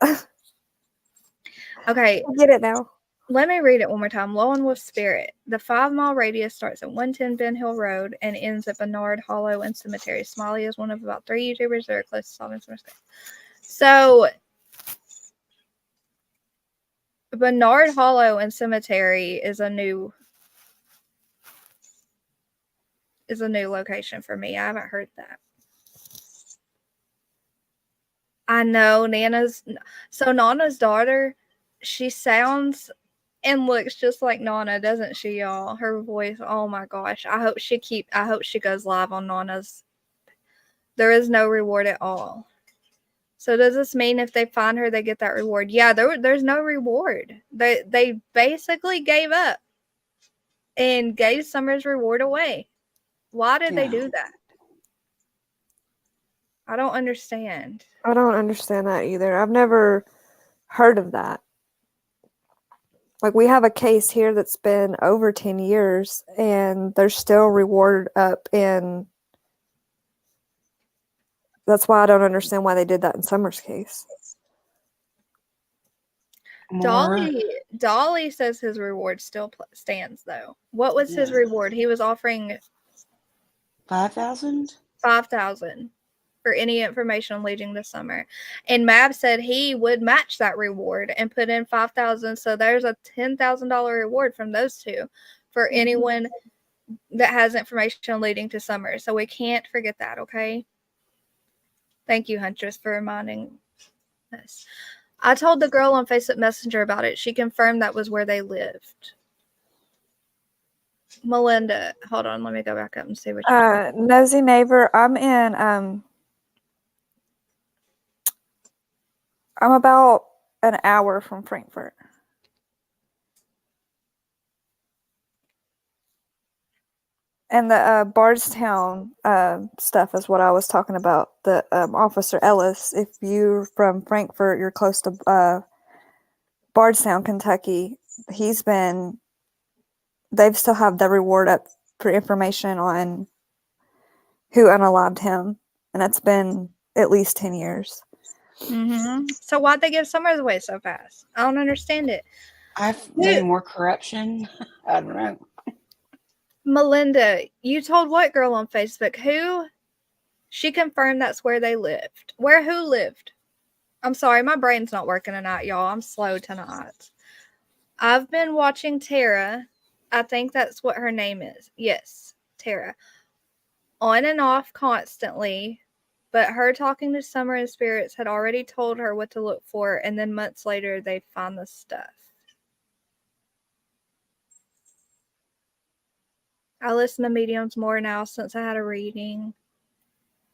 Okay, I get it now. let me read it one more time. Lone Wolf Spirit. The 5-mile radius starts at 110 Ben Hill Road and ends at Bernard Hollow and Cemetery. Smiley is one of about 3 YouTubers that are close to solving some mistakes. So, Bernard Hollow and Cemetery is a new location for me. I haven't heard that. I know Nana's daughter, she sounds and looks just like Nana, doesn't she, y'all? Her voice, oh my gosh. I hope she goes live on Nana's. There is no reward at all. So does this mean if they find her they get that reward? Yeah, there's no reward. They basically gave up and gave Summer's reward away. Why did they do that? I don't understand. I don't understand that either. I've never heard of that. Like, we have a case here that's been over 10 years, and there's still reward up in. That's why I don't understand why they did that in Summer's case. Dolly says his reward still stands, though. What was his reward? He was offering 5,000? 5,000 for any information leading to Summer. And Mab said he would match that reward and put in 5,000. So there's a $10,000 reward from those two for anyone that has information leading to Summer. So we can't forget that, okay? Thank you, Huntress, for reminding us. I told the girl on Facebook Messenger about it. She confirmed that was where they lived. Melinda, hold on. Let me go back up and see what you're Nosy Neighbor, I'm about an hour from Frankfurt. And the Bardstown stuff is what I was talking about. The Officer Ellis, if you're from Frankfurt, you're close to Bardstown, Kentucky. They still have the reward up for information on who unalived him. And it's been at least 10 years. Mm-hmm. So why'd they give Summers away so fast? I don't understand it. Maybe more corruption. I don't know. Melinda, you told what girl on Facebook? Who? She confirmed that's where they lived. Who lived? I'm sorry, my brain's not working tonight, y'all. I'm slow tonight. I've been watching Tara. I think that's what her name is. Yes, Tara. On and off constantly, but her talking to Summer and Spirits had already told her what to look for, and then months later they find the stuff. I listen to mediums more now since I had a reading.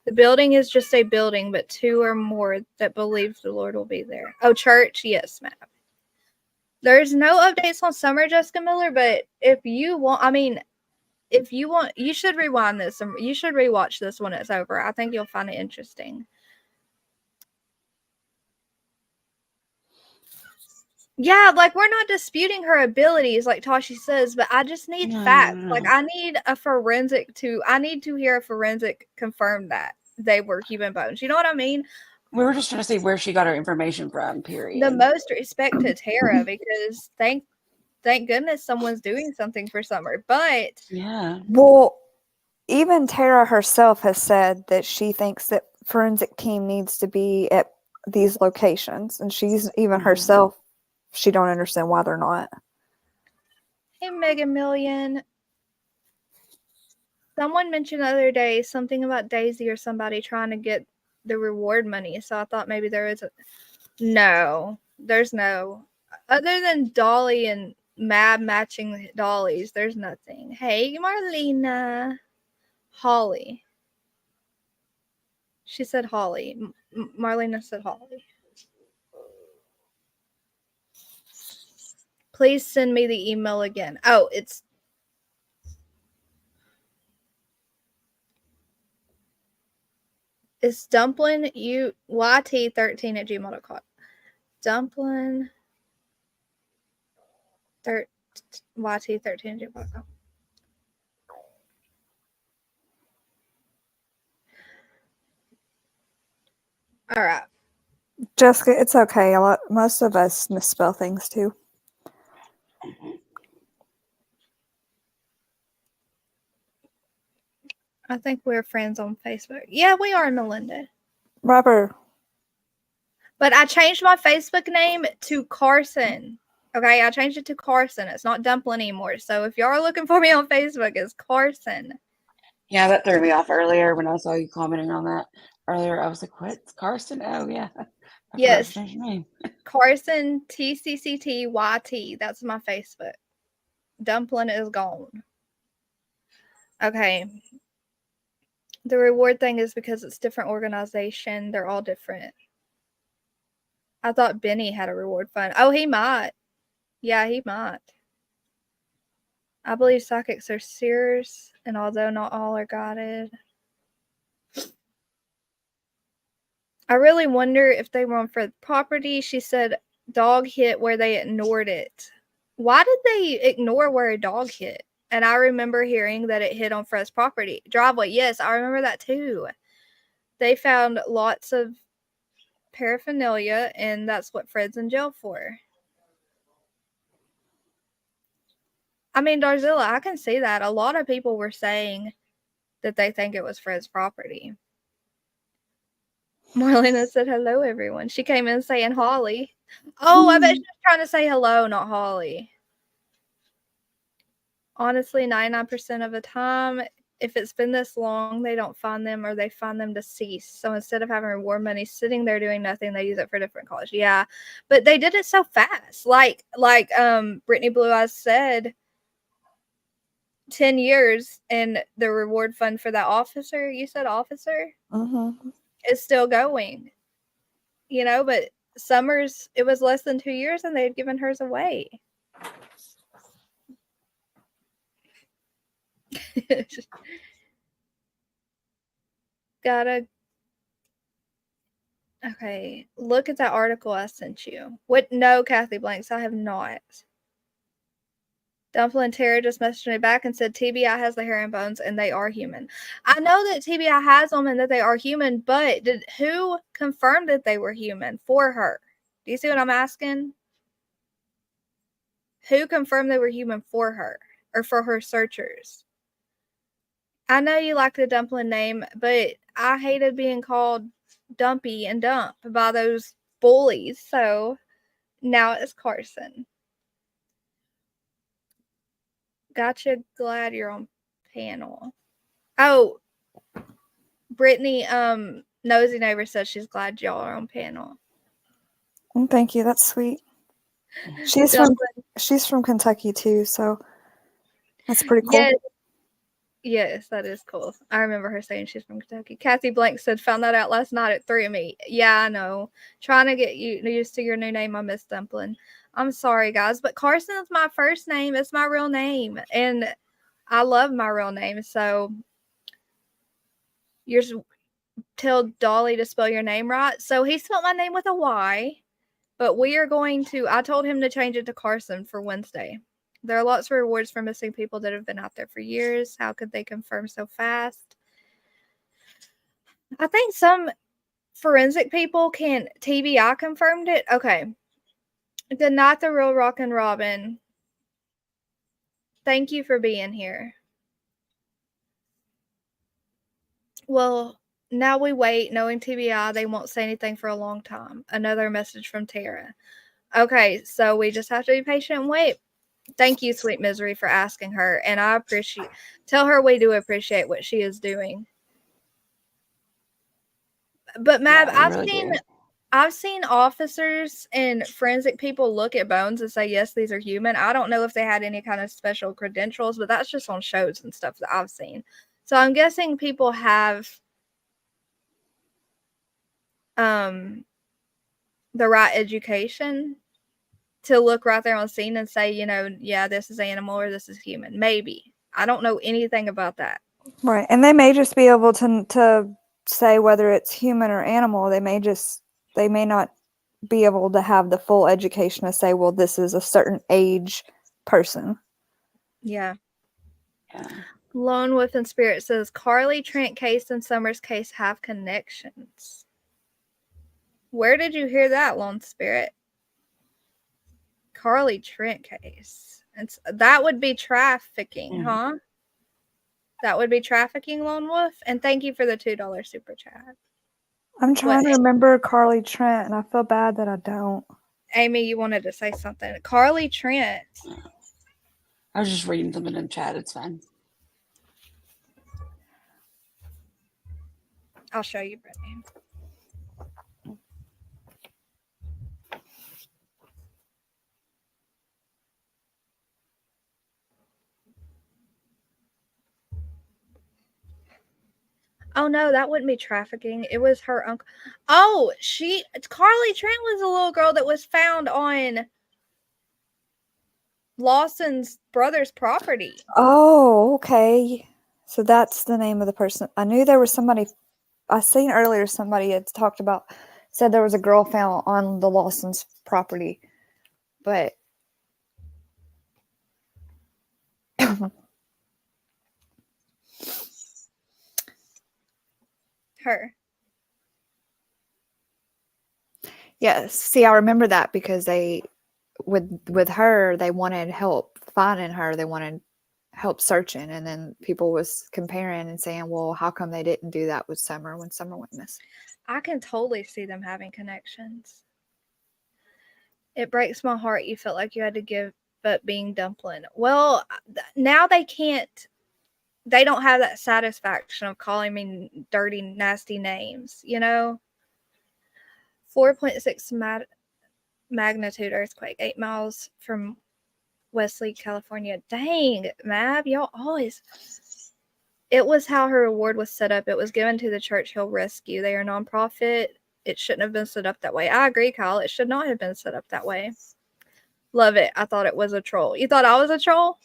The building is just a building, but 2 or more that believe the Lord will be there. Oh, church? Yes, ma'am. There's no updates on Summer, Jessica Miller, but if you want, you should rewind this. You should rewatch this when it's over. I think you'll find it interesting. Yeah, like, we're not disputing her abilities, like Tashi says, but I just need facts. Like, I need to hear a forensic confirm that they were human bones. You know what I mean? We were just trying to see where she got her information from, period. The most respect to Tara, because thank goodness someone's doing something for Summer. But yeah. Well, even Tara herself has said that she thinks that forensic team needs to be at these locations, and she's even herself, she don't understand why they're not. Hey, Mega Million. Someone mentioned the other day something about Daisy or somebody trying to get the reward money. So I thought maybe there is no. There's no. Other than Dolly and Mab matching Dollies, there's nothing. Hey, Marlena. Holly. She said Holly. Marlena said Holly. Please send me the email again. Oh, it's dumpling YT13@gmail.com. Dumpling YT13@gmail.com. All right. Jessica, it's okay. Most of us misspell things too. I think we're friends on Facebook. Yeah, we are, Melinda. Robert. But I changed my Facebook name to Carson. Okay, I changed it to Carson. It's not Dumpling anymore. So if y'all are looking for me on Facebook, it's Carson. Yeah, that threw me off earlier when I saw you commenting on that earlier. I was like, what? It's Karsten? Oh, yeah. I Yes. forgot to change your name. Carson TCCTYT. That's my Facebook. Dumpling is gone. Okay. The reward thing is because it's different organization. They're all different. I thought Benny had a reward fund. Oh, he might. Yeah, he might. I believe psychics are seers, and although not all are guided. I really wonder if they were on for the property. She said dog hit where they ignored it. Why did they ignore where a dog hit? And I remember hearing that it hit on Fred's property. Driveway, yes, I remember that too. They found lots of paraphernalia, and that's what Fred's in jail for. I mean, Darzilla, I can see that. A lot of people were saying that they think it was Fred's property. Marlena said, hello, everyone. She came in saying Holly. Oh, I bet she was trying to say hello, not Holly. Honestly, 99% of the time, if it's been this long, they don't find them or they find them deceased. So instead of having reward money sitting there doing nothing, they use it for different cause. Yeah, but they did it so fast. Like Brittany Blue Eyes said, 10 years, and the reward fund for that officer, you said officer, is still going. You know, but Summers, it was less than 2 years and they had given hers away. Okay, look at that article I sent you. What? No, Kathy Blanks, I have not. Dumpling Tara just messaged me back and said TBI has the hair and bones and they are human. I know that TBI has them and that they are human, but who confirmed that they were human for her? Do you see what I'm asking? Who confirmed they were human for her or for her searchers? I know you like the Dumpling name, but I hated being called Dumpy and Dump by those bullies. So now it's Carson. Gotcha. Glad you're on panel. Oh, Brittany, Nosy Neighbor says she's glad y'all are on panel. Thank you. That's sweet. She's from Kentucky too, so that's pretty cool. Yes, that is cool. I remember her saying she's from Kentucky. Kathy Blank said, found that out last night at 3 of me. Yeah, I know. Trying to get you used to your new name, I miss Dumpling. I'm sorry, guys, but Carson is my first name. It's my real name, and I love my real name. So you're tell Dolly to spell your name right. So he spelled my name with a Y, but we are going to. I told him to change it to Carson for Wednesday. There are lots of rewards for missing people that have been out there for years. How could they confirm so fast? I think some forensic people can. TBI confirmed it. Okay. Good night, the real Rockin' Robin. Thank you for being here. Well, now we wait, knowing TBI, they won't say anything for a long time. Another message from Tara. Okay, so we just have to be patient and wait. Thank you, Sweet Misery, for asking her, and I appreciate. Tell her we do appreciate what she is doing. But Mab, Yeah, I've seen officers and forensic people look at bones and say, yes, these are human. I don't know if they had any kind of special credentials, but that's just on shows and stuff that I've seen. So I'm guessing people have the right education to look right there on scene and say, yeah, this is animal or this is human. Maybe. I don't know anything about that. Right. And they may just be able to say whether it's human or animal. They may not be able to have the full education to say, well, this is a certain age person. Yeah. Yeah. Lone Wolf and Spirit says Carly, Trent case, and Summers case have connections. Where did you hear that, Lone Spirit? Carly Trent case. That would be trafficking, huh? That would be trafficking, Lone Wolf. And thank you for the $2 super chat. I'm trying to remember Carly Trent, and I feel bad that I don't. Amy, you wanted to say something. Carly Trent. I was just reading something in chat. It's fine. I'll show you, Brittany. Oh no, that wouldn't be trafficking. It was her uncle. Oh, Carly Trent was a little girl that was found on Lawson's brother's property. Oh, okay. So that's the name of the person. I knew there was somebody. I seen earlier somebody had said there was a girl found on the Lawson's property, but Her. Yes. See, I remember that because they, with her, they wanted help finding her. They wanted help searching, and then people was comparing and saying, "Well, how come they didn't do that with Summer when Summer went missing?" I can totally see them having connections. It breaks my heart you felt like you had to give up being Dumpling. Well, now they can't. They don't have that satisfaction of calling me dirty, nasty names, 4.6 magnitude earthquake, 8 miles from Wesley, California. Dang, Mab, y'all always. It was how her reward was set up. It was given to the Church Hill Rescue. They are nonprofit. It shouldn't have been set up that way. I agree, Kyle. It should not have been set up that way. Love it. I thought it was a troll. You thought I was a troll?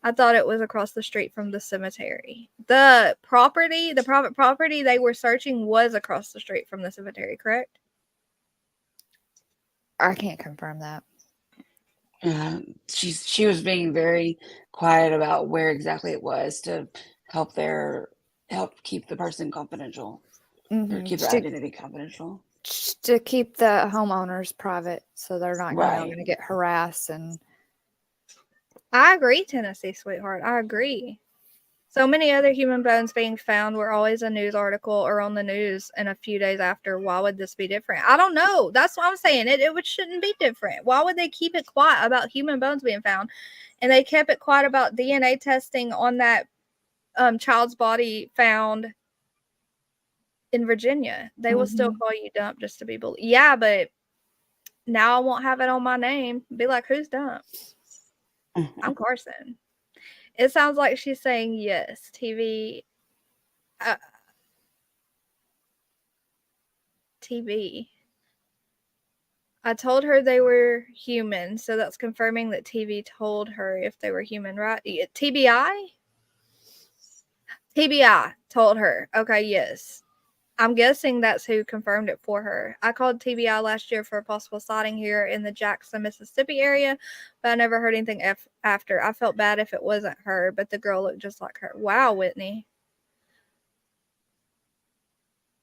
I thought it was across the street from the cemetery. The private property they were searching was across the street from the cemetery, correct? I can't confirm that. She was being very quiet about where exactly it was to help keep the person confidential, or keep their identity confidential. To keep the homeowners private, so they're not Right. going to get harassed. And I agree, Tennessee sweetheart. I agree. So many other human bones being found were always a news article or on the news, and a few days after. Why would this be different? I don't know. That's what I'm saying. It shouldn't be different. Why would they keep it quiet about human bones being found? And they kept it quiet about DNA testing on that child's body found in Virginia. They will still call you Dump just to be believed. Yeah, but now I won't have it on my name. Be like, who's Dump? I'm Carson. It sounds like she's saying yes. TV. TV. I told her they were human, so that's confirming that TV told her if they were human, right? TBI? TBI told her. Okay, yes. I'm guessing that's who confirmed it for her. I called TBI last year for a possible sighting here in the Jackson, Mississippi area, but I never heard anything after. I felt bad if it wasn't her, but the girl looked just like her. Wow, Whitney.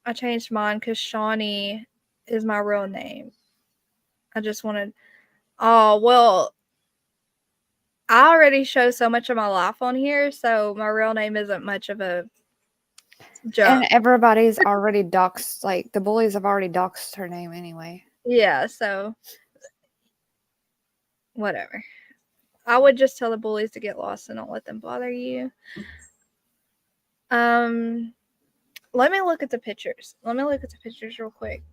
I changed mine because Shawnee is my real name. I just wanted... Oh, well, I already show so much of my life on here, so my real name isn't much of a jump. And everybody's already doxed, like the bullies have already doxed her name anyway. Yeah, so whatever. I would just tell the bullies to get lost and don't let them bother you. Let me look at the pictures. Real quick.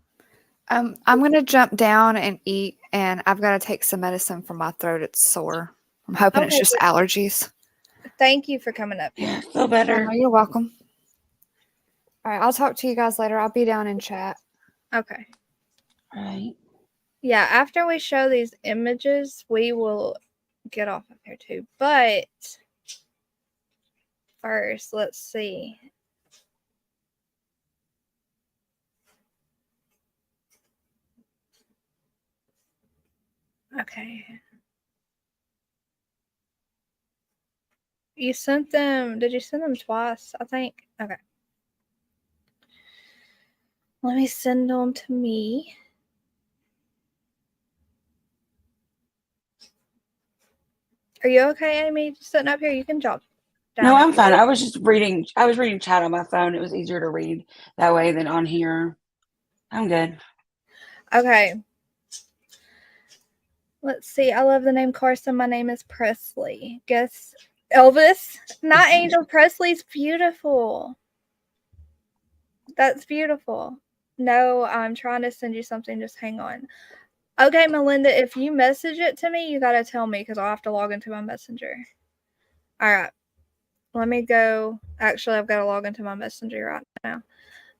I'm gonna jump down and eat, and I've got to take some medicine for my throat. It's sore. I'm hoping it's just allergies. Thank you for coming up here. Yeah, feel better. Oh, you're welcome. All right, I'll talk to you guys later. I'll be down in chat. Okay. All right. Yeah, after we show these images, we will get off of here too. But first, let's see. Okay. You sent them, did you send them twice? I think. Okay. Let me send them to me. Are you okay, Amy? Just sitting up here, you can drop down. No, I'm fine. I was just reading. I was reading chat on my phone. It was easier to read that way than on here. I'm good. Okay. Let's see. I love the name Carson. My name is Presley. Guess Elvis? Not Angel. Presley's beautiful. That's beautiful. No, I'm trying to send you something. Just hang on. Okay, Melinda, if you message it to me, you got to tell me because I'll have to log into my messenger. All right. Let me go. Actually, I've got to log into my messenger right now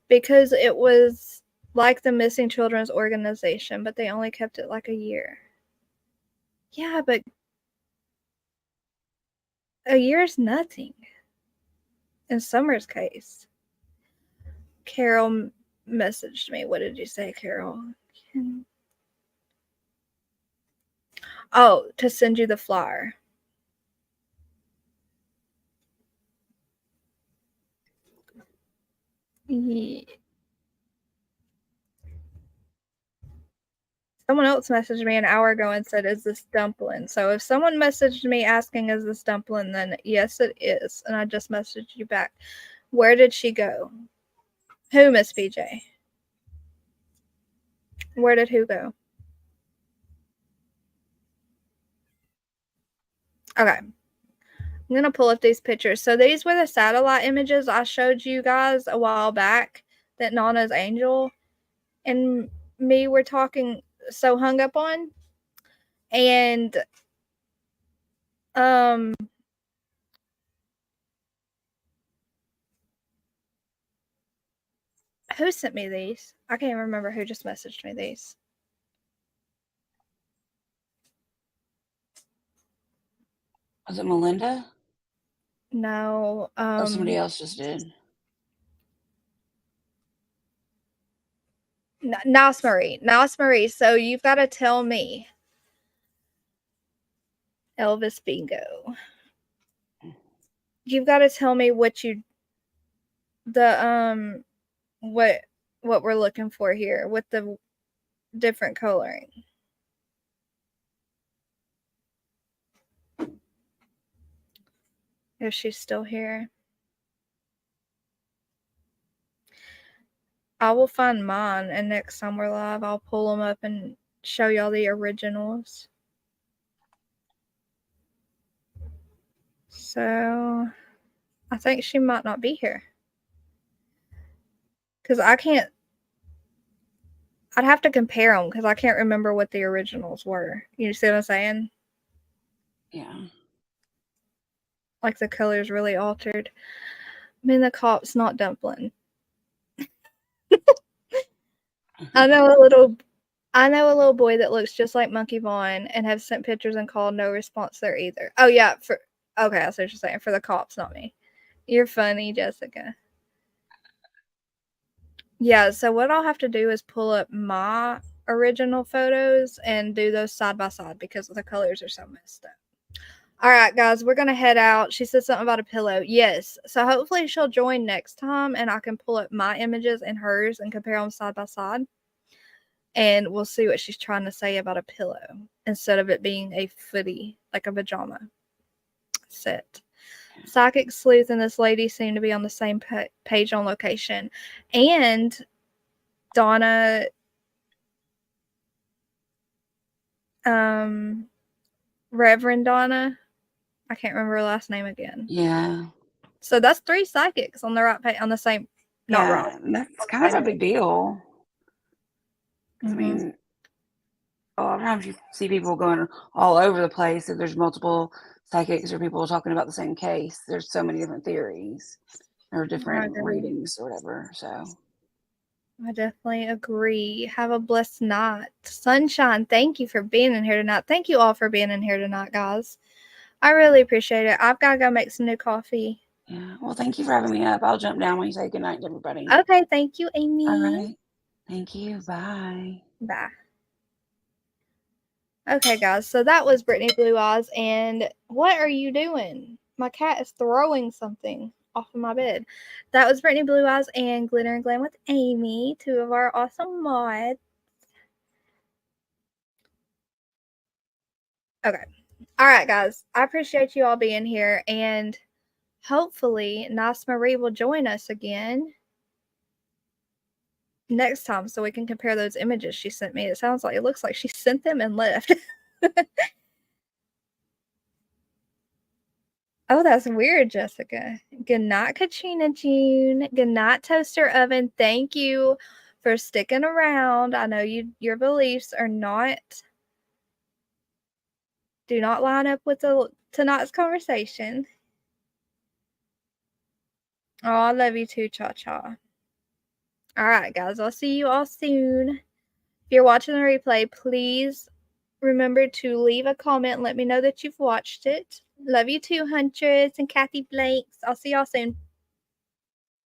because it was like the Missing Children's Organization, but they only kept it like a year. Yeah, but a year is nothing in Summer's case. Carol messaged me. What did you say, Carol? Oh, to send you the flyer. Yeah. Someone else messaged me an hour ago and said, "Is this dumpling?" So if someone messaged me asking, "Is this dumpling?" then yes, it is. And I just messaged you back. Where did she go? Who, Miss BJ? Where did who go? Okay. I'm going to pull up these pictures. So these were the satellite images I showed you guys a while back that Nana's Angel and me were talking so hung up on. And who sent me these? I can't remember who just messaged me these. Was it Melinda? No. Or somebody else just did. Nice Marie. So you've got to tell me. Elvis Bingo. You've got to tell me what we're looking for here with the different coloring. If she's still here. I will find mine, and next time we're live, I'll pull them up and show y'all the originals. So, I think she might not be here. Because I can't... I'd have to compare them, because I can't remember what the originals were. You see what I'm saying? Yeah. Like, the color's really altered. I mean, the cop's not dumpling. I know a little boy that looks just like Monkey Vaughn and have sent pictures and called, no response there either. Oh yeah, okay, I see what you're saying. For the cops, not me. You're funny, Jessica. Yeah, so what I'll have to do is pull up my original photos and do those side by side because the colors are so messed up. All right, guys, we're gonna head out. She said something about a pillow. Yes, so hopefully she'll join next time and I can pull up my images and hers and compare them side by side. And we'll see what she's trying to say about a pillow instead of it being a footy, like a pajama set. Psychic Sleuth and this lady seem to be on the same page on location. And Donna, Reverend Donna, I can't remember her last name again. Yeah. So that's 3 psychics on the right page, on the same, not Yeah, wrong. that's kind of a big deal. Mm-hmm. I mean, a lot of times you see people going all over the place. If there's multiple psychics or people talking about the same case, there's so many different theories or different readings or whatever. So I definitely agree. Have a blessed night. Sunshine, thank you for being in here tonight. Thank you all for being in here tonight, guys. I really appreciate it. I've got to go make some new coffee. Yeah. Well, thank you for having me up. I'll jump down when you say goodnight to everybody. Okay, thank you, Amy. All right. Thank you. Bye. Bye. Okay, guys, so that was Brittany Blue Eyes, and what are you doing? My cat is throwing something off of my bed. That was Brittany Blue Eyes and Glitter and Glam with Amy, two of our awesome mods. Okay. All right, guys. I appreciate you all being here, and hopefully Nice Marie will join us again next time so we can compare those images she sent me. It looks like she sent them and left. Oh, that's weird, Jessica. Good night, Katrina June. Good night, Toaster Oven. Thank you for sticking around. I know your beliefs are do not line up with tonight's conversation. Oh, I love you too, Cha Cha. All right, guys. I'll see you all soon. If you're watching the replay, please remember to leave a comment and let me know that you've watched it. Love you too, Huntress and Kathy Blanks. I'll see y'all soon.